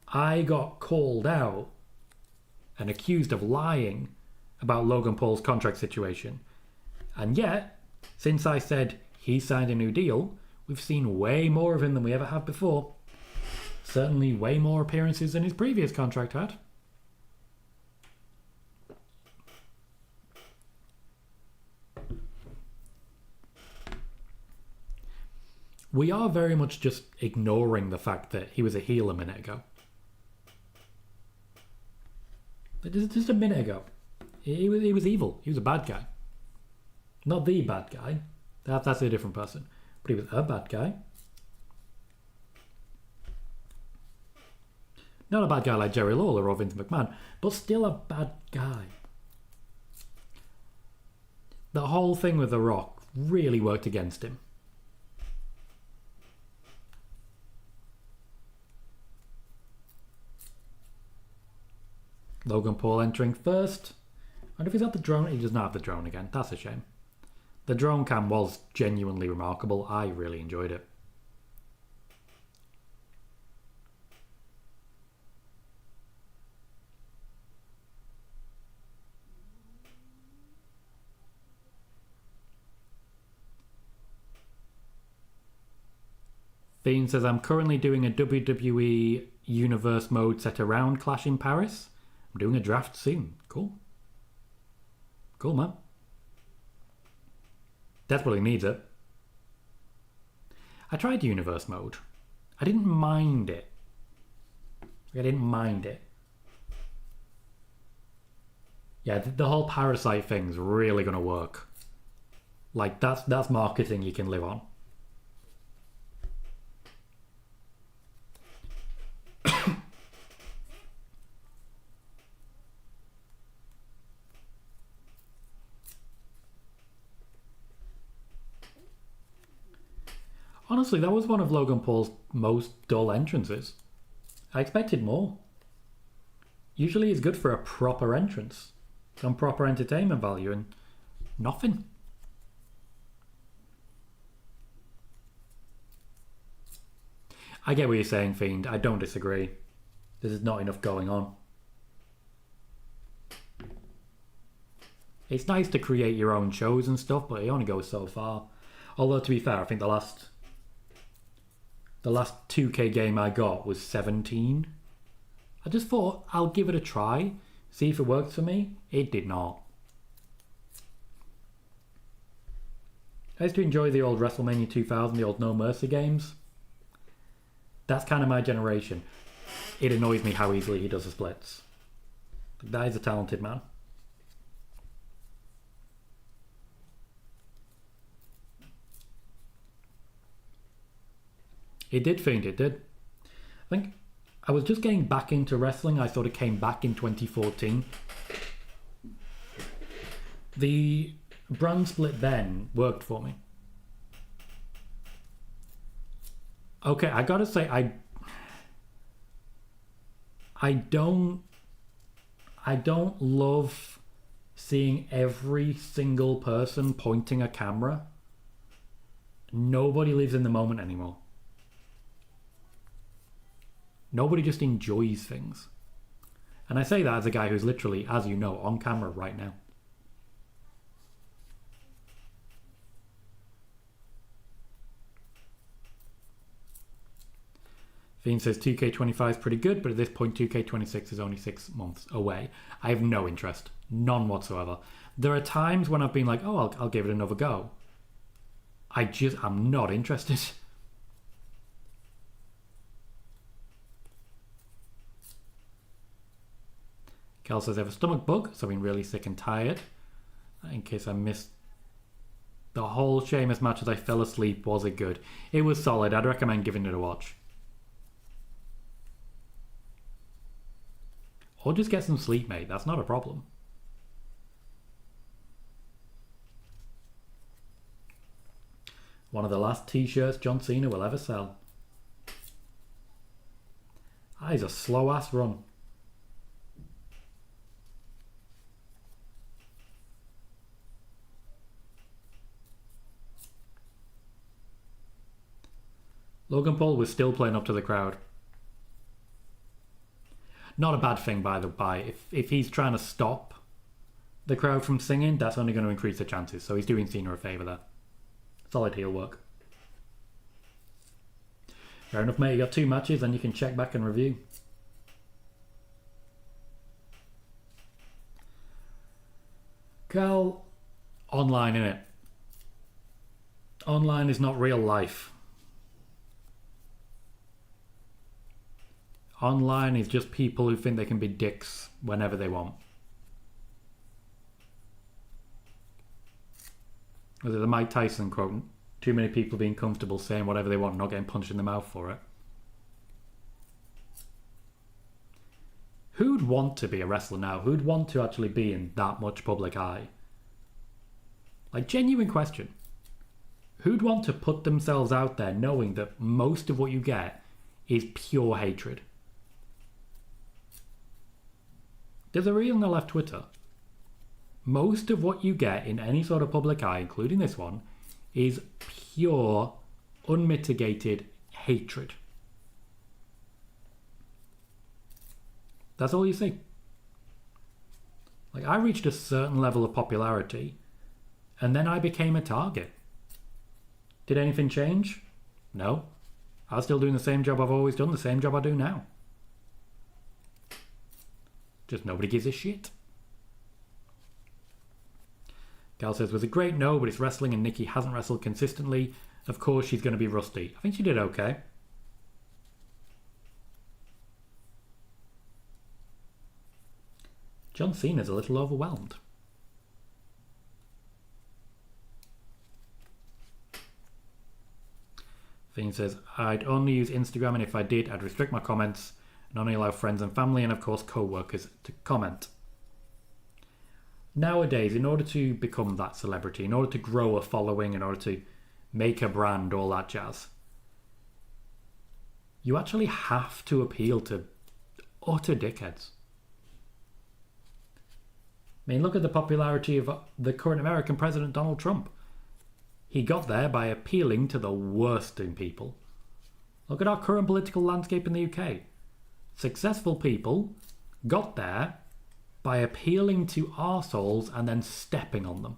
I got called out and accused of lying about Logan Paul's contract situation. And yet, since I said he signed a new deal, we've seen way more of him than we ever have before. Certainly way more appearances than his previous contract had. We are very much just ignoring the fact that he was a heel a minute ago. Just a minute ago. He was evil. He was a bad guy. Not the bad guy. That's a different person. But he was a bad guy. Not a bad guy like Jerry Lawler or Vince McMahon, but still a bad guy. The whole thing with The Rock really worked against him. Logan Paul entering first. And if he's got the drone, he does not have the drone again. That's a shame. The drone cam was genuinely remarkable. I really enjoyed it. Fiend says, I'm currently doing a WWE Universe mode set around Clash in Paris. I'm doing a draft soon. Cool. Cool, man. Desperately needs it. I tried Universe mode. I didn't mind it. Yeah, the whole Parasite thing's really going to work. Like, that's marketing you can live on. Honestly, that was one of Logan Paul's most dull entrances. I expected more. Usually it's good for a proper entrance. Some proper entertainment value, and nothing. I get what you're saying, Fiend. I don't disagree. There's not enough going on. It's nice to create your own shows and stuff, but it only goes so far. Although, to be fair, I think the last 2K game I got was 17. I just thought I'll give it a try, see if it works for me. It did not. I used to enjoy the old WrestleMania 2000, the old No Mercy games. That's kind of my generation. It annoys me how easily he does the splits. That is a talented man. It did, Fiend, it did. I think I was just getting back into wrestling. I sort of came back in 2014. The brand split then worked for me. Okay, I gotta say, I don't love seeing every single person pointing a camera. Nobody lives in the moment anymore. Nobody just enjoys things. And I say that as a guy who's literally, as you know, on camera right now. Fiend says 2K25 is pretty good, but at this point 2K26 is only 6 months away. I have no interest. None whatsoever. There are times when I've been like, oh, I'll give it another go. I'm not interested. Kel says I have a stomach bug, so I've been really sick and tired. In case I missed the whole Sheamus match as I fell asleep, was it good? It was solid. I'd recommend giving it a watch. Or just get some sleep, mate. That's not a problem. One of the last t-shirts John Cena will ever sell. That is a slow-ass run. Logan Paul was still playing up to the crowd. Not a bad thing, by the by. If he's trying to stop the crowd from singing, that's only going to increase the chances. So he's doing Cena a favour there. Solid heel work. Fair enough, mate. You got 2 matches and you can check back and review. Cal, online, innit? Online is not real life. Online is just people who think they can be dicks whenever they want. Was it the Mike Tyson quote? Too many people being comfortable saying whatever they want, not getting punched in the mouth for it. Who'd want to be a wrestler now? Who'd want to actually be in that much public eye? Like, genuine question. Who'd want to put themselves out there knowing that most of what you get is pure hatred? There's a reason I left Twitter. Most of what you get in any sort of public eye, including this one, is pure, unmitigated hatred. That's all you see. Like, I reached a certain level of popularity, and then I became a target. Did anything change? No. I was still doing the same job I've always done, the same job I do now. Just nobody gives a shit. Gal says, was a great no, but it's wrestling and Nikki hasn't wrestled consistently. Of course she's going to be rusty. I think she did okay. John Cena's a little overwhelmed. Fiend says, I'd only use Instagram, and if I did, I'd restrict my comments and only allow friends and family and, of course, co-workers to comment. Nowadays, in order to become that celebrity, in order to grow a following, in order to make a brand, all that jazz, you actually have to appeal to utter dickheads. I mean, look at the popularity of the current American president, Donald Trump. He got there by appealing to the worst in people. Look at our current political landscape in the UK. Successful people got there by appealing to arseholes and then stepping on them.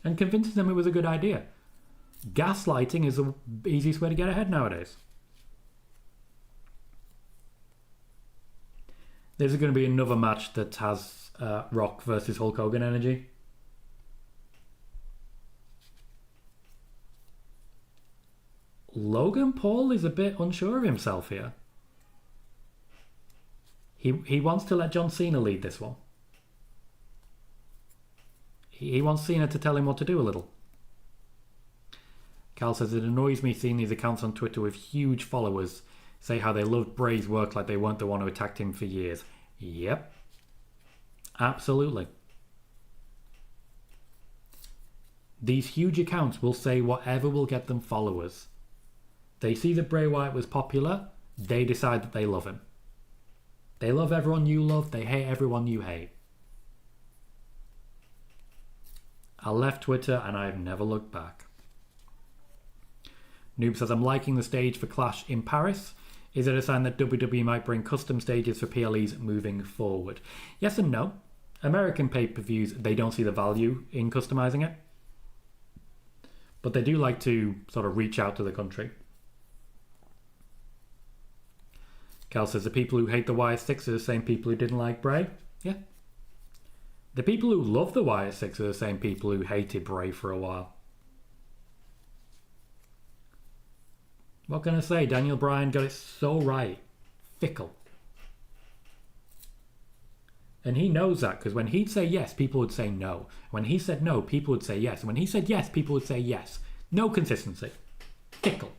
And convincing them it was a good idea. Gaslighting is the easiest way to get ahead nowadays. There's going to be another match that has Rock versus Hulk Hogan energy. Logan Paul is a bit unsure of himself here. He wants to let John Cena lead this one. He wants Cena to tell him what to do a little. Cal says, it annoys me seeing these accounts on Twitter with huge followers say how they loved Bray's work like they weren't the one who attacked him for years. Yep. Absolutely. These huge accounts will say whatever will get them followers. They see that Bray Wyatt was popular, they decide that they love him. They love everyone you love, they hate everyone you hate. I left Twitter and I've never looked back. Noob says, I'm liking the stage for Clash in Paris. Is it a sign that WWE might bring custom stages for PLEs moving forward? Yes and no. American pay-per-views, they don't see the value in customizing it. But they do like to sort of reach out to the country. Cal says the people who hate the Wyatt Six are the same people who didn't like Bray. Yeah. The people who love the Wyatt Six are the same people who hated Bray for a while. What can I say? Daniel Bryan got it so right. Fickle. And he knows that, because when he'd say yes, people would say no. When he said no, people would say yes. And when he said yes, people would say yes. No consistency. Fickle.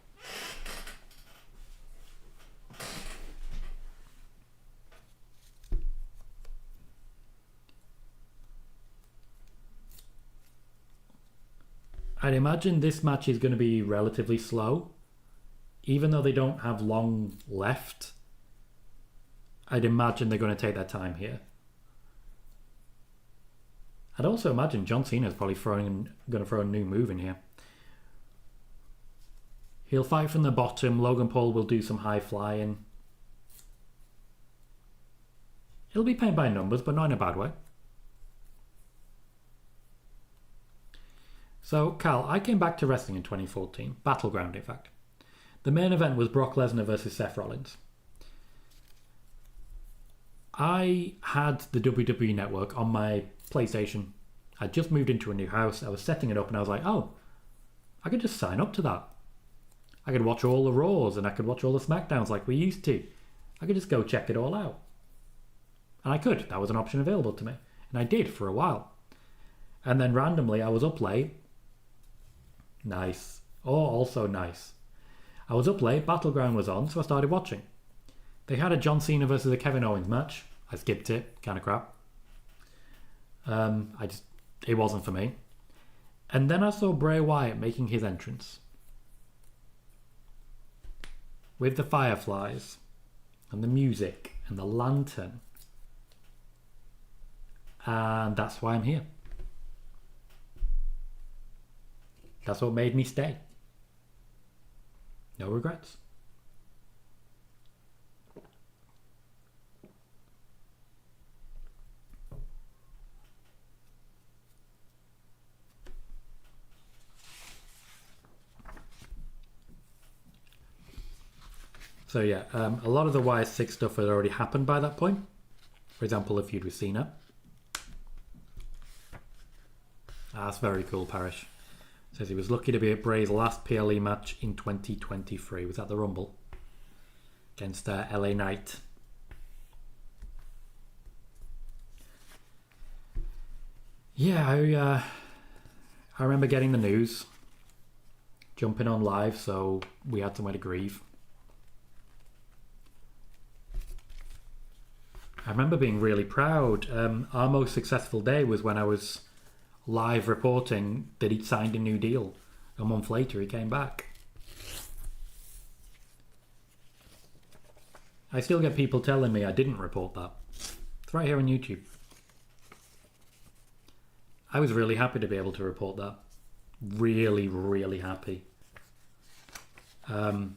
I'd imagine this match is going to be relatively slow. Even though they don't have long left, I'd imagine they're going to take their time here. I'd also imagine John Cena's probably going to throw a new move in here. He'll fight from the bottom. Logan Paul will do some high flying. It'll be paint by numbers, but not in a bad way. So, Cal, I came back to wrestling in 2014. Battleground, in fact. The main event was Brock Lesnar versus Seth Rollins. I had the WWE Network on my PlayStation. I'd just moved into a new house. I was setting it up and I was like, oh, I could just sign up to that. I could watch all the Raws and I could watch all the SmackDowns like we used to. I could just go check it all out. And I could. That was an option available to me. And I did for a while. And then randomly I was up late. Nice. Oh, also nice. I was up late, Battleground was on, so I started watching. They had a John Cena versus a Kevin Owens match. I skipped it, kind of crap. It wasn't for me. And then I saw Bray Wyatt making his entrance. With the fireflies, and the music, and the lantern. And that's why I'm here. That's what made me stay. No regrets. So yeah, a lot of the Wyatt Six stuff had already happened by that point. For example, the feud with Cena. That's very cool, Parrish. Says he was lucky to be at Bray's last PLE match in 2023. Was that the Rumble? Against LA Knight. Yeah, I remember getting the news. Jumping on live, so we had somewhere to grieve. I remember being really proud. Our most successful day was when I was live reporting that he'd signed a new deal. A month later he came back. I still get people telling me I didn't report that. It's right here on YouTube. I was really happy to be able to report that. Really, really happy. Our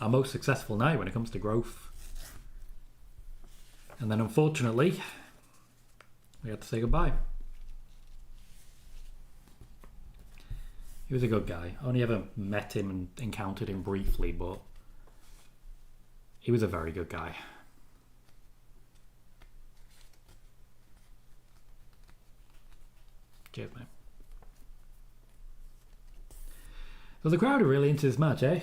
most successful night when it comes to growth. And then unfortunately, we had to say goodbye. He was a good guy. I only ever met him and encountered him briefly, but he was a very good guy. Cheers, mate. So the crowd are really into this match, eh?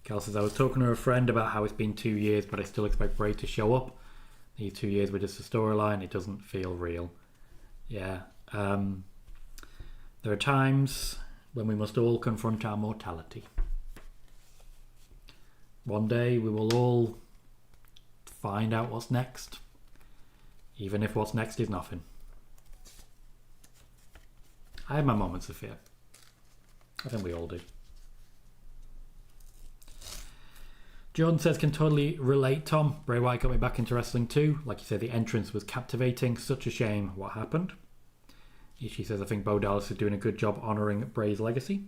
Cal says, I was talking to a friend about how it's been 2 years, but I still expect Bray to show up. These 2 years were just a storyline. It doesn't feel real. Yeah. There are times when we must all confront our mortality. One day we will all find out what's next, even if what's next is nothing. I have my moments of fear. I think we all do. Jordan says, can totally relate, Tom. Bray Wyatt got me back into wrestling too. Like you said, the entrance was captivating. Such a shame what happened. She says, I think Bo Dallas is doing a good job honouring Bray's legacy.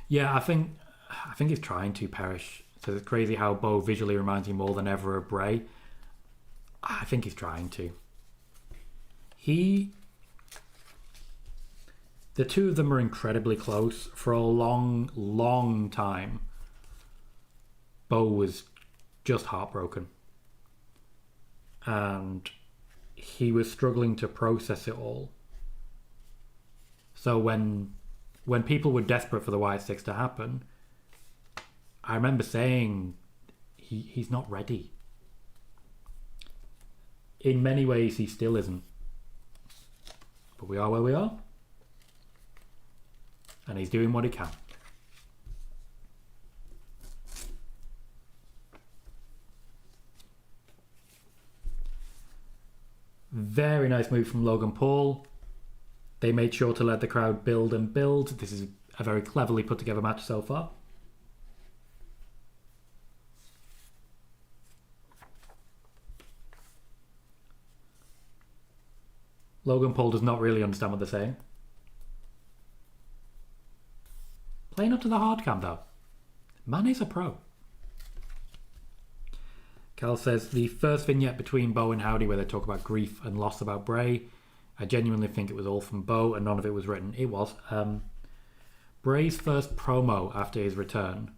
Yeah, I think he's trying to perish. So it's crazy how Bo visually reminds me more than ever of Bray. I think he's trying to. The two of them are incredibly close for a long, long time. Bo was just heartbroken. And he was struggling to process it all. So when people were desperate for the Wyatt Six to happen, I remember saying he's not ready. In many ways, he still isn't. But we are where we are. And he's doing what he can. Very nice move from Logan Paul. They made sure to let the crowd build and build. This is a very cleverly put together match so far. Logan Paul does not really understand what they're saying. Playing up to the hard cam though. Man is a pro. Cal says, the first vignette between Bo and Howdy where they talk about grief and loss about Bray, I genuinely think it was all from Bo and none of it was written. It was. Bray's first promo after his return,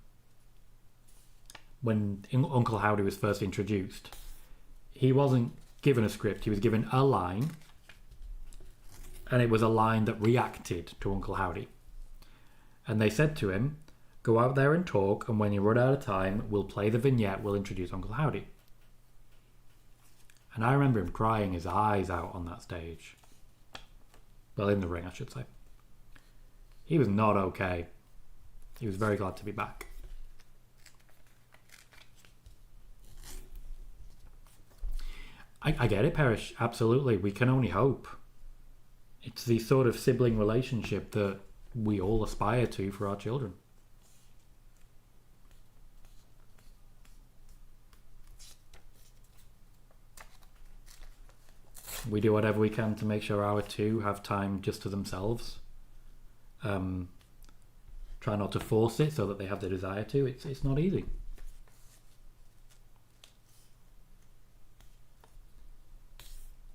when Uncle Howdy was first introduced, he wasn't given a script, he was given a line, and it was a line that reacted to Uncle Howdy. And they said to him, go out there and talk, and when you run out of time, we'll play the vignette, we'll introduce Uncle Howdy. And I remember him crying his eyes out on that stage. Well, in the ring, I should say. He was not okay. He was very glad to be back. I get it, Perish. Absolutely. We can only hope. It's the sort of sibling relationship that we all aspire to for our children. We do whatever we can to make sure our two have time just to themselves. Try not to force it so that they have the desire to. It's not easy.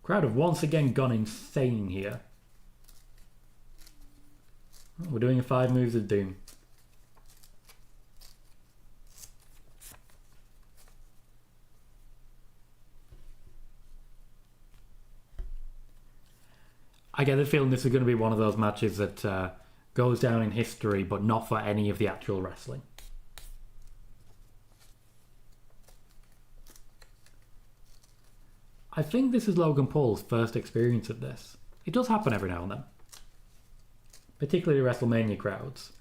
Crowd have once again gone insane here. We're doing 5 moves of doom. I get the feeling this is going to be one of those matches that goes down in history, but not for any of the actual wrestling. I think this is Logan Paul's first experience of this. It does happen every now and then, particularly WrestleMania crowds.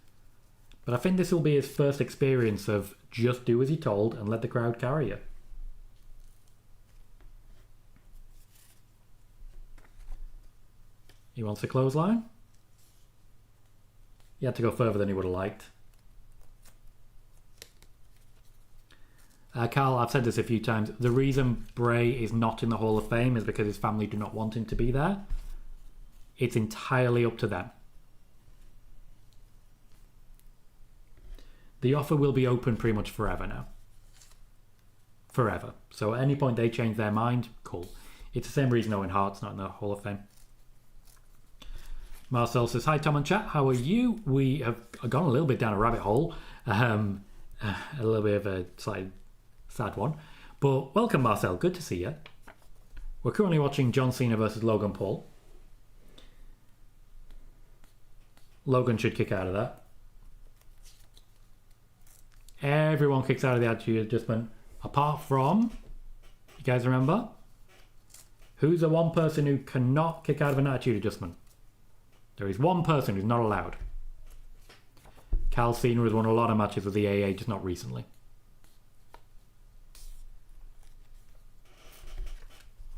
But I think this will be his first experience of just do as you're told and let the crowd carry you. He wants a clothesline. He had to go further than he would have liked. Carl, I've said this a few times. The reason Bray is not in the Hall of Fame is because his family do not want him to be there. It's entirely up to them. The offer will be open pretty much forever now. Forever. So at any point they change their mind, cool. It's the same reason Owen Hart's not in the Hall of Fame. Marcel says, hi Tom and chat, how are you? We have gone a little bit down a rabbit hole. A little bit of a slightly sad one. But welcome Marcel, good to see you. We're currently watching John Cena versus Logan Paul. Logan should kick out of that. Everyone kicks out of the Attitude Adjustment, apart from, you guys remember? Who's the one person who cannot kick out of an Attitude Adjustment? There is one person who's not allowed. Cal Cena has won a lot of matches with the AA, just not recently.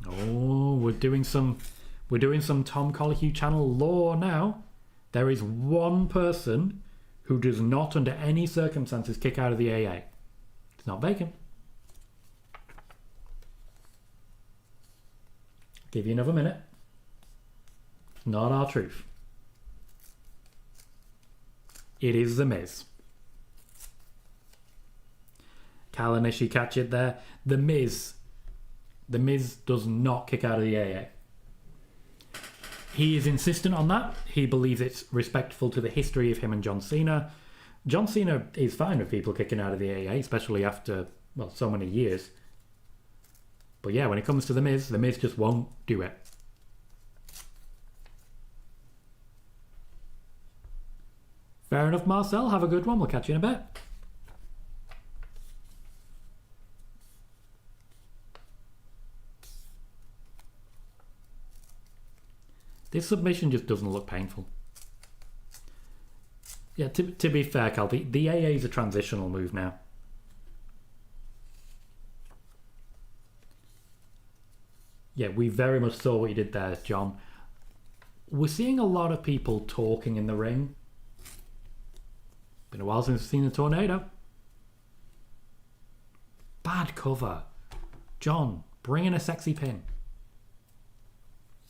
Oh, we're doing some Tom Colohue channel lore now. There is one person who does not, under any circumstances, kick out of the AA. It's not Bacon. Give you another minute. It's not our truth. It is The Miz. Cal and Ishii catch it there. The Miz does not kick out of the AA. He is insistent on that. He believes it's respectful to the history of him and John Cena. John Cena is fine with people kicking out of the AA, especially after, well, so many years. But yeah, when it comes to The Miz just won't do it. Fair enough, Marcel. Have a good one. We'll catch you in a bit. This submission just doesn't look painful. Yeah, to be fair, Cal, the AA is a transitional move now. Yeah, we very much saw what you did there, John. We're seeing a lot of people talking in the ring. Been a while since we've seen a tornado. Bad cover. John, bring in a sexy pin.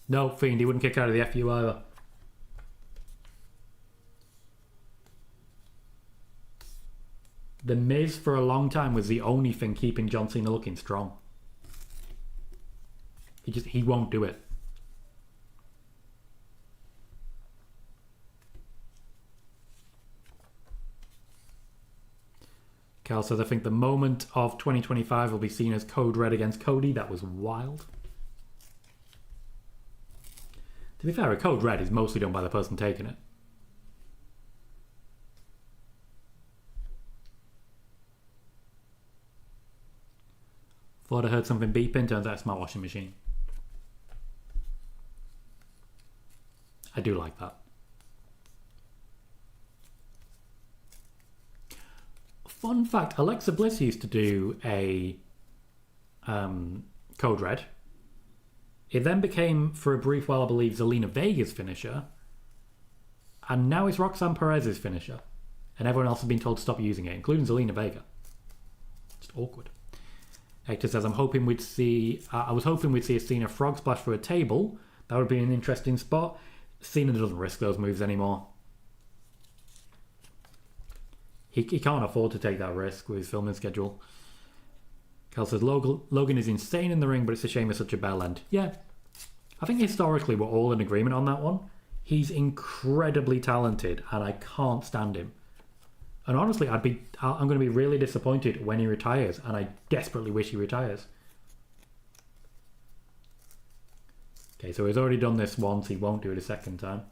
No, Fiend, he wouldn't kick out of the FU either. The Miz for a long time was the only thing keeping John Cena looking strong. He won't do it. Cal says, I think the moment of 2025 will be seen as Code Red against Cody. That was wild. To be fair, a Code Red is mostly done by the person taking it. Thought I heard something beeping, turns out it's my washing machine. I do like that. Fun fact, Alexa Bliss used to do a Code Red. It then became, for a brief while, I believe, Zelina Vega's finisher. And now it's Roxanne Perez's finisher. And everyone else has been told to stop using it, including Zelina Vega. It's awkward. Hector says, I was hoping we'd see a Cena frog splash for a table. That would be an interesting spot. Cena doesn't risk those moves anymore. He can't afford to take that risk with his filming schedule. Cal says, Logan is insane in the ring, but it's a shame it's such a bell end. Yeah. I think historically we're all in agreement on that one. He's incredibly talented, and I can't stand him. And honestly, I'm going to be really disappointed when he retires, and I desperately wish he retires. Okay, so he's already done this once. He won't do it a second time.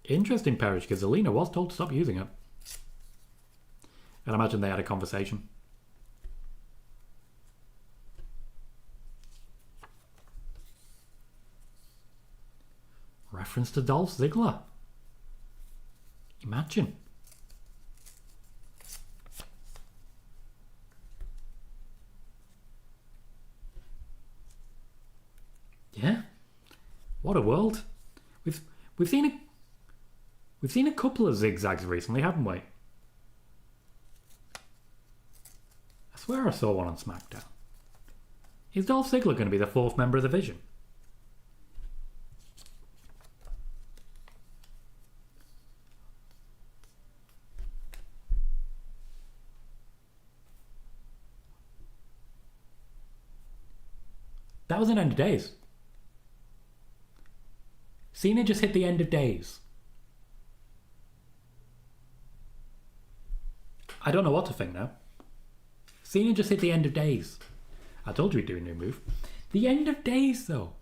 Interesting, Parrish, because Zelina was told to stop using it. And I imagine they had a conversation. Reference to Dolph Ziggler. Imagine. Yeah. What a world. We've seen a couple of zigzags recently, haven't we? I swear I saw one on SmackDown. Is Dolph Ziggler going to be the fourth member of the Vision? That was an end of days. Cena just hit the end of days. I don't know what to think now. Cena just hit the end of days. I told you he'd do a new move. The end of days, though.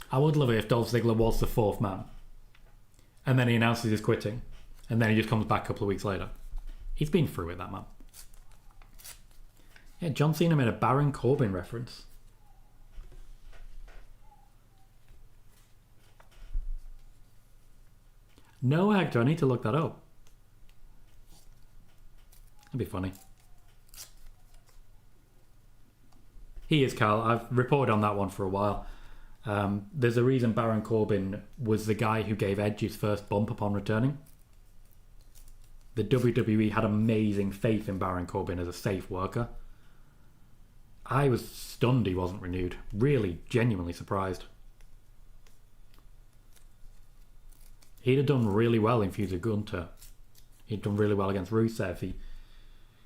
I would love it if Dolph Ziggler was the fourth man. And then he announces he's quitting. And then he just comes back a couple of weeks later. He's been through it, that man. Yeah, John Cena made a Baron Corbin reference. No, Hector, I need to look that up. That'd be funny. He is, Carl. I've reported on that one for a while. There's a reason Baron Corbin was the guy who gave Edge his first bump upon returning. The WWE had amazing faith in Baron Corbin as a safe worker. I was stunned he wasn't renewed. Really, genuinely surprised. He'd have done really well in feuds with Gunter. He'd done really well against Rusev.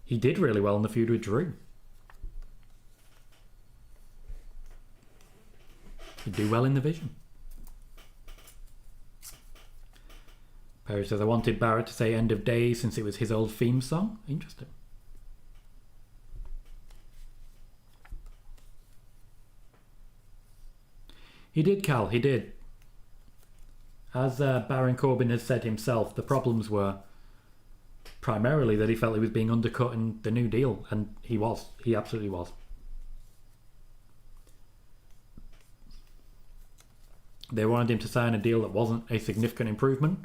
He did really well in the feud with Drew. He'd do well in the Vision. Perry says, I wanted Barrett to say End of Days since it was his old theme song. Interesting. He did, Cal, he did. As Baron Corbin has said himself, the problems were primarily that he felt he was being undercut in the New Deal, and he was. He absolutely was. They wanted him to sign a deal that wasn't a significant improvement.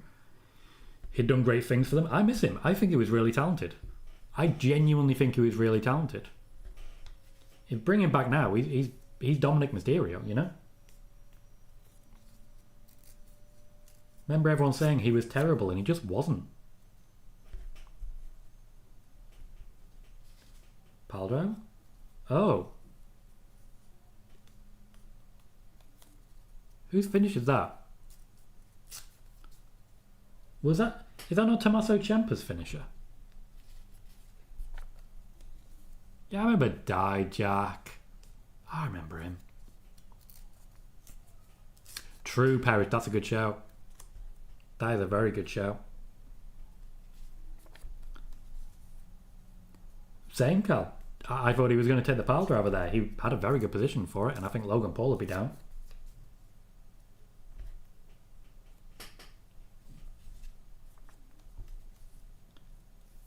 He'd done great things for them. I miss him. I think he was really talented. I genuinely think he was really talented. If bring him back now, he's Dominic Mysterio, you know? Remember everyone saying he was terrible, and he just wasn't. Paldro? Oh. Whose finish is that? Was that... Is that not Tommaso Ciampa's finisher? Yeah, I remember Dijak. I remember him. True, Parrot. That's a good shout. That is a very good shout. Same, Cal. I thought he was going to take the pile driver there. He had a very good position for it, and I think Logan Paul would be down.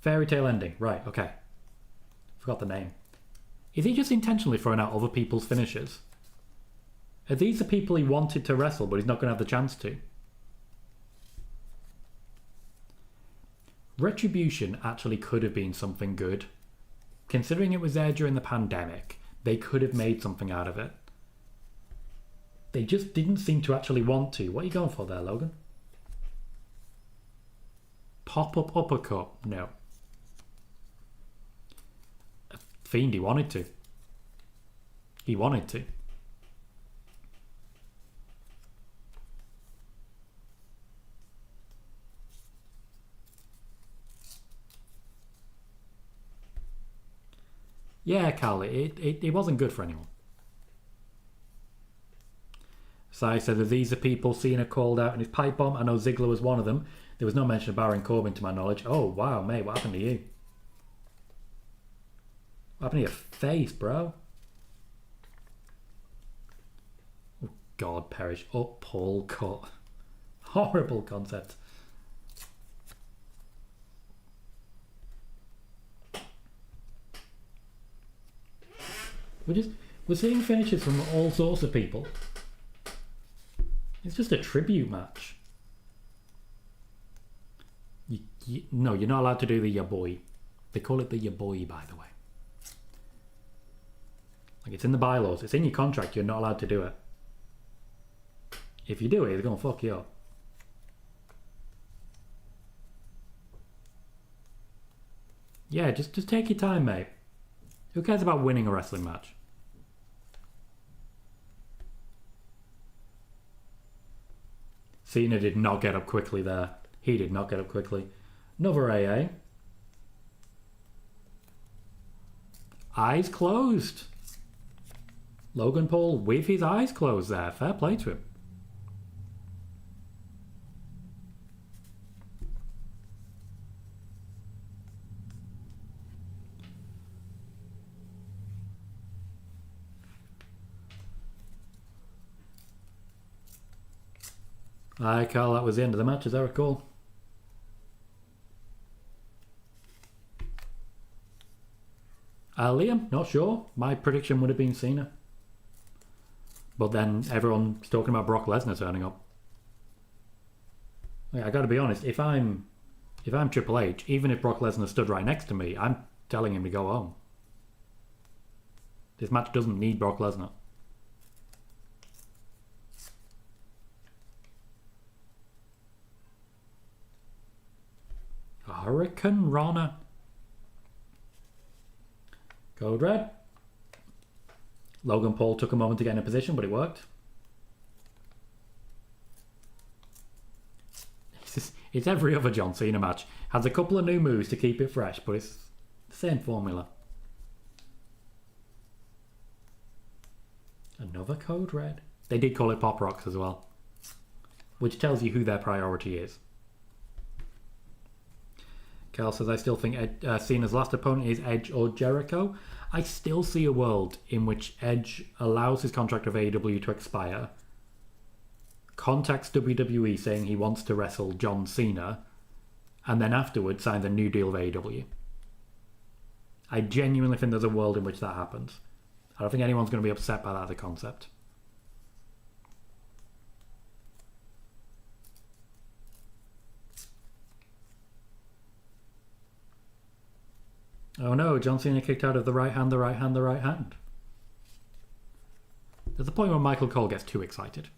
Fairy tale ending. Right, okay. Forgot the name. Is he just intentionally throwing out other people's finishes? Are these the people he wanted to wrestle, but he's not going to have the chance to? Retribution actually could have been something good. Considering it was there during the pandemic, they could have made something out of it. They just didn't seem to actually want to. What are you going for there, Logan? Pop-up uppercut? No. Fiend, he wanted to. He wanted to. Yeah, Cal, it wasn't good for anyone. Sai said that these are people Cena called out in his pipe bomb. I know Ziggler was one of them. There was no mention of Baron Corbin to my knowledge. Oh, wow, mate, what happened to you? What happened to your face, bro? Oh, God, perish. Up, pull, cut. Horrible concept. We're seeing finishes from all sorts of people. It's just a tribute match. No, you're not allowed to do the ya boy. They call it the ya boy, by the way. Like, it's in the bylaws. It's in your contract. You're not allowed to do it. If you do it, it's going to fuck you up. Yeah, just take your time, mate. Who cares about winning a wrestling match? Cena did not get up quickly there. He did not get up quickly. Another AA. Eyes closed. Logan Paul with his eyes closed there. Fair play to him. Aye, Carl, that was the end of the match, as I recall. Liam, not sure. My prediction would have been Cena. But then everyone's talking about Brock Lesnar turning up. I gotta be honest, if I'm Triple H, even if Brock Lesnar stood right next to me, I'm telling him to go home. This match doesn't need Brock Lesnar. Hurricane Rana. Code red. Logan Paul took a moment to get in a position, but it worked. It's every other John Cena match. Has a couple of new moves to keep it fresh, but it's the same formula. Another code red. They did call it Pop Rocks as well, which tells you who their priority is. Cal says, I still think Cena's last opponent is Edge or Jericho. I still see a world in which Edge allows his contract with AEW to expire, contacts WWE saying he wants to wrestle John Cena, and then afterwards signs a new deal with AEW. I genuinely think there's a world in which that happens. I don't think anyone's going to be upset by that as a concept. Oh no, John Cena kicked out of the right hand, the right hand, the right hand. There's a point where Michael Cole gets too excited.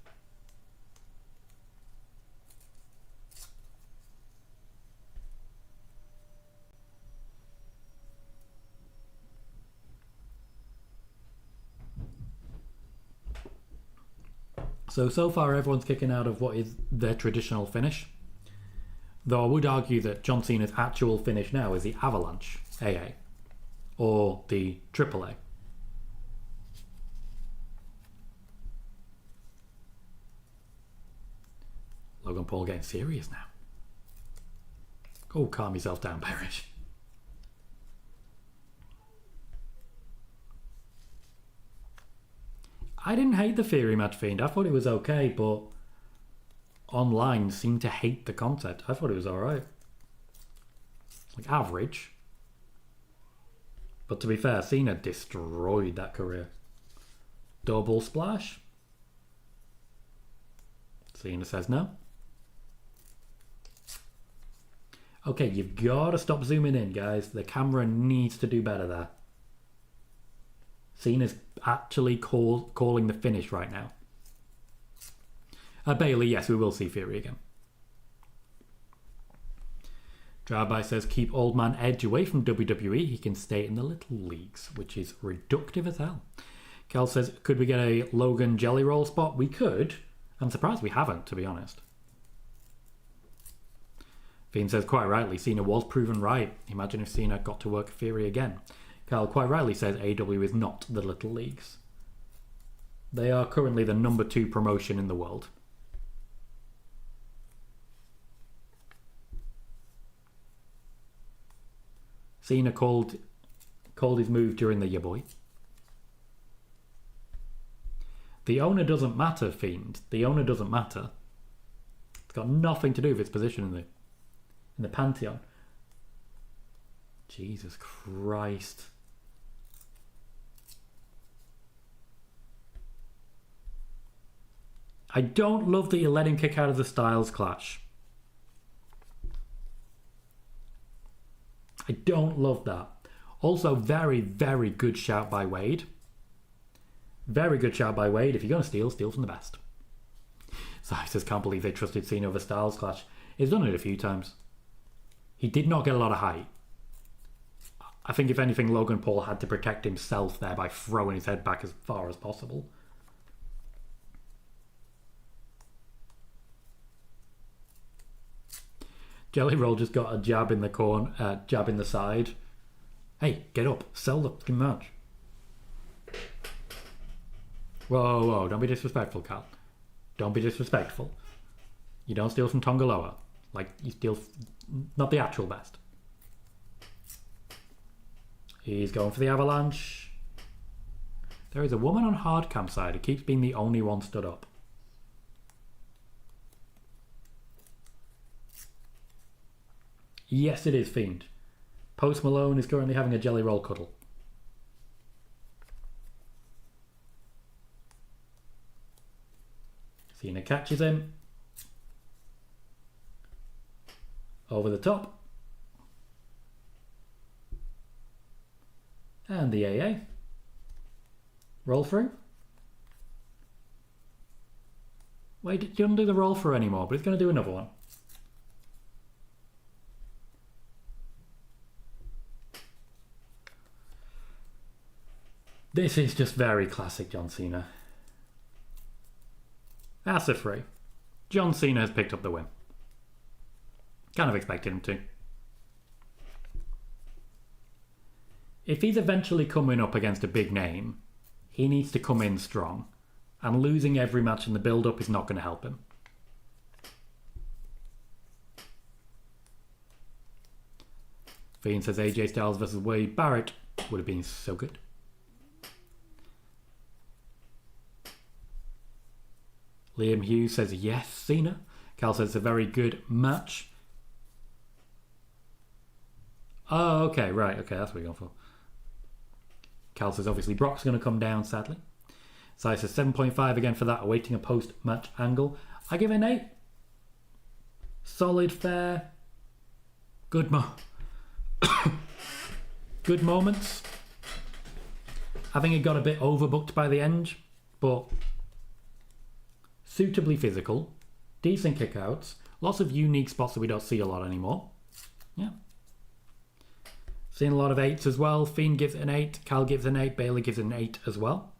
So far everyone's kicking out of what is their traditional finish. Though I would argue that John Cena's actual finish now is the Avalanche AA or the AAA. Logan Paul getting serious now. Oh, calm yourself down, Parrish. I didn't hate the Theory match, Fiend. I thought it was okay, but online seemed to hate the concept. I thought it was alright. Like average. But to be fair, Cena destroyed that career. Double splash. Cena says no. Okay, you've got to stop zooming in, guys. The camera needs to do better there. Cena's actually calling the finish right now. Bailey, yes, we will see Fury again. Drive-by says, keep old man Edge away from WWE. He can stay in the little leagues, which is reductive as hell. Cal says, could we get a Logan Jelly Roll spot? We could. I'm surprised we haven't, to be honest. Fiend says, quite rightly, Cena was proven right. Imagine if Cena got to work Fury again. Cal quite rightly says AEW is not the little leagues. They are currently the number 2 promotion in the world. Cena called his move during the Ya Boy. The owner doesn't matter, Fiend. The owner doesn't matter. It's got nothing to do with its position in the pantheon. Jesus Christ. I don't love that you let him kick out of the Styles Clash. I don't love that. Also, very, very good shout by Wade. Very good shout by Wade. If you're going to steal from the best. So he says, can't believe they trusted Cena over Styles Clash. He's done it a few times. He did not get a lot of height. I think if anything, Logan Paul had to protect himself there by throwing his head back as far as possible. Jelly Roll just got a jab in the corner, jab in the side. Hey, get up. Sell the fucking match. Whoa, whoa, don't be disrespectful, Cal. Don't be disrespectful. You don't steal from Tongaloa. Like, you steal... Not the actual best. He's going for the Avalanche. There is a woman on hard cam side who keeps being the only one stood up. Yes, it is, Fiend. Post Malone is currently having a Jelly Roll cuddle. Cena catches him. Over the top. And the AA. Roll through. Wait, you don't do the roll through anymore, but he's going to do another one. This is just very classic John Cena. That's a free. John Cena has picked up the win. Kind of expected him to. If he's eventually coming up against a big name, he needs to come in strong. And losing every match in the build-up is not going to help him. Fiend says AJ Styles versus Wade Barrett would have been so good. Liam Hughes says yes, Cena. Cal says it's a very good match. Oh, okay, right, okay, that's what we're going for. Cal says obviously Brock's going to come down, sadly. Sai says 7.5 again for that, awaiting a post-match angle. I give it an 8. Solid, fair. Good good moments. I think it got a bit overbooked by the end, but suitably physical, decent kickouts, lots of unique spots that we don't see a lot anymore. Yeah. Seeing a lot of 8s as well. Fiend gives it an 8, Cal gives it an 8, Bailey gives it an 8 as well.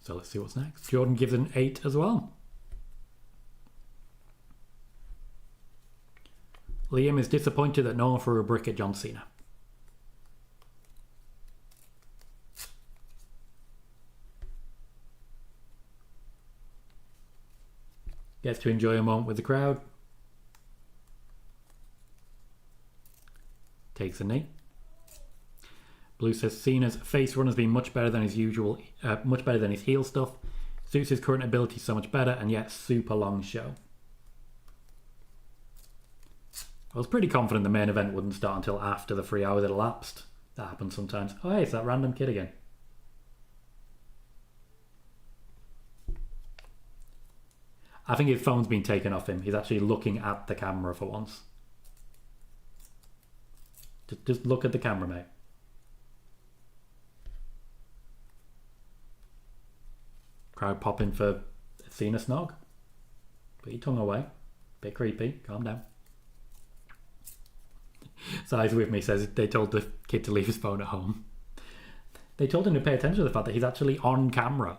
So let's see what's next. Jordan gives it an 8 as well. Liam is disappointed that no one threw a brick at John Cena. Gets to enjoy a moment with the crowd. Takes a knee. Blue says Cena's face run has been much better than his usual, much better than his heel stuff. Suits his current ability so much better, and yet super long show. I was pretty confident the main event wouldn't start until after the 3 hours had elapsed. That happens sometimes. Oh hey, it's that random kid again. I think his phone's been taken off him. He's actually looking at the camera for once. Just look at the camera, mate. Crowd popping for Cena snog. Put your tongue away. Bit creepy. Calm down. Size with me says they told the kid to leave his phone at home. They told him to pay attention to the fact that he's actually on camera.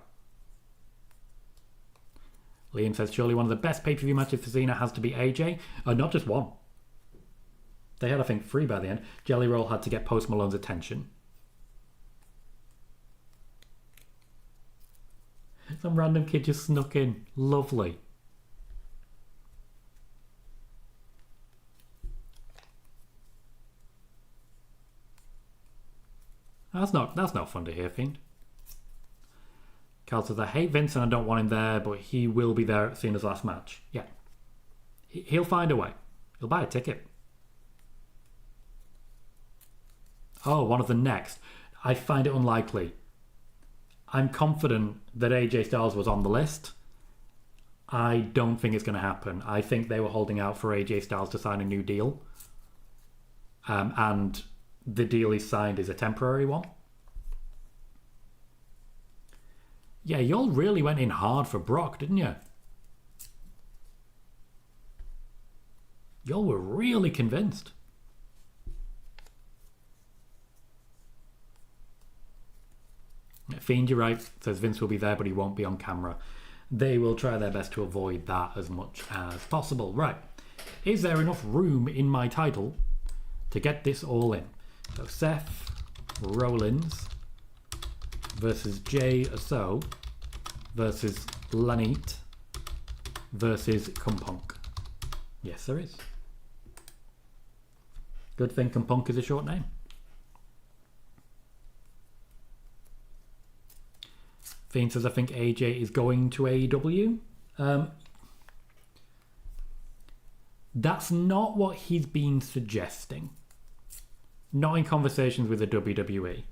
Liam says surely one of the best pay-per-view matches for Cena has to be AJ. Not just one. They had, I think, 3 by the end. Jelly Roll had to get Post Malone's attention. Some random kid just snuck in. Lovely. That's not fun to hear, Fiend. Cal says, I hate Vince and I don't want him there, but he will be there at Cena's last match. Yeah. He'll find a way. He'll buy a ticket. Oh, one of the next. I find it unlikely. I'm confident that AJ Styles was on the list. I don't think it's going to happen. I think they were holding out for AJ Styles to sign a new deal. And the deal he signed is a temporary one. Yeah, y'all really went in hard for Brock, didn't you? Y'all were really convinced. Fiend, you're right. Says Vince will be there, but he won't be on camera. They will try their best to avoid that as much as possible. Right. Is there enough room in my title to get this all in? So Seth Rollins versus Jey Uso versus Lanit versus Kumpunk. Yes, there is. Good thing Kumpunk is a short name. Fiend says, I think AJ is going to AEW. That's not what he's been suggesting. Not in conversations with the WWE.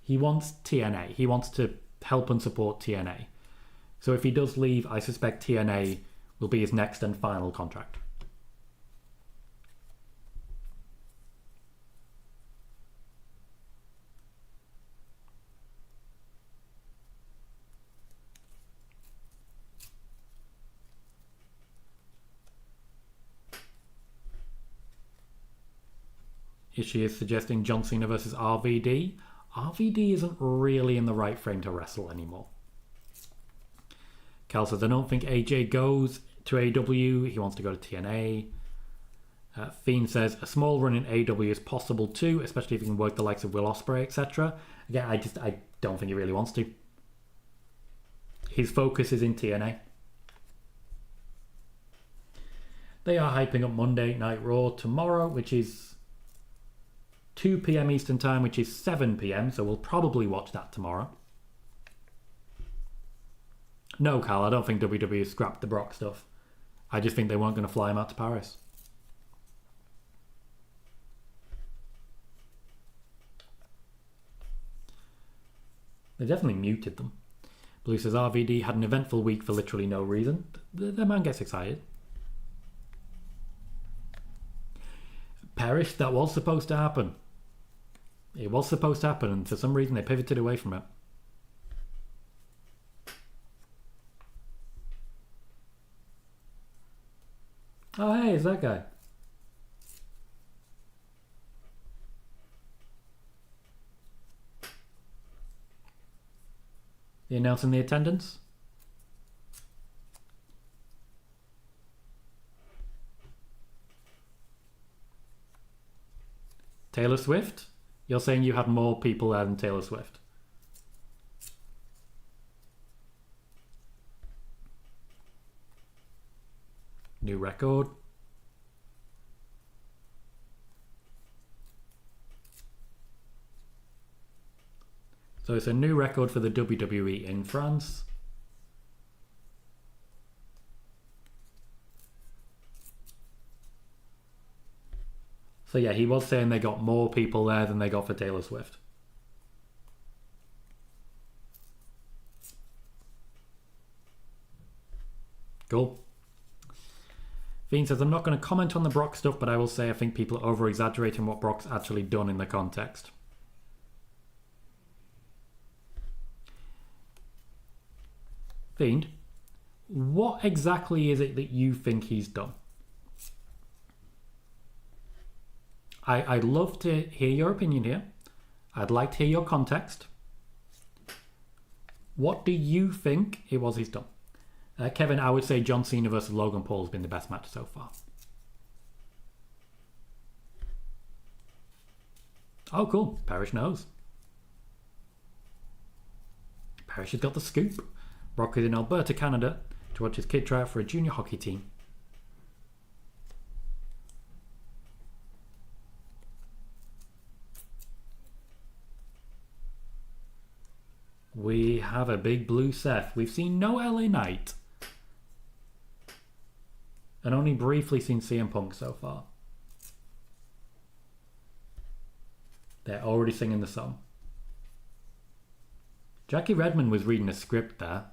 He wants TNA. He wants to help and support TNA. So if he does leave, I suspect TNA will be his next and final contract. She is suggesting John Cena versus RVD. RVD isn't really in the right frame to wrestle anymore. Cal says, I don't think AJ goes to AEW. He wants to go to TNA. Fiend says, a small run in AEW is possible too, especially if he can work the likes of Will Ospreay, etc. Again, I don't think he really wants to. His focus is in TNA. They are hyping up Monday Night Raw tomorrow, which is 2 p.m. Eastern Time, which is 7 p.m. So we'll probably watch that tomorrow. No, Cal, I don't think WWE scrapped the Brock stuff. I just think they weren't going to fly him out to Paris. They definitely muted them. Blue says RVD had an eventful week for literally no reason. The man gets excited. Perish, that was supposed to happen. It was supposed to happen, and for some reason they pivoted away from it. Oh, hey, it's that guy. You announcing the attendance? Taylor Swift? You're saying you had more people there than Taylor Swift? New record. So it's a new record for the WWE in France. So yeah, he was saying they got more people there than they got for Taylor Swift. Cool. Fiend says, I'm not going to comment on the Brock stuff, but I will say I think people are over-exaggerating what Brock's actually done in the context. Fiend, what exactly is it that you think he's done? I'd love to hear your opinion here. I'd like to hear your context. What do you think it was he's done? Kevin, I would say John Cena versus Logan Paul has been the best match so far. Oh, cool. Parrish knows. Parrish has got the scoop. Brock is in Alberta, Canada, to watch his kid try out for a junior hockey team. We have a big blue Seth. We've seen no LA Knight. And only briefly seen CM Punk so far. They're already singing the song. Jackie Redmond was reading a script there.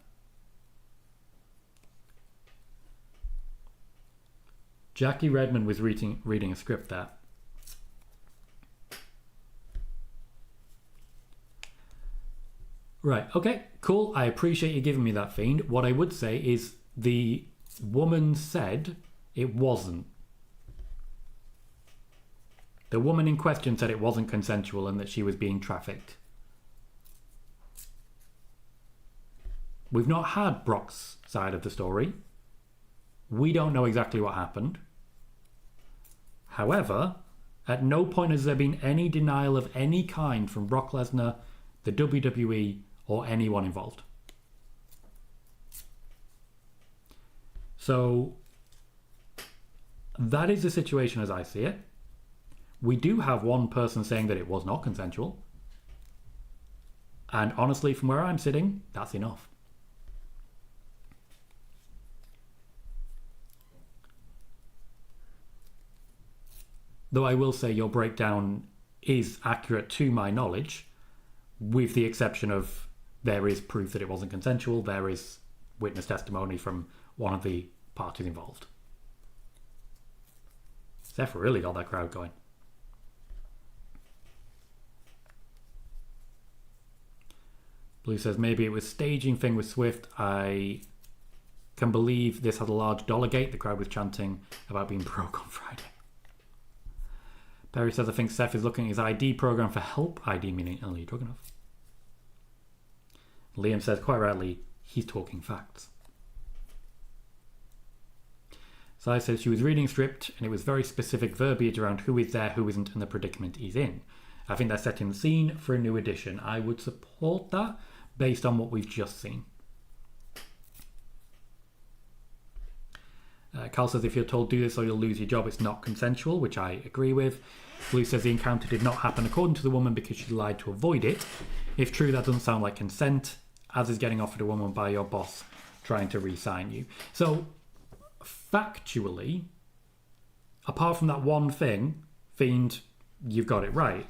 Jackie Redmond was reading a script there. Right, okay, cool. I appreciate you giving me that, Fiend. What I would say is the woman said it wasn't. The woman in question said it wasn't consensual and that she was being trafficked. We've not had Brock's side of the story. We don't know exactly what happened. However, at no point has there been any denial of any kind from Brock Lesnar, the WWE, or anyone involved. So that is the situation as I see it. We do have one person saying that it was not consensual. And honestly, from where I'm sitting, that's enough. Though I will say your breakdown is accurate to my knowledge, with the exception of there is proof that it wasn't consensual, there is witness testimony from one of the parties involved. Seth really got that crowd going. Blue says maybe it was staging thing with Swift. I can believe this had a large dollar gate. The crowd was chanting about being broke on Friday. Perry says, I think Seth is looking at his ID program for help. ID meaning only drug enough. Liam says, quite rightly, he's talking facts. Sai says she was reading a script and it was very specific verbiage around who is there, who isn't, and the predicament he's in. I think they're setting the scene for a new edition. I would support that based on what we've just seen. Carl says, if you're told do this or you'll lose your job, it's not consensual, which I agree with. Blue says the encounter did not happen according to the woman because she lied to avoid it. If true, that doesn't sound like consent, as is getting offered a woman by your boss trying to re-sign you. So, factually, apart from that one thing, Fiend, you've got it right.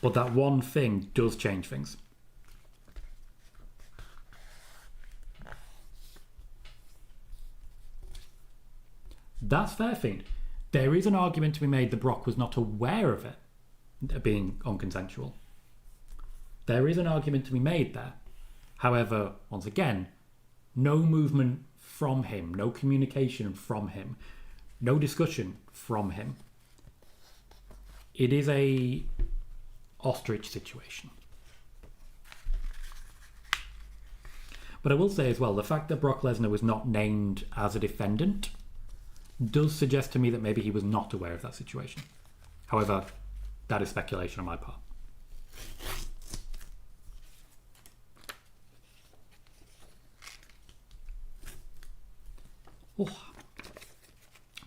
But that one thing does change things. That's fair, Fiend. There is an argument to be made that Brock was not aware of it being unconsensual. There is an argument to be made there. However, once again, no movement from him, no communication from him, no discussion from him. It is a ostrich situation. But I will say as well, the fact that Brock Lesnar was not named as a defendant does suggest to me that maybe he was not aware of that situation. However, that is speculation on my part. Oh.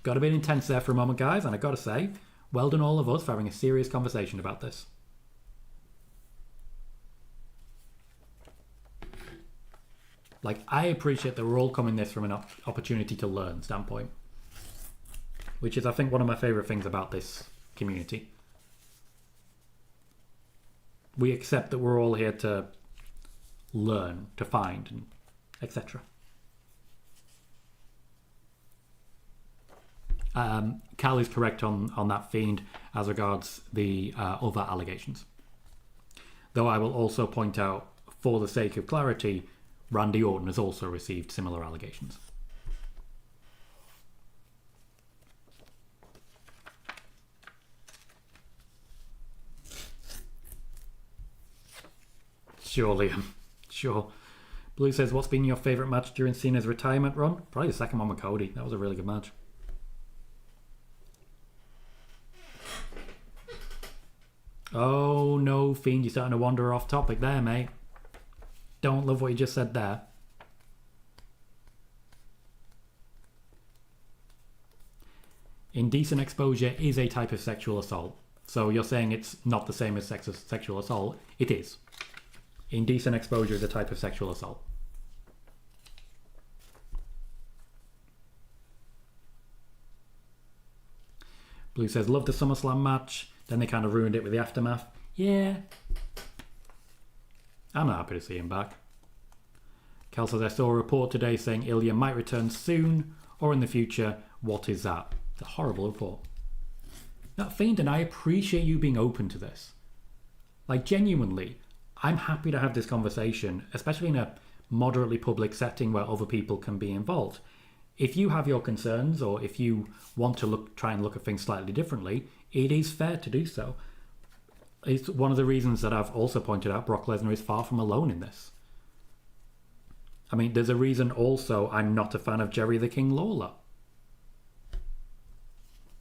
Got a bit intense there for a moment, guys, and I gotta say, well done all of us for having a serious conversation about this. Like, I appreciate that we're all coming this from an opportunity to learn standpoint. Which is, I think, one of my favourite things about this community. We accept that we're all here to learn, to find, and etc. Cal is correct on that, Fiend, as regards the other allegations. Though I will also point out, for the sake of clarity, Randy Orton has also received similar allegations. Sure, Liam. Sure. Blue says, what's been your favourite match during Cena's retirement run? Probably the second one with Cody. That was a really good match. Oh no, Fiend, you're starting to wander off topic there, mate. Don't love what you just said there. Indecent exposure is a type of sexual assault. So you're saying it's not the same as sexual assault? It is. Indecent exposure is a type of sexual assault. Blue says, love the SummerSlam match. Then they kind of ruined it with the aftermath. Yeah. I'm not happy to see him back. Cal says, I saw a report today saying Ilya might return soon or in the future. What is that? It's a horrible report. Now, Fiend, and I appreciate you being open to this. Like, genuinely, I'm happy to have this conversation, especially in a moderately public setting where other people can be involved. If you have your concerns or if you want to try and look at things slightly differently, it is fair to do so. It's one of the reasons that I've also pointed out Brock Lesnar is far from alone in this. I mean, there's a reason also I'm not a fan of Jerry the King Lawler.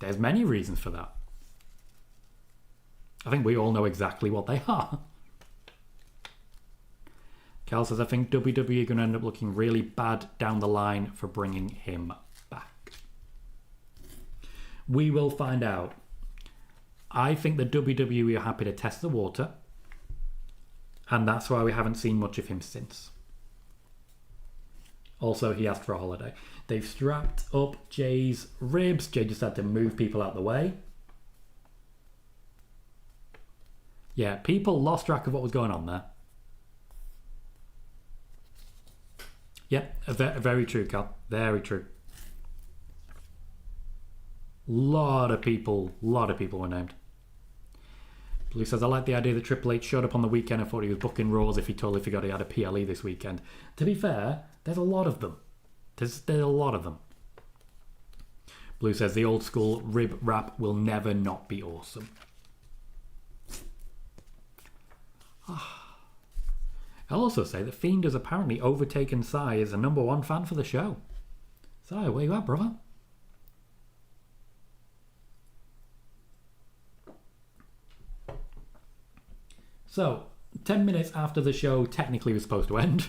There's many reasons for that. I think we all know exactly what they are. Cal says, I think WWE are going to end up looking really bad down the line for bringing him back. We will find out. I think the WWE are happy to test the water, and that's why we haven't seen much of him since. Also, he asked for a holiday. They've strapped up Jey's ribs. Jey just had to move people out the way. Yeah, people lost track of what was going on there. Yep, very true, Cal. Very true. Lot of people were named. Blue says, I like the idea that Triple H showed up on the weekend. I thought he was booking Raw as if he totally forgot he had a PLE this weekend. To be fair, there's a lot of them. There's a lot of them. Blue says the old school rib wrap will never not be awesome. I'll also say that Fiend has apparently overtaken Sai as the #1 fan for the show. Sai, where you at, brother? So, 10 minutes after the show technically was supposed to end,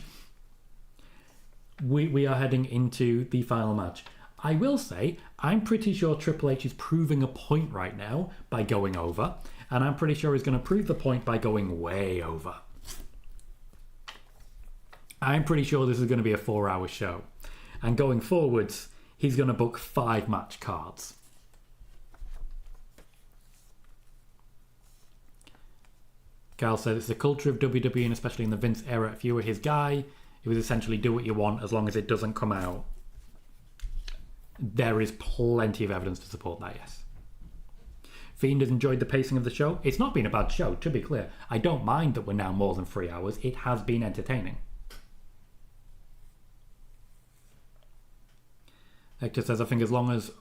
we are heading into the final match. I will say, I'm pretty sure Triple H is proving a point right now by going over, and I'm pretty sure he's going to prove the point by going way over. I'm pretty sure this is going to be a 4-hour show, and going forwards, he's going to book 5 match cards. Cal said it's the culture of WWE, and especially in the Vince era, if you were his guy, it was essentially do what you want as long as it doesn't come out. There is plenty of evidence to support that, yes. Fiend has enjoyed the pacing of the show. It's not been a bad show, to be clear. I don't mind that we're now more than 3 hours. It has been entertaining. Hector says, I think as long as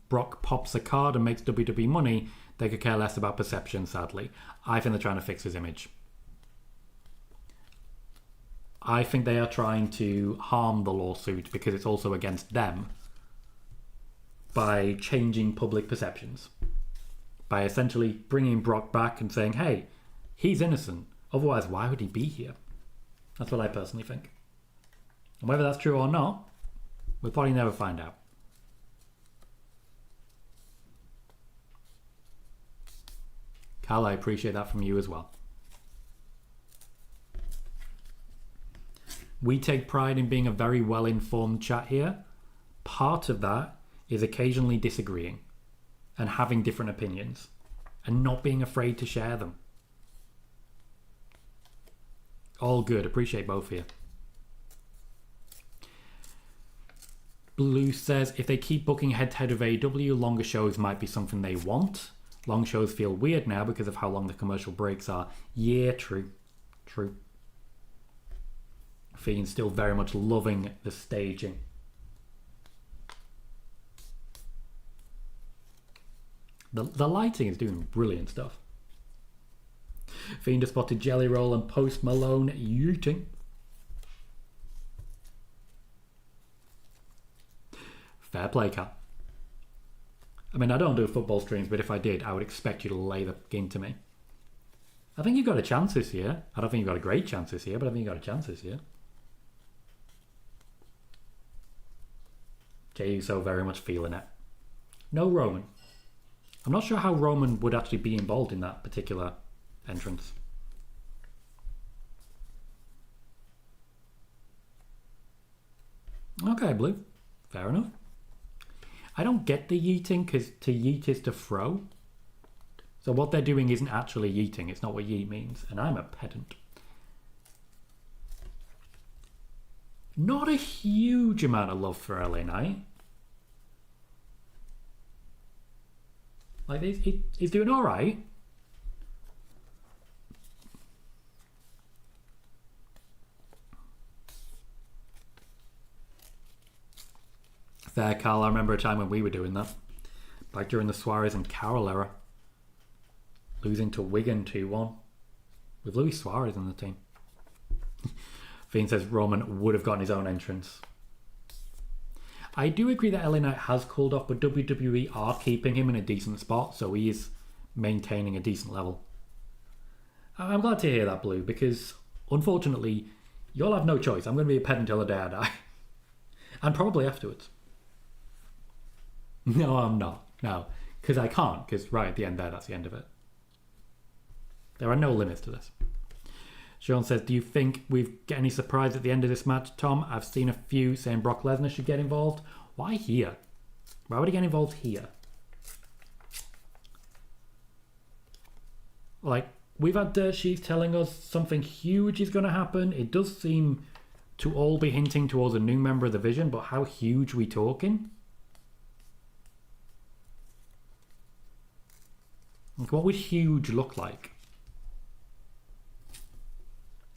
Brock pops a card and makes WWE money, they could care less about perception, sadly. I think they're trying to fix his image. I think they are trying to harm the lawsuit because it's also against them by changing public perceptions. By essentially bringing Brock back and saying, hey, he's innocent. Otherwise, why would he be here? That's what I personally think. And whether that's true or not, we'll probably never find out. Cal, I appreciate that from you as well. We take pride in being a very well-informed chat here. Part of that is occasionally disagreeing and having different opinions and not being afraid to share them. All good. Appreciate both here. Blue says, if they keep booking head-to-head with AEW, longer shows might be something they want. Long shows feel weird now because of how long the commercial breaks are. Yeah, true. True. Fiend's still very much loving the staging. The lighting is doing brilliant stuff. Fiend has spotted Jelly Roll and Post Malone yeeting. Fair play, Cat. I mean, I don't do football streams, but if I did, I would expect you to lay the game to me. I think you've got a chance this year. I don't think you've got a great chance this year, but I think you've got a chance this year. Jey Uso very much feeling it. No Roman. I'm not sure how Roman would actually be involved in that particular entrance. Okay, Blue. Fair enough. I don't get the yeeting because to yeet is to throw. So what they're doing isn't actually yeeting. It's not what yeet means. And I'm a pedant. Not a huge amount of love for LA Knight. Like, he's doing all right. Fair, Carl. I remember a time when we were doing that. Back during the Suarez and Carroll era. Losing to Wigan 2-1. With Luis Suarez on the team. Fiend says Roman would have gotten his own entrance. I do agree that LA Knight has cooled off, but WWE are keeping him in a decent spot, so he is maintaining a decent level. I'm glad to hear that, Blue, because unfortunately, you'll have no choice. I'm going to be a pet until the day I die. And probably afterwards. No, I'm not. No, because I can't, because right at the end there, that's the end of it. There are no limits to this. Sean says, do you think we get any surprise at the end of this match, Tom? I've seen a few saying Brock Lesnar should get involved. Why here? Why would he get involved here? Like, we've had Dirt Sheets telling us something huge is going to happen. It does seem to all be hinting towards a new member of the Vision, but how huge are we talking? Like, what would huge look like?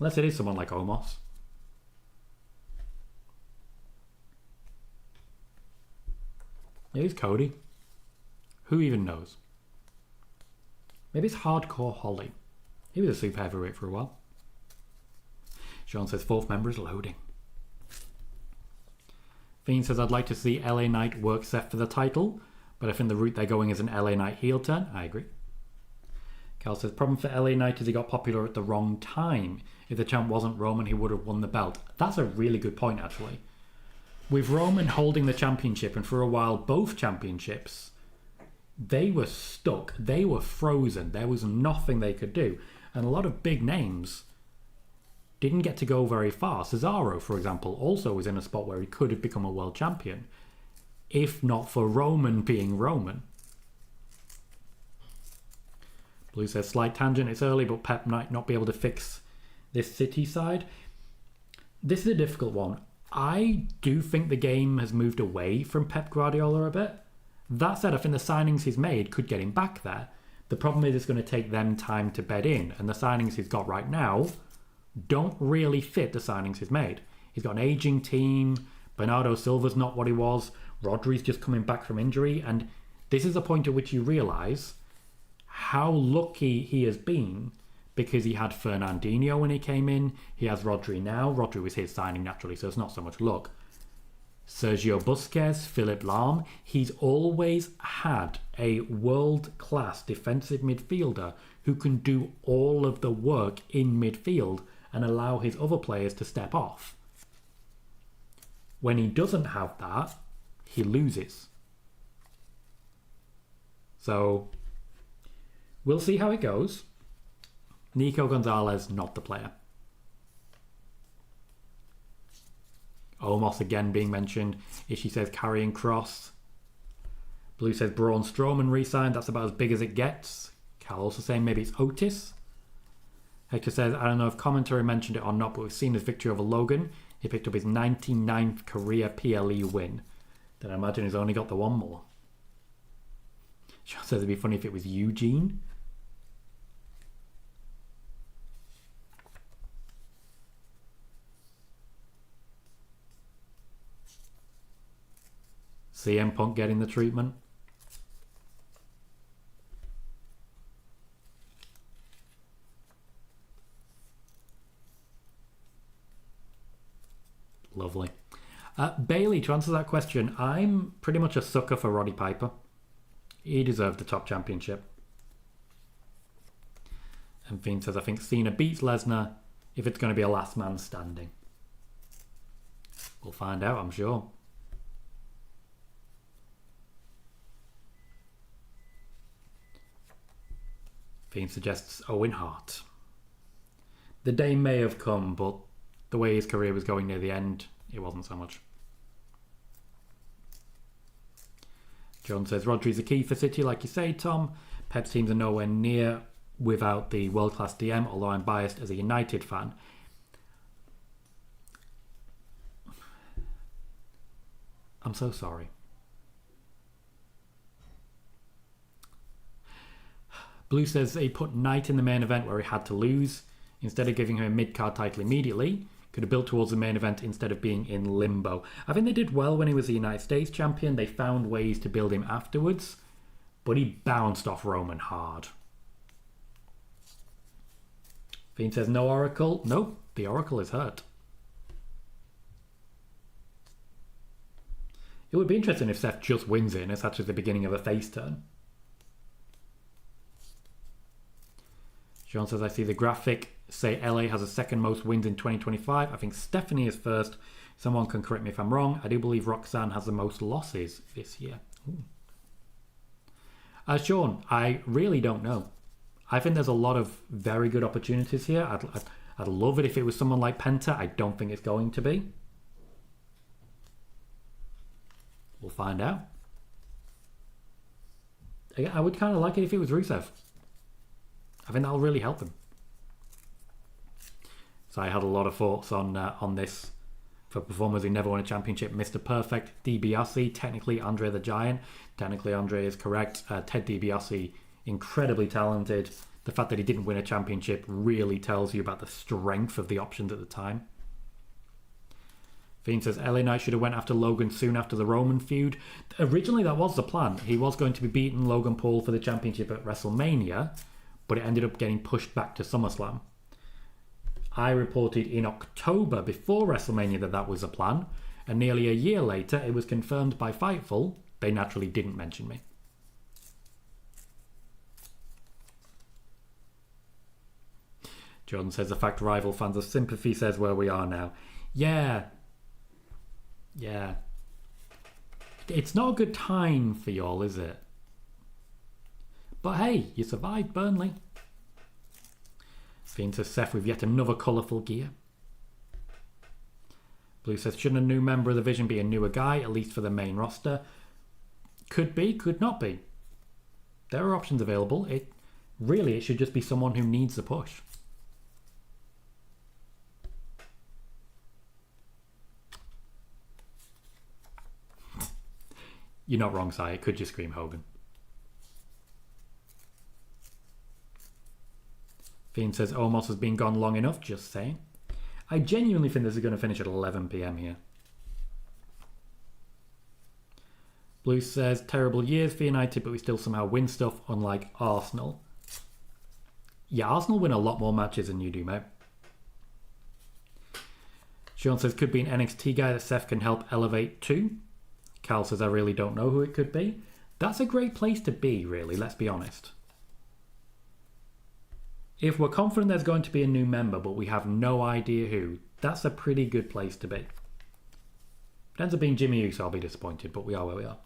Unless it is someone like Omos. Here's Cody. Who even knows? Maybe it's Hardcore Holly. He was a super heavyweight for a while. Sean says fourth member is loading. Fiend says I'd like to see LA Knight work Seth for the title, but I think the route they're going is an LA Knight heel turn. I agree. Cal says problem for LA Knight is he got popular at the wrong time. If the champ wasn't Roman, he would have won the belt. That's a really good point, actually. With Roman holding the championship, and for a while both championships, they were stuck. They were frozen. There was nothing they could do. And a lot of big names didn't get to go very far. Cesaro, for example, also was in a spot where he could have become a world champion, if not for Roman being Roman. Blue says, slight tangent, it's early, but Pep might not be able to fix this City side. This is a difficult one. I do think the game has moved away from Pep Guardiola a bit. That said, I think the signings he's made could get him back there. The problem is it's going to take them time to bed in, and the signings he's got right now don't really fit the signings he's made. He's got an aging team, Bernardo Silva's not what he was, Rodri's just coming back from injury, and this is a point at which you realise how lucky he has been, because he had Fernandinho when he came in, he has Rodri now. Rodri was his signing naturally, so it's not so much luck. Sergio Busquets, Philipp Lahm, he's always had a world-class defensive midfielder who can do all of the work in midfield and allow his other players to step off. When he doesn't have that, he loses. So, we'll see how it goes. Nico Gonzalez, not the player. Omos again being mentioned. Ishii says carrying Cross. Blue says Braun Strowman re-signed. That's about as big as it gets. Cal also saying maybe it's Otis. Hector says, I don't know if commentary mentioned it or not, but we've seen his victory over Logan. He picked up his 99th career PLE win. Then I imagine he's only got the one more. Sean says it'd be funny if it was Eugene. CM Punk getting the treatment. Lovely. Bailey, to answer that question, I'm pretty much a sucker for Roddy Piper. He deserved the top championship. And Fiend says, I think Cena beats Lesnar if it's going to be a last man standing. We'll find out, I'm sure. Fiend suggests Owen Hart. The day may have come, but the way his career was going near the end, it wasn't so much. John says, Rodri's a key for City, like you say, Tom. Pep's teams are nowhere near without the world-class DM, although I'm biased as a United fan. I'm so sorry. Blue says he put Knight in the main event where he had to lose. Instead of giving him a mid-card title immediately, could have built towards the main event instead of being in limbo. I think they did well when he was the United States champion. They found ways to build him afterwards, but he bounced off Roman hard. Fiend says no Oracle. Nope, the Oracle is hurt. It would be interesting if Seth just wins it and it's actually the beginning of a face turn. John says, I see the graphic say LA has the second most wins in 2025. I think Stephanie is first. Someone can correct me if I'm wrong. I do believe Roxanne has the most losses this year. Sean, I really don't know. I think there's a lot of very good opportunities here. I'd love it if it was someone like Penta. I don't think it's going to be. We'll find out. I would kind of like it if it was Rusev. I think that'll really help him. So I had a lot of thoughts on this for performers who never won a championship. Mr. Perfect, DiBiase, technically Andre the Giant. Technically Andre is correct. Ted DiBiase, incredibly talented. The fact that he didn't win a championship really tells you about the strength of the options at the time. Fiend says LA Knight should have went after Logan soon after the Roman feud. Originally, that was the plan. He was going to be beating Logan Paul for the championship at WrestleMania, but it ended up getting pushed back to SummerSlam. I reported in October before WrestleMania that was the plan, and nearly a year later, it was confirmed by Fightful. They naturally didn't mention me. Jordan says the fact rival fans of sympathy says where we are now. Yeah. It's not a good time for y'all, is it? But hey, you survived Burnley. Fiend says Seth with yet another colourful gear. Blue says, shouldn't a new member of the Vision be a newer guy, at least for the main roster? Could be, could not be. There are options available. It should just be someone who needs the push. You're not wrong, Si. It could just scream Hogan. Fiend says Omos has been gone long enough, just saying. I genuinely think this is going to finish at 11 PM here. Blue says, terrible years for United, but we still somehow win stuff, unlike Arsenal. Yeah, Arsenal win a lot more matches than you do, mate. Sean says, could be an NXT guy that Seth can help elevate to. Cal says, I really don't know who it could be. That's a great place to be, really, let's be honest. If we're confident there's going to be a new member, but we have no idea who, that's a pretty good place to be. If it ends up being Jimmy Uso, I'll be disappointed, but we are where we are.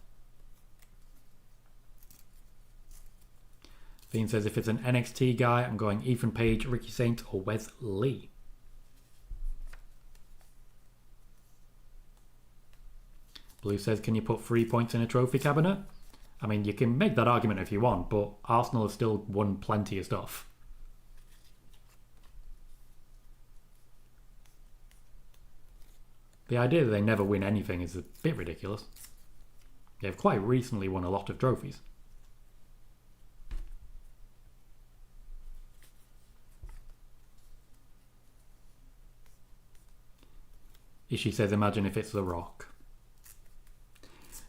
Fiend says, if it's an NXT guy, I'm going Ethan Page, Ricky Saint, or Wes Lee. Blue says, can you put 3 points in a trophy cabinet? I mean, you can make that argument if you want, but Arsenal has still won plenty of stuff. The idea that they never win anything is a bit ridiculous. They've quite recently won a lot of trophies. Ishii says, imagine if it's The Rock.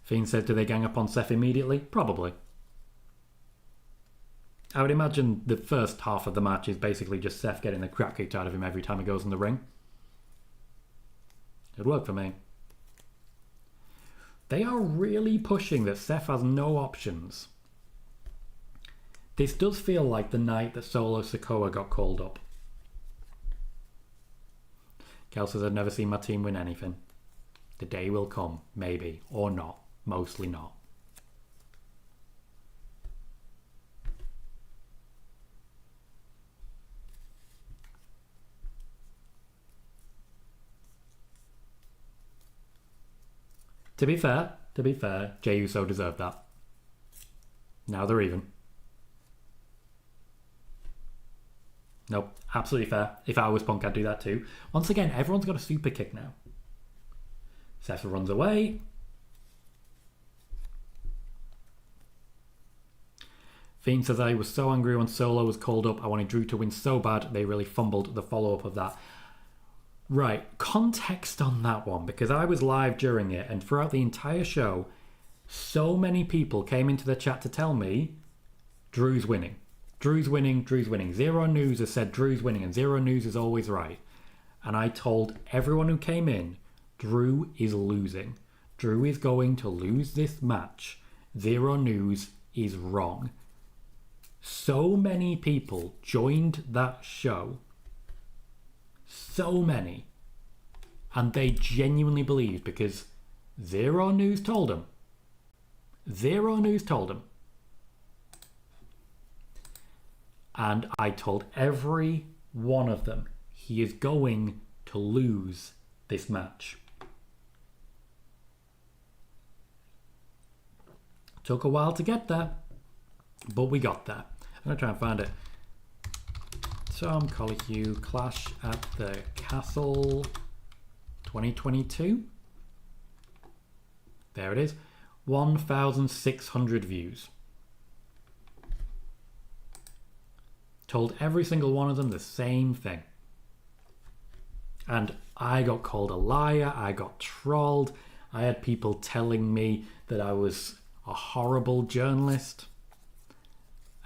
Fiend says, do they gang up on Seth immediately? Probably. I would imagine the first half of the match is basically just Seth getting the crap kicked out of him every time he goes in the ring. It'd work for me. They are really pushing that Seth has no options. This does feel like the night that Solo Sikoa got called up. Kel says, I've never seen my team win anything. The day will come, maybe, or not. Mostly not. To be fair, Jey Uso deserved that. Now they're even. Nope, absolutely fair. If I was Punk, I'd do that too. Once again, everyone's got a super kick now. Seth runs away. Fiend says, I was so angry when Solo was called up. I wanted Drew to win so bad. They really fumbled the follow-up of that. Right, context on that one, because I was live during it, and throughout the entire show, so many people came into the chat to tell me, Drew's winning. Drew's winning, Drew's winning. Zero News has said Drew's winning, and Zero News is always right. And I told everyone who came in, Drew is losing. Drew is going to lose this match. Zero News is wrong. So many people joined that show. So many. And they genuinely believed because Zero News told them. Zero News told them. And I told every one of them he is going to lose this match. Took a while to get there, but we got there. I'm going to try and find it. Tom Colohue, Clash at the Castle 2022. There it is. 1,600 views. Told every single one of them the same thing. And I got called a liar. I got trolled. I had people telling me that I was a horrible journalist.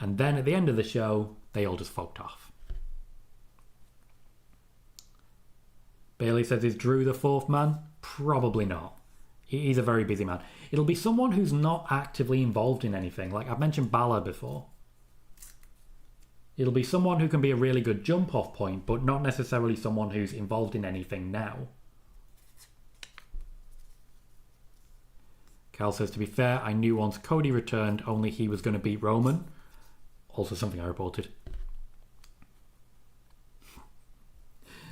And then at the end of the show, they all just fucked off. Bailey says, is Drew the fourth man? Probably not. He's a very busy man. It'll be someone who's not actively involved in anything. Like I've mentioned Balor before. It'll be someone who can be a really good jump-off point, but not necessarily someone who's involved in anything now. Cal says, to be fair, I knew once Cody returned, only he was going to beat Roman. Also something I reported.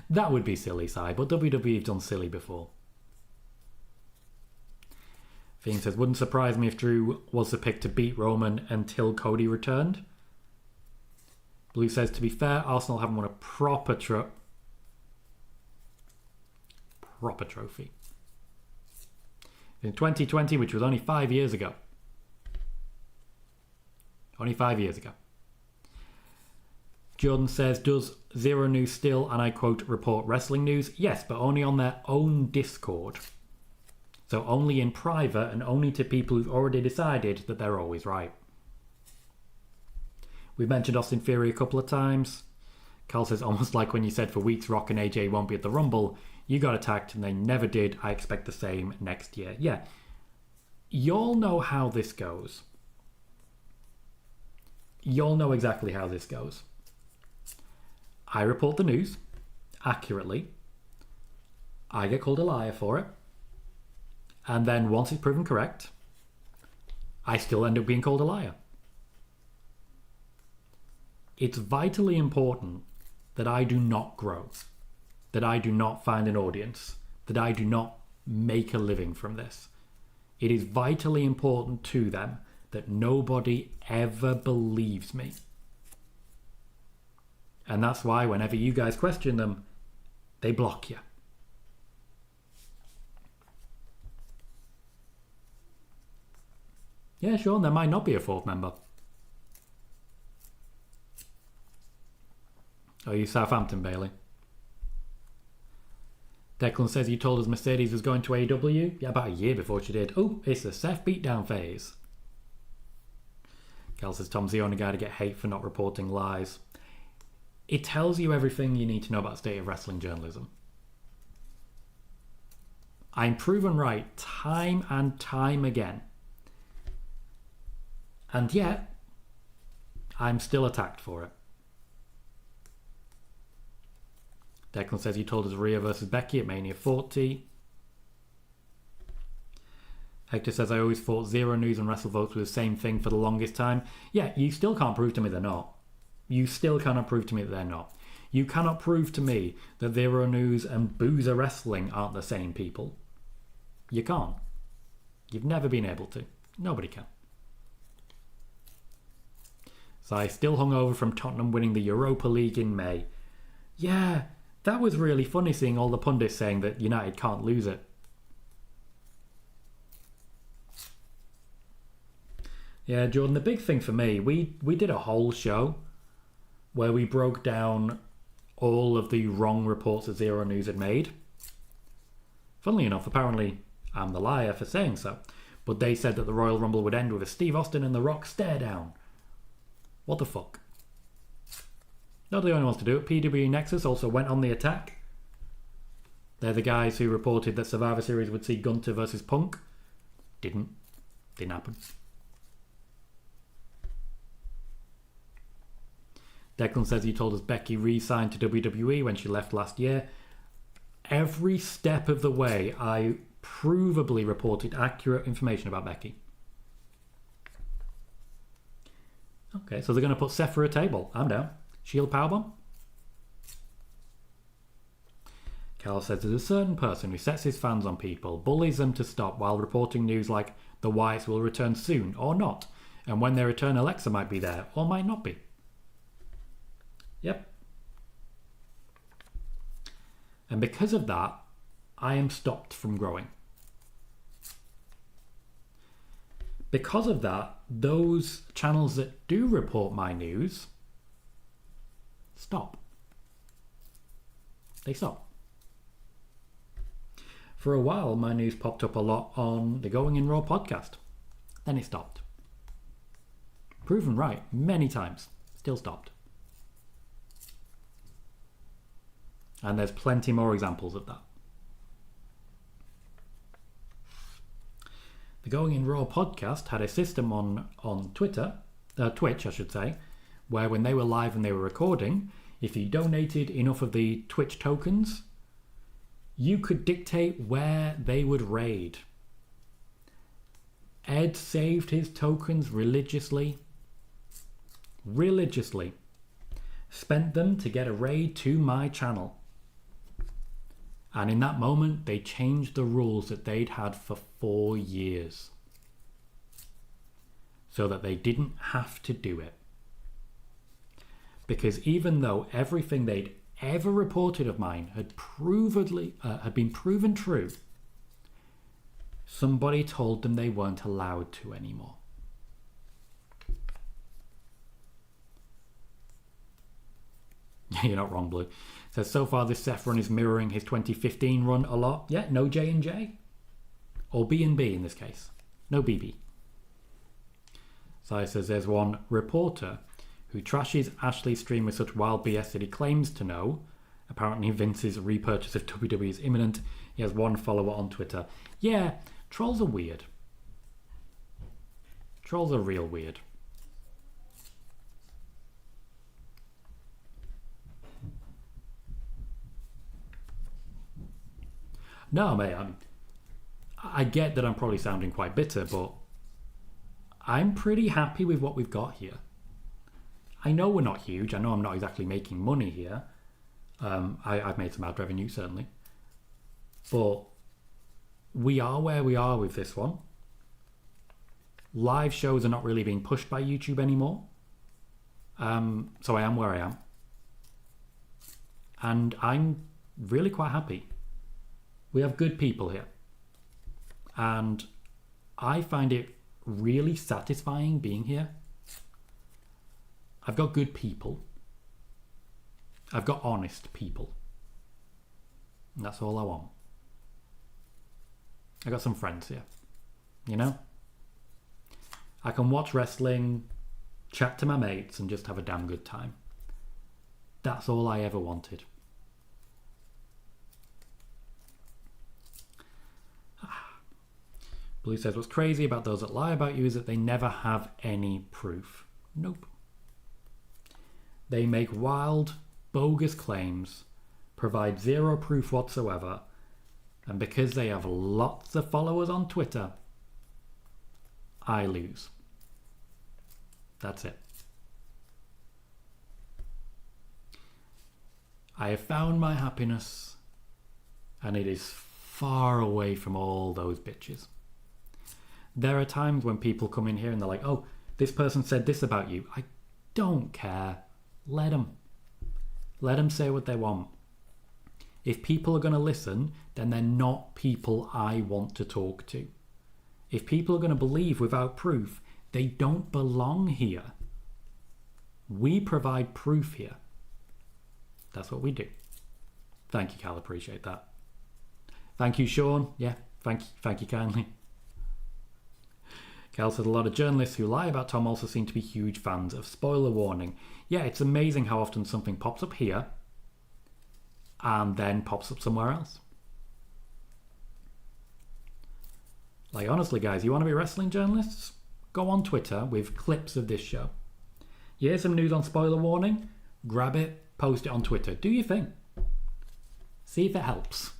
That would be silly, Si, but WWE have done silly before. Fiend says, wouldn't surprise me if Drew was the pick to beat Roman until Cody returned. Blue says, to be fair, Arsenal haven't won a proper trophy. In 2020, which was only 5 years ago. Only 5 years ago. Jordan says, does Zero News still, and I quote, report wrestling news? Yes, but only on their own Discord. So only in private and only to people who've already decided that they're always right. We've mentioned Austin Theory a couple of times. Carl says, almost like when you said for weeks Rock and AJ won't be at the Rumble, you got attacked and they never did. I expect the same next year. Yeah. Y'all know how this goes. Y'all know exactly how this goes. I report the news accurately. I get called a liar for it. And then once it's proven correct, I still end up being called a liar. It's vitally important that I do not grow, that I do not find an audience, that I do not make a living from this. It is vitally important to them that nobody ever believes me. And that's why whenever you guys question them, they block you. Yeah, sure, there might not be a fourth member. Oh, you Southampton, Bailey. Declan says, you told us Mercedes was going to AEW? Yeah, about a year before she did. Oh, it's the Seth beatdown phase. Cal says, Tom's the only guy to get hate for not reporting lies. It tells you everything you need to know about state of wrestling journalism. I'm proven right time and time again. And yet, I'm still attacked for it. Declan says, you told us Rhea versus Becky at Mania 40. Hector says, I always thought Zero News and WrestleVotes were the same thing for the longest time. Yeah, you still can't prove to me they're not. You still cannot prove to me that they're not. You cannot prove to me that Zero News and Boozer Wrestling aren't the same people. You can't. You've never been able to. Nobody can. So I still hung over from Tottenham winning the Europa League in May. Yeah, that was really funny seeing all the pundits saying that United can't lose it. Yeah, Jordan, the big thing for me, we did a whole show where we broke down all of the wrong reports that Zero News had made. Funnily enough, apparently I'm the liar for saying so, but they said that the Royal Rumble would end with a Steve Austin and The Rock stare down. What the fuck? Not the only ones to do it. PW Nexus also went on the attack. They're the guys who reported that Survivor Series would see Gunter versus Punk. Didn't happen. Declan says he told us Becky re-signed to WWE when she left last year. Every step of the way, I provably reported accurate information about Becky. Okay, so they're going to put Seth through a table. I'm down. Shield powerbomb? Cal says there's a certain person who sets his fans on people, bullies them to stop while reporting news like the Wyatts will return soon or not. And when they return, Alexa might be there or might not be. Yep. And because of that, I am stopped from growing. Because of that, those channels that do report my news stop. They stop. For a while, my news popped up a lot on the Going in Raw podcast. Then it stopped. Proven right many times. Still stopped. And there's plenty more examples of that. The Going in Raw podcast had a system on Twitch, I should say, where when they were live and they were recording, if you donated enough of the Twitch tokens, you could dictate where they would raid. Ed saved his tokens religiously. Spent them to get a raid to my channel. And in that moment, they changed the rules that they'd had for 4 years. So that they didn't have to do it. Because even though everything they'd ever reported of mine had been proven true, somebody told them they weren't allowed to anymore. You're not wrong, Blue. Says, so far this Seth run is mirroring his 2015 run a lot. Yeah, no J&J. Or B&B in this case. No BB. So says there's one reporter who trashes Ashley's stream with such wild BS that he claims to know. Apparently Vince's repurchase of WWE is imminent. He has one follower on Twitter. Yeah, trolls are weird. Trolls are real weird. No, mate, I get that I'm probably sounding quite bitter, but I'm pretty happy with what we've got here. I know we're not huge. I know I'm not exactly making money here. I've made some ad revenue, certainly. But we are where we are with this one. Live shows are not really being pushed by YouTube anymore. So I am where I am. And I'm really quite happy. We have good people here. And I find it really satisfying being here. I've got good people. I've got honest people. And that's all I want. I got some friends here. You know? I can watch wrestling, chat to my mates, and just have a damn good time. That's all I ever wanted. Blue says, what's crazy about those that lie about you is that they never have any proof. Nope. They make wild, bogus claims, provide zero proof whatsoever, and because they have lots of followers on Twitter, I lose. That's it. I have found my happiness, and it is far away from all those bitches. There are times when people come in here and they're like, oh, this person said this about you. I don't care. Let them. Let them say what they want. If people are going to listen, then they're not people I want to talk to. If people are going to believe without proof, they don't belong here. We provide proof here. That's what we do. Thank you, Cal. Appreciate that. Thank you, Sean. Yeah, thank you kindly. Cal said a lot of journalists who lie about Tom also seem to be huge fans of spoiler warning. Yeah, it's amazing how often something pops up here and then pops up somewhere else. Like, honestly, guys, you want to be wrestling journalists? Go on Twitter with clips of this show. You hear some news on spoiler warning? Grab it, post it on Twitter. Do your thing. See if it helps.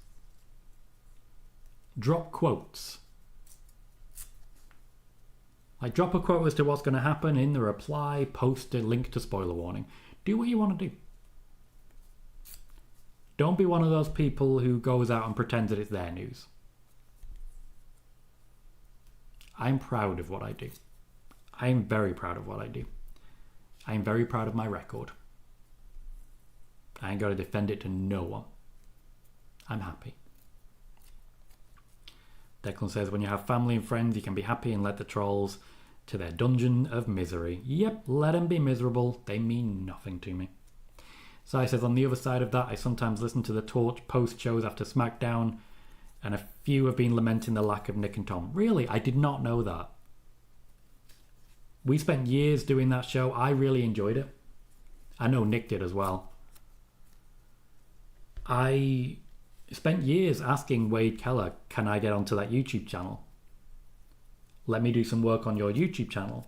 Drop quotes. Like, drop a quote as to what's going to happen in the reply, post a link to spoiler warning. Do what you want to do. Don't be one of those people who goes out and pretends that it's their news. I'm proud of what I do. I'm very proud of what I do. I'm very proud of my record. I ain't got to defend it to no one. I'm happy. Declan says, when you have family and friends, you can be happy and let the trolls to their dungeon of misery. Yep, let them be miserable. They mean nothing to me. Sai says, on the other side of that, I sometimes listen to the Torch post shows after SmackDown And a few have been lamenting the lack of Nick and Tom. Really? I did not know that. We spent years doing that show. I really enjoyed it. I know Nick did as well. I spent years asking Wade Keller, can I get onto that YouTube channel? Let me do some work on your YouTube channel.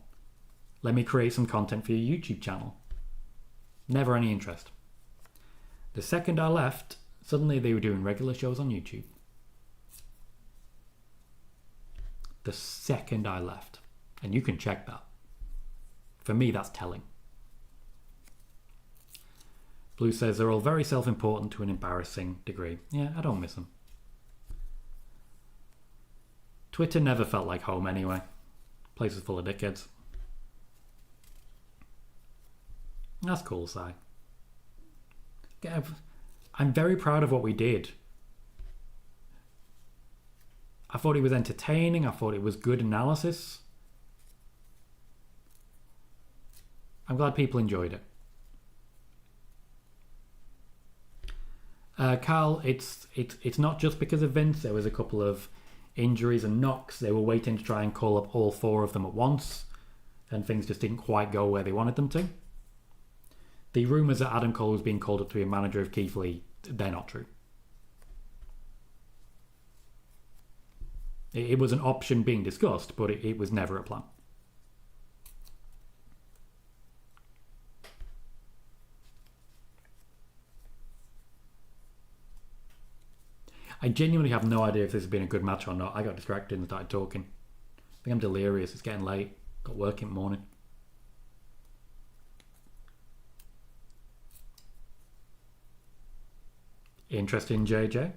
Let me create some content for your YouTube channel. Never any interest. The second I left, suddenly they were doing regular shows on YouTube. The second I left. And you can check that. For me, that's telling. Blue says they're all very self-important to an embarrassing degree. Yeah, I don't miss them. Twitter never felt like home anyway. Place is full of dickheads. That's cool, Si. I'm very proud of what we did. I thought it was entertaining. I thought it was good analysis. I'm glad people enjoyed it. Carl, it's not just because of Vince. There was a couple of injuries and knocks. They were waiting to try and call up all four of them at once, and things just didn't quite go where they wanted them to. The rumours that Adam Cole was being called up to be a manager of Keith Lee, they're not true. It was an option being discussed, but it was never a plan. I genuinely have no idea if this has been a good match or not. I got distracted and started talking. I think I'm delirious. It's getting late. Got work in the morning. Interested in JJ?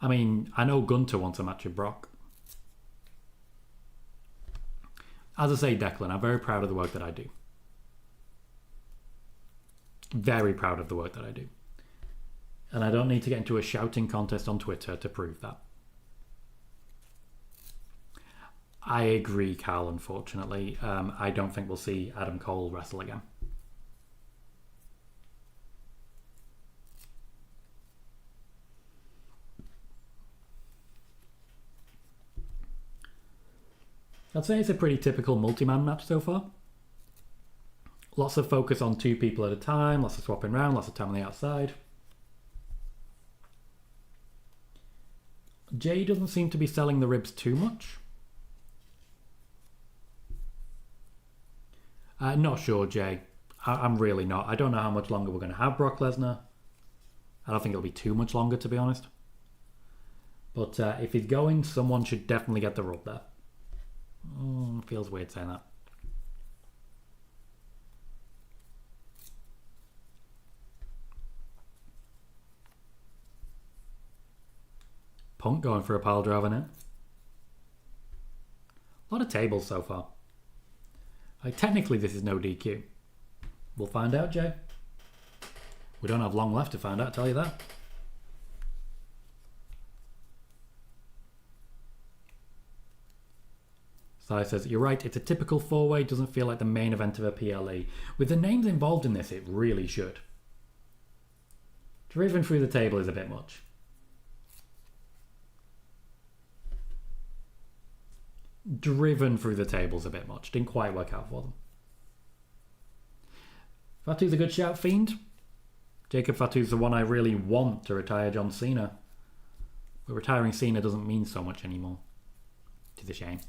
I mean, I know Gunter wants a match with Brock. As I say, Declan, I'm very proud of the work that I do. Very proud of the work that I do. And I don't need to get into a shouting contest on Twitter to prove that. I agree, Carl, unfortunately. I don't think we'll see Adam Cole wrestle again. I'd say it's a pretty typical multi-man match so far. Lots of focus on two people at a time, lots of swapping around, lots of time on the outside. Jey doesn't seem to be selling the ribs too much. Not sure, Jey. I'm really not. I don't know how much longer we're going to have Brock Lesnar. I don't think it'll be too much longer, to be honest. But if he's going, someone should definitely get the rub there. Feels weird saying that. Punk going for a pile driver now. A lot of tables so far. Technically, this is no DQ. We'll find out, Jey. We don't have long left to find out, I'll tell you that. Sai says, you're right, it's a typical four-way, doesn't feel like the main event of a PLE. With the names involved in this, it really should. Driven through the table is a bit much. Driven through the tables a bit much. Didn't quite work out for them. Fatu's a good shout, Fiend. Jacob Fatu's the one I really want to retire John Cena. But retiring Cena doesn't mean so much anymore. It's a shame.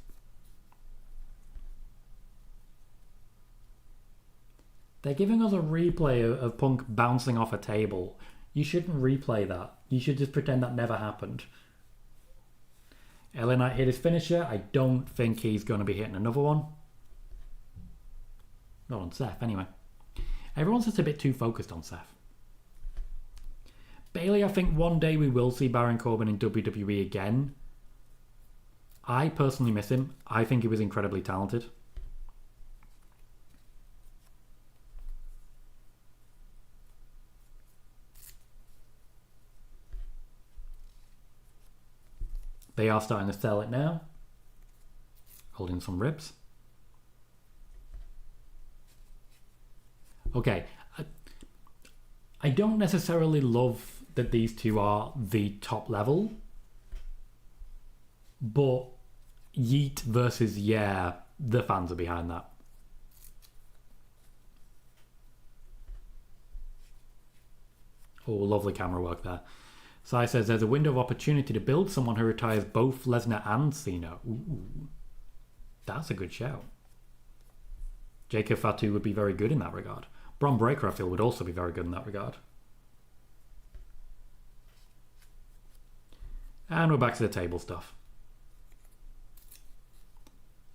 They're giving us a replay of Punk bouncing off a table. You shouldn't replay that. You should just pretend that never happened. LA Knight hit his finisher. I don't think he's going to be hitting another one. Not on Seth, anyway. Everyone's just a bit too focused on Seth. Bayley, I think one day we will see Baron Corbin in WWE again. I personally miss him. I think he was incredibly talented. They are starting to sell it now. Holding some ribs. Okay. I don't necessarily love that these two are the top level. But Yeet versus Yeah, the fans are behind that. Oh, lovely camera work there. Sai says there's a window of opportunity to build someone who retires both Lesnar and Cena. Ooh, that's a good shout. Jacob Fatu would be very good in that regard. Bron Breakker, I feel, would also be very good in that regard. And we're back to the table stuff.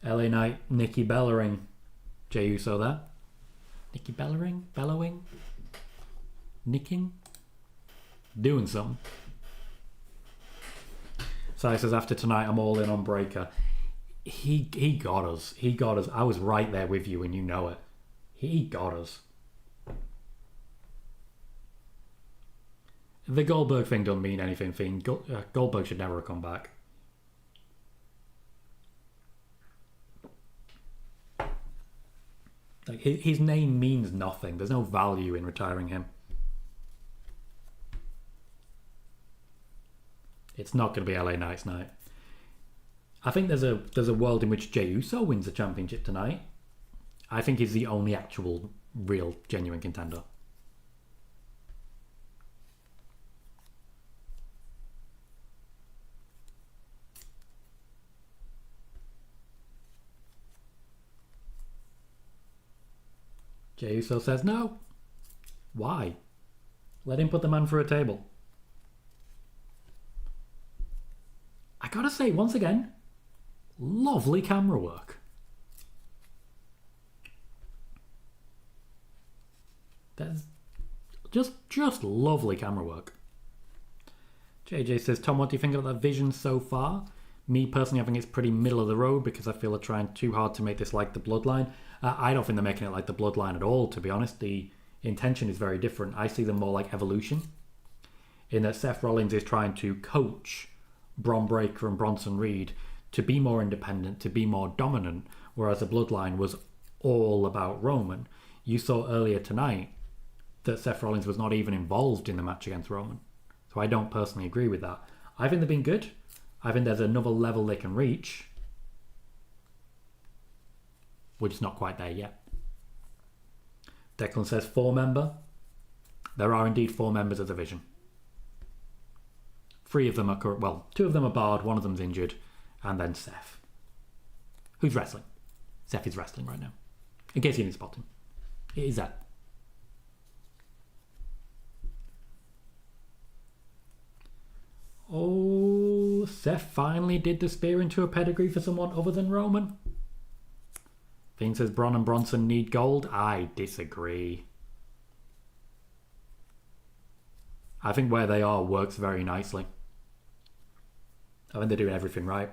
LA Knight, Nikki Bellering. Jey Uso there. Nikki Bellering? Bellowing? Nicking? Doing something. Sai says, after tonight, I'm all in on Breakker. He got us. He got us. I was right there with you and you know it. He got us. The Goldberg thing doesn't mean anything, Fiend. Goldberg should never have come back. Like, his name means nothing. There's no value in retiring him. It's not going to be LA Knight's night. I think there's a world in which Jey Uso wins the championship tonight. I think he's the only actual, real, genuine contender. Jey Uso says no. Why? Let him put the man through a table. I gotta say, once again, lovely camera work. That's just lovely camera work. JJ says, Tom, what do you think of that vision so far? Me personally, I think it's pretty middle of the road because I feel they're trying too hard to make this like the Bloodline. I don't think they're making it like the Bloodline at all, to be honest. The intention is very different. I see them more like Evolution, in that Seth Rollins is trying to coach Bron Breakker and Bronson Reed to be more independent, to be more dominant, whereas the Bloodline was all about Roman. You saw earlier tonight that Seth Rollins was not even involved in the match against Roman. So I don't personally agree with that. I think they've been good. I think there's another level they can reach. We're just not quite there yet. Declan says 4-member. There are indeed 4 members of the Vision. 3 of them are current. Well, 2 of them are barred, 1 of them's injured, and then Seth, who's wrestling. Seth is wrestling right now. In case you didn't spot him, it is that. Oh, Seth finally did the spear into a pedigree for someone other than Roman. Fiend says Bron and Bronson need gold. I disagree. I think where they are works very nicely. I think they're doing everything right.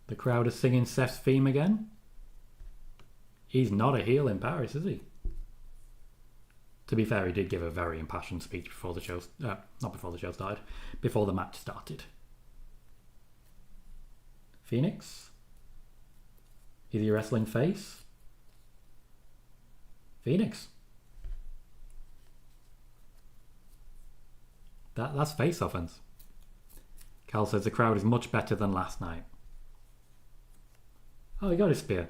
The crowd is singing Seth's theme again. He's not a heel in Paris, is he? To be fair, he did give a very impassioned speech before the show... not before the show started. Before the match started. Phoenix? Is he a wrestling face? Phoenix? That's face offense. Cal says the crowd is much better than last night. Oh, he got his spear.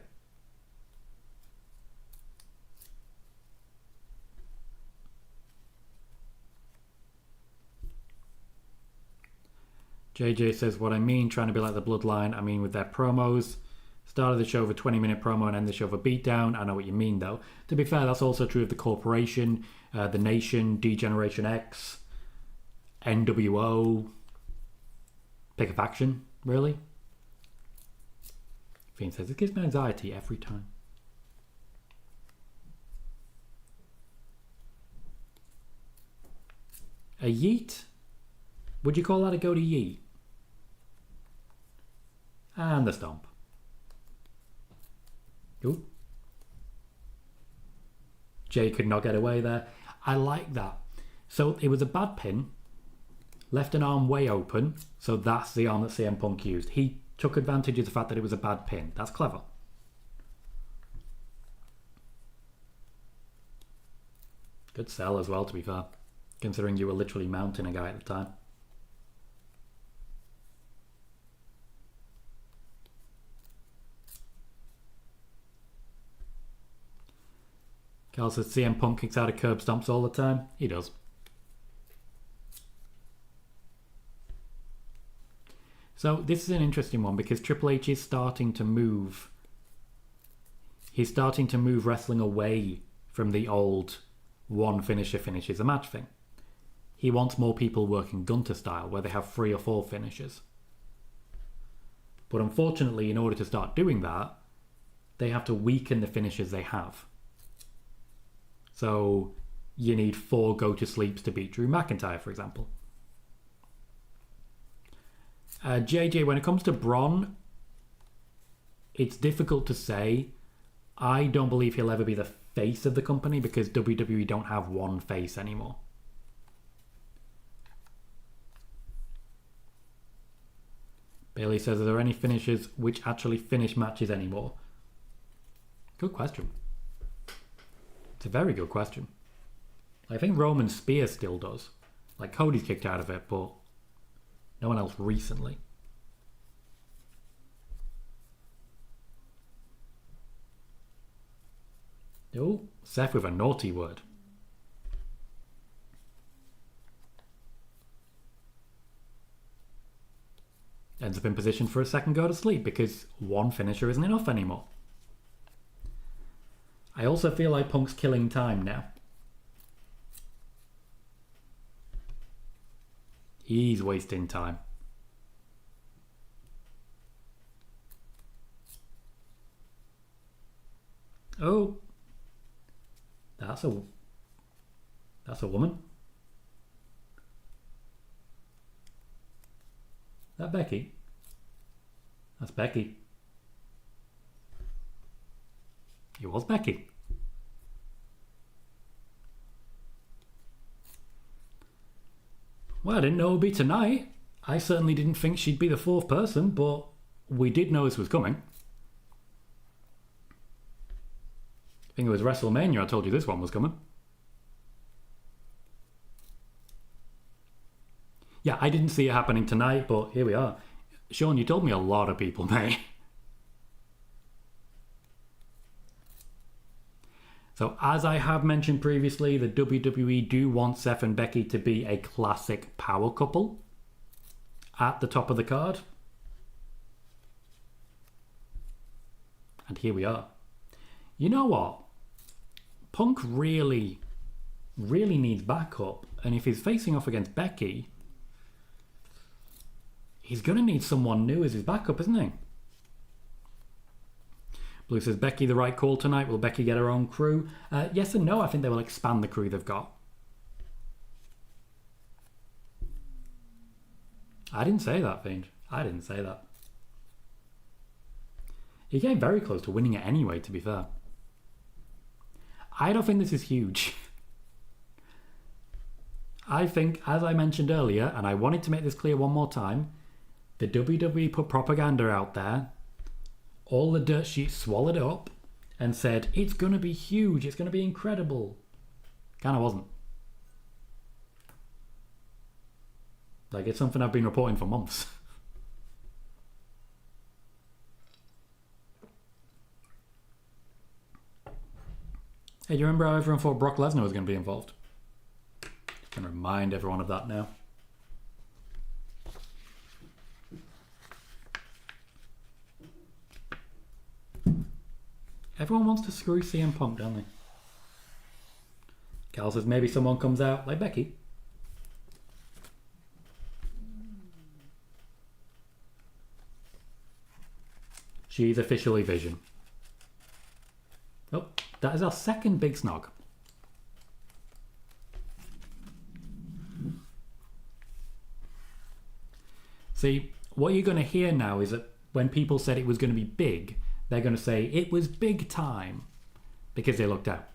JJ says, what I mean, trying to be like the Bloodline, I mean with their promos. Started the show with a 20-minute promo and end the show with a beatdown. I know what you mean, though. To be fair, that's also true of the Corporation, the Nation, D-Generation X, NWO. Pick a faction, really. Fiend says, it gives me anxiety every time. A yeet? Would you call that a go to yeet? And the stomp. Ooh. Jey could not get away there. I like that. So it was a bad pin. Left an arm way open. So that's the arm that CM Punk used. He took advantage of the fact that it was a bad pin. That's clever. Good sell as well, to be fair. Considering you were literally mounting a guy at the time. Carl says CM Punk kicks out of curb stomps all the time. He does. So this is an interesting one because Triple H is starting to move. He's starting to move wrestling away from the old one finisher finishes a match thing. He wants more people working Gunter style where they have 3 or 4 finishers. But unfortunately, in order to start doing that, they have to weaken the finishers they have. So you need 4 go-to-sleeps to beat Drew McIntyre, for example. JJ, when it comes to Braun, it's difficult to say. I don't believe he'll ever be the face of the company because WWE don't have one face anymore. Bailey says, are there any finishers which actually finish matches anymore? Good question. It's a very good question. I think Roman Spear still does. Like, Cody's kicked out of it, but no one else recently. Oh, Seth with a naughty word. Ends up in position for a second go to sleep because one finisher isn't enough anymore. I also feel like Punk's killing time now. He's wasting time. Oh. That's a woman. That Becky? That's Becky. It was Becky. Well, I didn't know it would be tonight. I certainly didn't think she'd be the 4th person, but we did know this was coming. I think it was WrestleMania I told you this one was coming. Yeah, I didn't see it happening tonight, but here we are. Sean, you told me a lot of people, mate. So, as I have mentioned previously, the WWE do want Seth and Becky to be a classic power couple at the top of the card. And here we are. You know what? Punk really needs backup. And if he's facing off against Becky, he's going to need someone new as his backup, isn't he? Blue says, Becky the right call tonight? Will Becky get her own crew? Yes and no. I think they will expand the crew they've got. I didn't say that, Fiend. I didn't say that. He came very close to winning it anyway, to be fair. I don't think this is huge. I think, as I mentioned earlier, and I wanted to make this clear one more time, the WWE put propaganda out there. All the dirt sheets swallowed it up and said, it's going to be huge, it's going to be incredible. Kind of wasn't. Like, it's something I've been reporting for months. Hey, do you remember how everyone thought Brock Lesnar was going to be involved? Just going to remind everyone of that now. Everyone wants to screw CM Punk, don't they? Cal says maybe someone comes out like Becky. She's officially Vision. Oh, that is our second big snog. See, what you're going to hear now is that when people said it was going to be big, they're going to say it was big time because they looked out.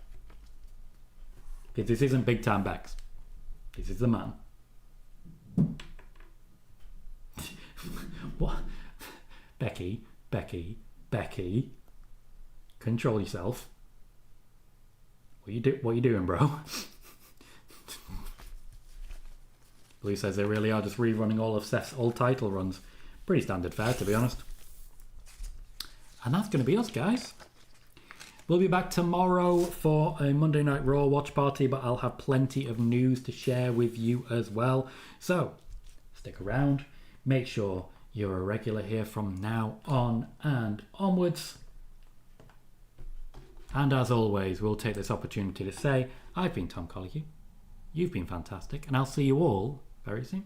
Because this isn't big time Bex. This is the man. What? Becky. Control yourself. What you doing, bro? Blue says they really are just rerunning all of Seth's old title runs. Pretty standard fare, to be honest. And that's going to be us, guys. We'll be back tomorrow for a Monday Night Raw watch party, but I'll have plenty of news to share with you as well. So, stick around. Make sure you're a regular here from now on and onwards. And as always, we'll take this opportunity to say, I've been Tom Colohue. You've been fantastic, and I'll see you all very soon.